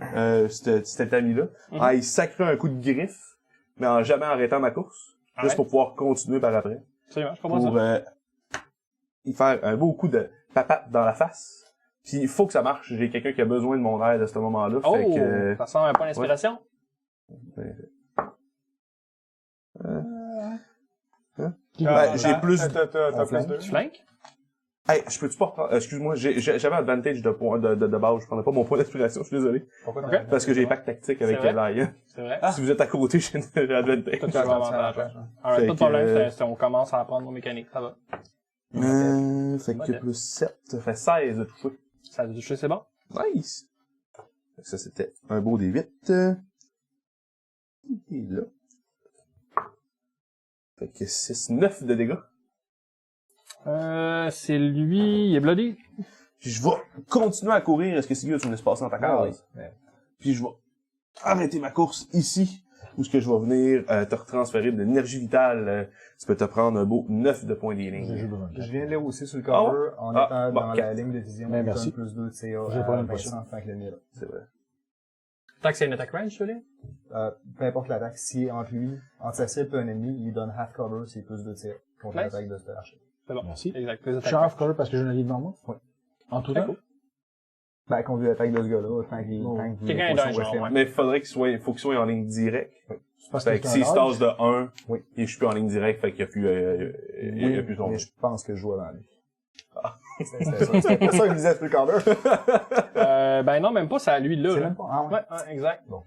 cet ami-là, en y sacrer un coup de griffe, mais en jamais arrêtant ma course, Ouais. juste pour pouvoir continuer par après. Absolument, je comprends ça. Pour y faire un beau coup de papate dans la face. Puis il faut que ça marche. J'ai quelqu'un qui a besoin de mon aide à ce moment-là. Oh, fait que... ça ressemble à un point d'inspiration. J'ai plus... T'as plus 2. Tu flanques? Hey, je peux-tu pas reprendre... Excuse-moi, j'avais advantage de points de base. Je prenais pas mon point d'inspiration, je suis désolé. Pourquoi Ok. Parce que j'ai pacte tactique avec C'est vrai? Laia. C'est vrai? Si vous êtes à côté, j'ai advantage. Toi, tu as avantage. Alright, Fait pas de problème, que- on commence à apprendre nos mécaniques, ça va. Fait que Modèle. plus 7, ça fait 16 de toucher. Ça a touché, c'est bon? Nice! Fait que ça, c'était un beau D8. Et là. Fait que 6, 9 de dégâts. C'est lui, il est bloody. Puis je vais continuer à courir. Est-ce que c'est tu me laisses passer dans ta case? Puis je vais arrêter ma course ici. Où est-ce que je vais venir te retransférer de l'énergie vitale. Tu peux te prendre un beau 9 de points J'ai d'healing. juste besoin de Je viens de lire aussi sur le Ah cover, en Ah, étant bon, dans la quatre. ligne de vision, Ben, il merci. donne plus 2 de CA J'ai pas à une potion. Vincent Franklin là. C'est vrai. Tant que c'est une attaque range, celui-là? Peu importe l'attaque, si entre lui, entre sa cible et un ennemi, il donne half cover, c'est plus 2 de CA contre Nice. l'attaque de ce archer. C'est bon. Merci. Exact. Les Je attaques suis half cover parce que j'ai une allié devant moi? Oui. En tout Très temps? cool. Ben, contre l'attaque de ce gars-là, tant qu'il, Oh. tant que Quelqu'un est dans le genre, ouais. Mais il faudrait faut qu'il soit en ligne directe. C'est parce Fait que c'est s'il un se tasse de 1, Oui. et je suis plus en ligne directe, fait qu'il y a plus, il y a plus son mais je pense que je joue avant lui. Ah. C'était pour ça qu'il me disait sur le cover. Ben non, même pas, c'est à lui, là. C'est là. même pas, ah ouais. Ouais, exact. Bon.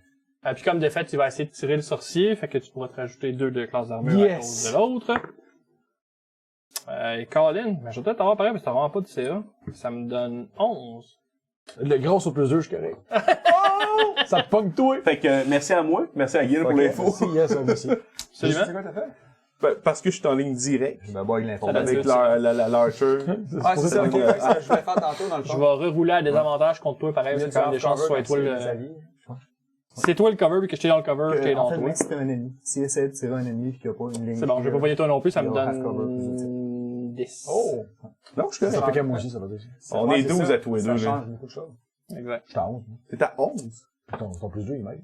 Puis comme de fait, il va essayer de tirer le sorcier, fait que tu pourras te rajouter 2 de classe d'armure à Yes! cause de l'autre. Et Colin, mais je vais peut-être avoir pareil, parce que t'as vraiment pas de CA. Ça me donne 11. Le gros au plus 2, je suis correct. Ça te pogne toi! Fait que, merci à moi, merci à Guil pour Ok, l'info. Merci, yes, merci. C'est Absolument. quoi t'as fait? Ben, parce que je suis en ligne directe. Je me bats avec l'info. Ça donne Avec ça, l'archer. Ah, c'est ça, ok. Ça, je voulais faire tantôt, dans le Je fond. vais rerouler à désavantage contre toi, pareil, parce que tu as des chances que ce soit toi le... C'est toi le cover, puis que j'étais dans le cover, j'étais En dans fait, toi. même si t'es un ennemi, s'il essaie de tirer un ennemi pis qu'il n'y a pas une ligne. C'est bon, je vais pas voyer toi non plus, ça me Il y aura half cover, donne 10. Oh! Non, je suis Ça correct. fait qu'à moi aussi, ça va dire. On Ouais, est c'est 12 ça. à tous les Ça deux, là. change beaucoup de choses. Exact. J'étais à 11. moi. T'es à 11? Ton plus 2, il m'aide.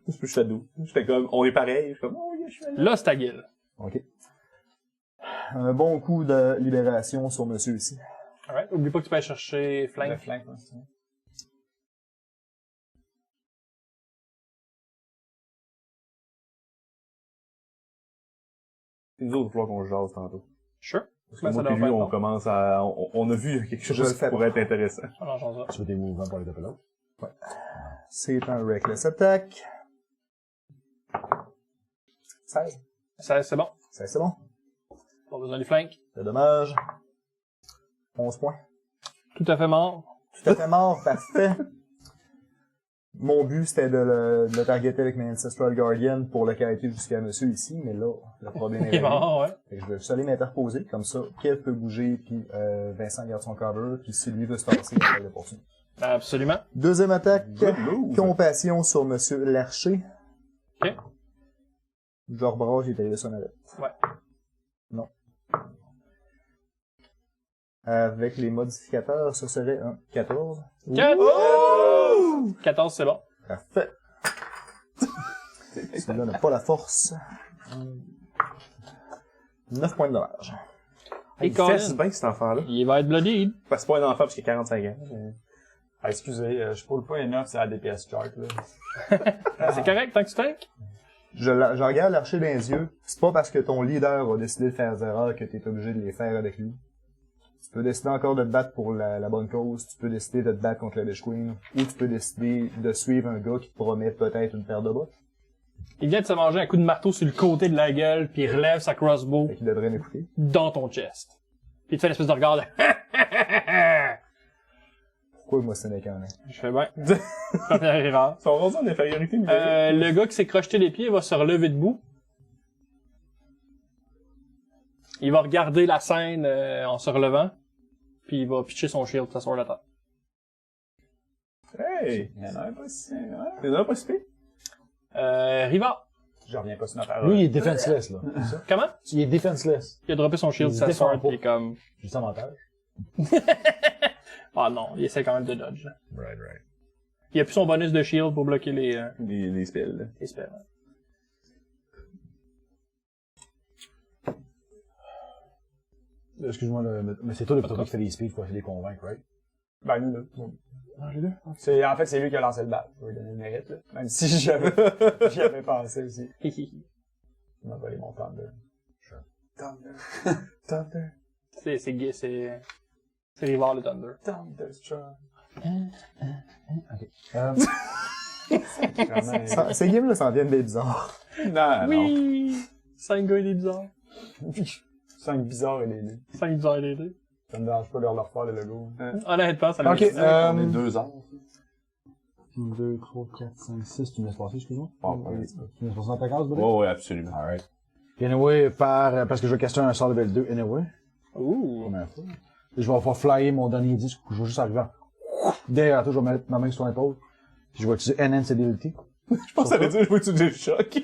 Je suis à 12. J'étais comme, on est pareil. Je suis comme, oh, yeah, je suis là. Là, c'est ta gueule. Ok. Un bon coup de libération sur monsieur ici. Alright. Oublie pas que tu peux aller chercher Le flank. flank, ouais, c'est ça. nous autres, il va falloir qu'on jase tantôt. Sure. Parce que Ben, ça moi doit et lui, pas être on long. commence à... On a vu quelque Je chose le qui fais pourrait pas. être intéressant. Alors, j'en sais. Tu veux des mouvements pour aller taper l'autre? C'est un Reckless Attack. 16. C'est bon. 16, c'est bon. Pas besoin des flanks. C'est dommage. 11 points. Tout à fait mort. Tout à fait mort, parfait. Mon but, c'était de le targeter avec mes Ancestral Guardian pour le carrer jusqu'à monsieur ici, mais là, le problème Il est est réglé. mort, ouais. Fait que je vais juste aller m'interposer, comme ça, Kev peut bouger, puis Vincent garde son cover, puis si lui veut se tasser, il va l'opportunité. Absolument. Deuxième attaque, Good move. compassion sur monsieur Larcher. Ok. Genre Bras, j'ai arrivé son arrêt. Ouais. Non. Avec les modificateurs, ça serait un 14. 14, c'est bon. Parfait. Celui-là n'a pas la force. 9 points de dommage. Et Il Colin, fesse bien, cet enfant-là. il va être bloody. C'est pas un enfant parce qu'il a 45 ans. Ah, excusez, je pull pas enough, c'est la DPS chart, là. C'est correct, tant que tu tank. Je regarde l'archer dans les yeux. C'est pas parce que ton leader a décidé de faire des erreurs que t'es obligé de les faire avec lui. Tu peux décider encore de te battre pour la bonne cause, tu peux décider de te battre contre la Lich Queen, ou tu peux décider de suivre un gars qui te promet peut-être une paire de bottes, Il vient de se manger un coup de marteau sur le côté de la gueule, puis il relève sa crossbow fait qu'il devrait m'écouter. dans ton chest. Puis il te fait une espèce de regard de... Pourquoi moi ce n'est qu'un nain? Je fais bien. Première erreur. Ils sont rendus en infériorité numérique. Le gars qui s'est crocheté les pieds va se relever debout. Il va regarder la scène en se relevant, puis il va pitcher son shield, s'asseoir la tête. Hey! Il y en a un pas si, ouais. T'es là pas si pire? Riva. Je reviens pas sur ma parole. Lui, il est defenseless, là. Comment? Il est defenseless. Il a droppé son shield, Il sa défend sword, pas. puis il est comme... Juste avantage. Ah non, il essaie quand même de dodge. Là. Right. Il a plus son bonus de shield pour bloquer les Les spells, là. spells. Excuse-moi, mais c'est toi le plutôt qui fait les speeds pour essayer de les convaincre, right? Ben, nous, là. Ah, les deux? En fait, c'est lui qui a lancé le bal. Je vais lui donner le mérite, là. Même si j'y avais pensé aussi. Il m'a volé mon Thunder. Thunder. C'est Rivard le Thunder. Thunderstruck. Ces games-là s'en viennent des bizarres. Non, Oui! 5 gars et des bizarres. 5 bizarres et les deux. 5 bizarres et des deux. Ça me dérange pas de leur faire le logo. Honnêtement, ça me Ok, dit. On est 2 heures. 1, 2, 3, 4, 5, 6, tu me laisses passer, excuse-moi? Ah, ouais. Tu me laisses passer dans ta case, buddy? Ouais, absolument. Alright. Puis anyway, parce que je vais caster un sort level 2, anyway. Ouh! Première fois. Je vais pouvoir flyer mon dernier disque, je vais juste arriver derrière toi, je vais mettre ma main sur ton épaule. Puis je vais utiliser Enhance Ability. Je pense que ça veut dire que je vais utiliser le choc.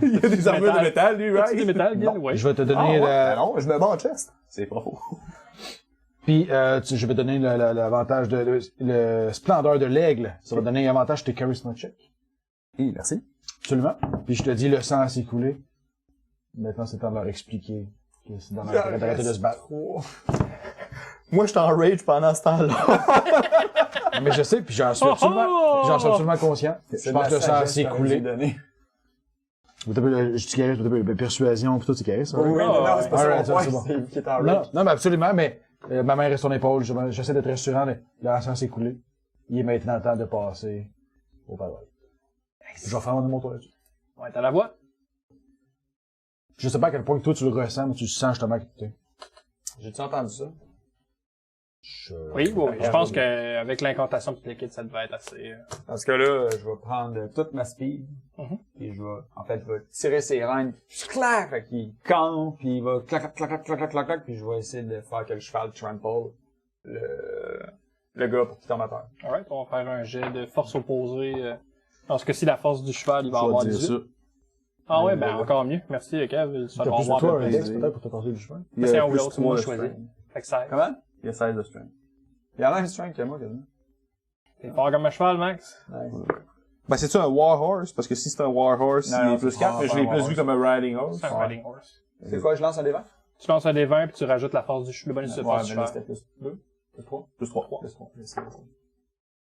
Il y a des armures de métal, lui, As-tu des right? métal, bien? Ouais. Je vais te donner Ben non, je me bats en chest. C'est pas faux. Puis je vais te donner l'avantage le splendeur de l'aigle. Ça va te donner un avantage sur tes charisma check. Oui, merci. Absolument. Puis je te dis, le sang s'est coulé. Maintenant, c'est temps de leur expliquer que c'est dans l'intérêt d'arrêter de se battre. Moi, je suis en rage pendant ce temps-là. Mais je sais, puis j'en suis absolument conscient. Je pense que le sang s'est coulé. Je suis carré, persuasion, pis tout, c'est carré, ça. Oui, right? non, c'est pas Alright, ça mon c'est point, bon. c'est qui est en Non, rage. non, mais absolument, mais ma main reste sur l'épaule, j'essaie d'être rassurant, mais le sang s'est coulé. Il est maintenant temps de passer au paroles. Je vais faire mon tour là-dessus. Ouais, t'as la voix? Je sais pas à quel point que toi tu le ressens, mais tu le sens justement que tu J'ai-tu entendu ça? Oui, je pense qu'avec l'incantation pis l'équipe, ça devait être assez... Parce que là, je vais prendre toute ma speed. Mhm. Puis je vais tirer ses reins. Clac! Fait qu'il campe, puis il va clac, clac, clac, clac, clac, clac, clac, puis je vais essayer de faire que le cheval trample le gars pour qu'il tombe à terre. Alright, on va faire un jet de force opposée. Dans ce cas-ci, la force du cheval, il va avoir 18. Ah ouais, ben encore mieux. Merci, Kev. Ça as doit plus de avoir toi à un peu près. index peut-être pour te passer du chemin. Il y C'est a un ou plus l'autre, c'est moi 3 qui de choisis. strength. Fait que ça... Comment? Il y a 16 de strength. Il y a la même strength que moi, quasiment. T'es fort comme un cheval, Max? Nice. Ben, c'est-tu un war horse? Parce que si c'est un war horse, Non, il non, est plus c'est 4, pas mais je un l'ai war plus horse. vu comme un riding horse. C'est un riding horse. C'est quoi, je lance un dévent? Tu lances un des 20 puis tu rajoutes la force le bonus de Ouais, force mais du là, cheval. c'était plus 2, plus 3. Plus 3. Plus 3.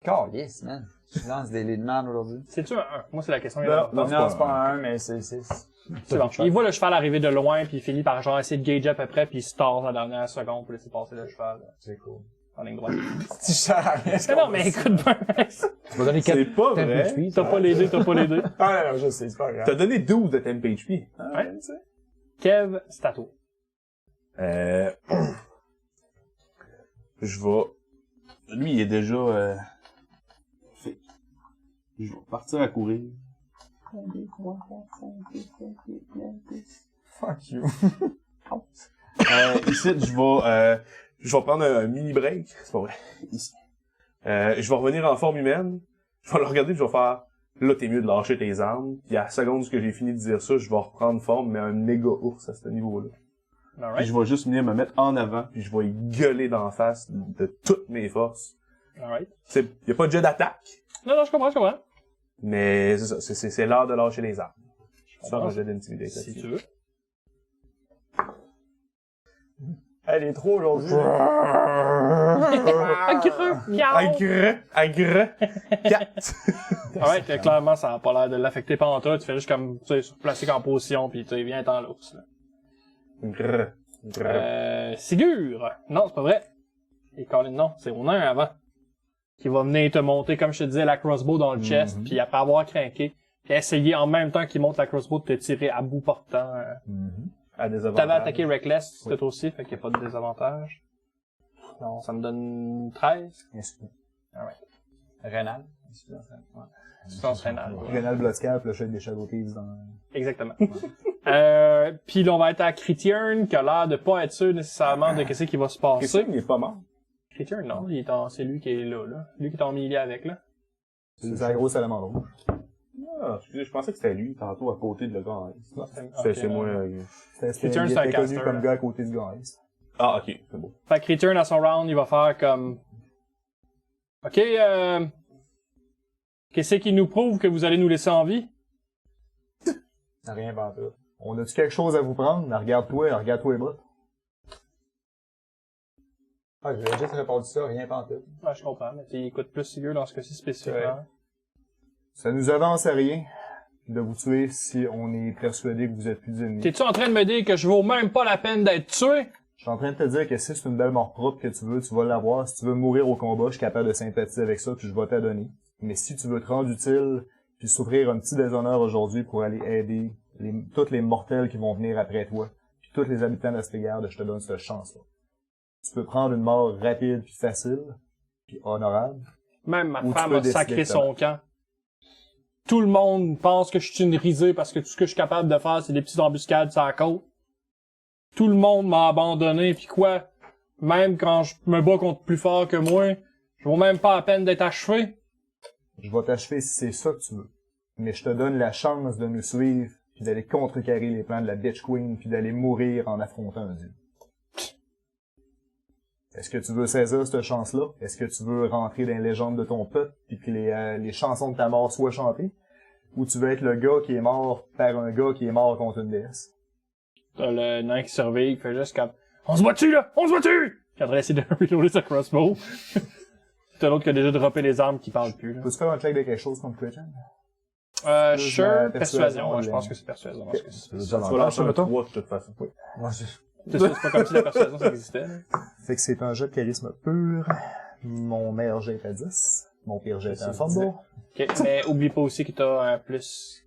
Calice, man. Je lance des lead man aujourd'hui. C'est-tu un 1? Moi, c'est la question. Non, Non, c'est pas un 1, mais c'est 6. C'est bon. Il voit le cheval arriver de loin, puis il finit par genre essayer de gauge à peu près, puis il se tord à la dernière seconde pour laisser passer le cheval. C'est cool. En ligne droite. Si je sers à rien, Mais non, mais écoute bien. Tu vas donner 4 C'est pas vrai. HP. T'as pas les deux, t'as pas les deux. Ah non, je sais, c'est pas grave. T'as donné 12 de temp HP. Ouais. Kev, c'est à toi. Je vais... Lui, il est déjà... fait. Je vais partir à courir. 1, 2, 3, 4, 5, 6, 7, 8, 9, 10. Fuck you. Ici, je vais prendre un mini break. C'est pas vrai. Ici. Je vais revenir en forme humaine. Je vais le regarder et je vais faire, là, t'es mieux de lâcher tes armes. Puis à la seconde que j'ai fini de dire ça, je vais reprendre forme, mais un méga ours à ce niveau-là. Puis Alright. je vais juste venir me mettre en avant, puis je vais y gueuler d'en face de toutes mes forces. Alright. Y a pas de jet d'attaque, Non, je comprends. mais c'est ça, c'est l'heure de lâcher les armes. Ça, comprends. un jet d'intimidation. Si tu veux. Elle est trop aujourd'hui. Agre. 4. Alright, clairement, ça a pas l'air de l'affecter pendant toi. Tu fais juste comme, tu sais, se placer en position, pis tu sais, viens dans l'ours, là. Sigur! Non, c'est pas vrai. Et Colin, non, c'est au nain avant. Qui va venir te monter, comme je te disais, la crossbow dans le chest, puis après avoir craqué, puis essayer en même temps qu'il monte la crossbow de te tirer à bout portant. À des avantages. T'avais attaqué Reckless, c'était toi aussi, fait qu'il n'y a pas de désavantage. Non, ça me donne 13. Rénal. Sens rénal. Rénal Bloodcap, le chef des Shadow Thieves dans... Exactement. Puis là, on va être à Critiern, qui a l'air de pas être sûr nécessairement de qu'est-ce qui va se passer. Christian, il est pas mort. Critiern, non, c'est lui qui est là. Lui qui est en milieu avec, là. C'est la grosse salamandre rouge. Ah, excusez, je pensais que c'était lui, tantôt, à côté de le gars en Est. Ok, C'est moi, Crittern, Il c'est un était connu caster, comme là. gars à côté du gars. Ah, ok, c'est beau. Fait que Critiern, à son round, il va faire comme... Ok, qu'est-ce qui nous prouve que vous allez nous laisser en vie? Rien pas tout. On a-tu quelque chose à vous prendre? Regarde-toi les bottes. Ah, j'ai juste répondu ça, rien pas tout. Ouais, je comprends, mais il écoute plus Sigur dans ce cas-ci spécifiquement. Ça nous avance à rien de vous tuer si on est persuadé que vous êtes plus ennemis. T'es-tu en train de me dire que je vaux même pas la peine d'être tué? Je suis en train de te dire que si c'est une belle mort propre que tu vas l'avoir. Si tu veux mourir au combat, je suis capable de sympathiser avec ça, puis je vais t'adonner. Mais si tu veux te rendre utile, puis souffrir un petit déshonneur aujourd'hui pour aller aider tous les mortels qui vont venir après toi, puis tous les habitants d'Aspegarde, je te donne cette chance-là. Tu peux prendre une mort rapide puis facile, puis honorable. Même ma Ou tu femme peux a décider sacré de te son camp. Tout le monde pense que je suis une risée parce que tout ce que je suis capable de faire, c'est des petites embuscades sur la côte. Tout le monde m'a abandonné, puis quoi? Même quand je me bats contre plus fort que moi, je vaux même pas la peine d'être achevé. Je vais t'achever si c'est ça que tu veux. Mais je te donne la chance de nous suivre, puis d'aller contrecarrer les plans de la Bitch Queen, puis d'aller mourir en affrontant un dieu. Est-ce que tu veux saisir cette chance-là? Est-ce que tu veux rentrer dans les légendes de ton peuple, puis que les chansons de ta mort soient chantées? Ou tu veux être le gars qui est mort par un gars qui est mort contre une déesse? T'as le nain qui surveille, qui fait juste comme « On se bat-tu, là? On se bat-tu? » Qui est en train d'essayer de reloader sa crossbow. T'as l'autre qui a déjà droppé les armes qui parle plus, là. Peux-tu faire un check de quelque chose contre Christian? Sure, la persuasion. persuasion, Ouais, je ouais. pense que c'est persuasion. Parce que c'est Tu vas lancer un 3 de toute façon. c'est pas comme si la persuasion, ça existait, là. Fait que c'est un jeu de charisme pur. Mon meilleur jet est à 10. Mon pire jet est à fumble. Ok, mais oublie pas aussi que t'as un plus...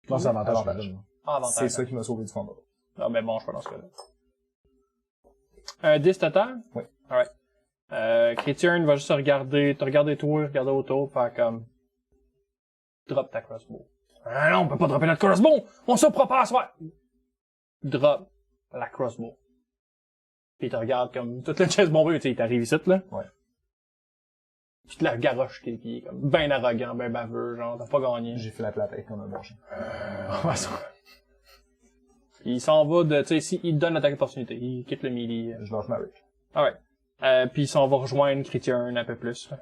Non, c'est avantage. avantage. C'est ça qui m'a sauvé du fumble. Non, mais bon, je suis pas dans ce cas-là. Un 10 total? Oui. Alright. Critiern va juste te regarder toi, regarder autour, faire comme... Drop ta crossbow. Ah non, on peut pas dropper notre crossbow! On se propage à soi! Drop la crossbow. Puis il te regarde comme toute la chaise bombée, tu sais, il t'arrive ici, là. Ouais. Puis tu la garoches tes pieds, comme ben arrogant, ben baveux, genre, t'as pas gagné. J'ai fait la tête comme un bon chien. Il s'en va de, tu sais, il te donne l'attaque d'opportunité. Il quitte le melee. Je lâche ma rage. Alright. Puis il s'en va rejoindre Critiern un peu plus, là.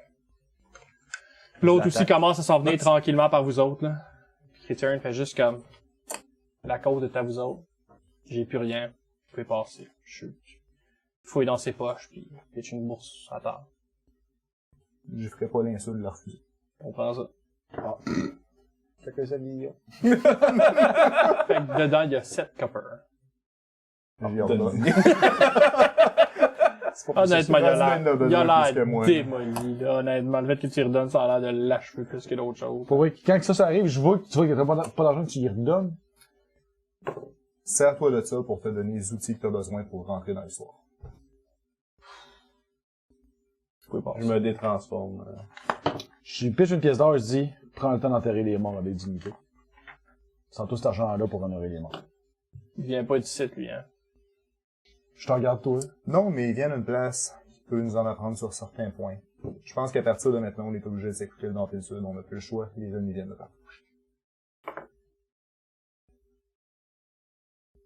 L'autre aussi commence à s'en venir tranquillement par vous autres, là. Critiern fait juste comme, la côte est à vous autres. J'ai plus rien. Vous pouvez passer. Je fouille dans ses poches, puis pitch une bourse à terre. Je ferai pas l'insulte de la refuser. On prend ça. Quelques amis. Fait que dedans, il y a 7 copper. J'y redonne. Honnêtement, il a l'air plus que moi. démoli, là. Honnêtement, le fait que tu y redonnes, ça a l'air de l'achever plus que d'autres choses. Pour vrai, quand ça arrive, je vois que tu vois qu'il n'y a pas d'argent que tu y redonnes. Sers-toi de ça pour te donner les outils que tu as besoin pour rentrer dans l'histoire. Je me détransforme. Je pitch une pièce d'or, je dis, prends le temps d'enterrer les morts avec dignité. Sans tout cet argent-là pour honorer les morts. Il vient pas d'ici, lui, hein. Je te regarde, toi. Non, mais il vient d'une place qui peut nous en apprendre sur certains points. Je pense qu'à partir de maintenant, on est obligé de s'écouter le nord et le sud. On n'a plus le choix. Les ennemis viennent de partout.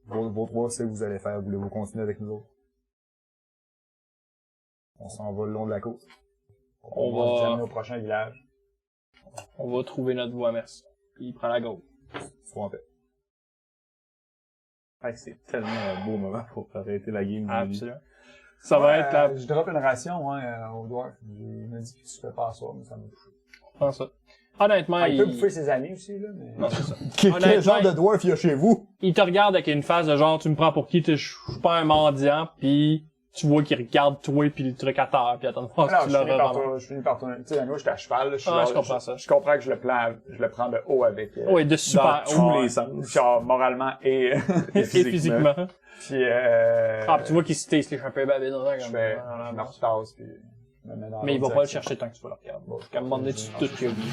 Vos trois, c'est ce que vous allez faire. Voulez-vous continuer avec nous autres? On s'en va le long de la côte. On va vous amener au prochain village. On va trouver notre voie, merci. Puis il prend la gauche. Sois en paix. Hey, c'est tellement un beau moment pour arrêter la game. de vie. Absolument. Ça va être la... Je drop une ration, au dwarf. Il m'a dit que tu fais pas ça, mais ça m'a touché. Prends ça. Honnêtement, Il peut bouffer ses amis aussi, là, mais... Non, c'est ça. Quel Honnêtement, genre de dwarf il y a chez vous? Il te regarde avec une face de genre, tu me prends pour qui? Je suis pas un mendiant, puis tu vois qu'il regarde toi puis le truc à terre, puis attends de voir Non, si tu l'as vraiment. je finis par tourner. Tu sais, moi, j'étais à cheval, là. Je comprends ça. Je comprends que je le prends de haut avec... Oui, de super Dans tous haut. les sens. Genre, moralement et... Et physiquement. puis Ah, puis tu vois qu'il se l'échappé babine dans je fais... Je me retasse, puis... je me mets dans Mais il va l'autre pas le direction. chercher tant que tu vas le regarder. Bon, Qu'à un moment donné, je tu vais tout marcher. oublié.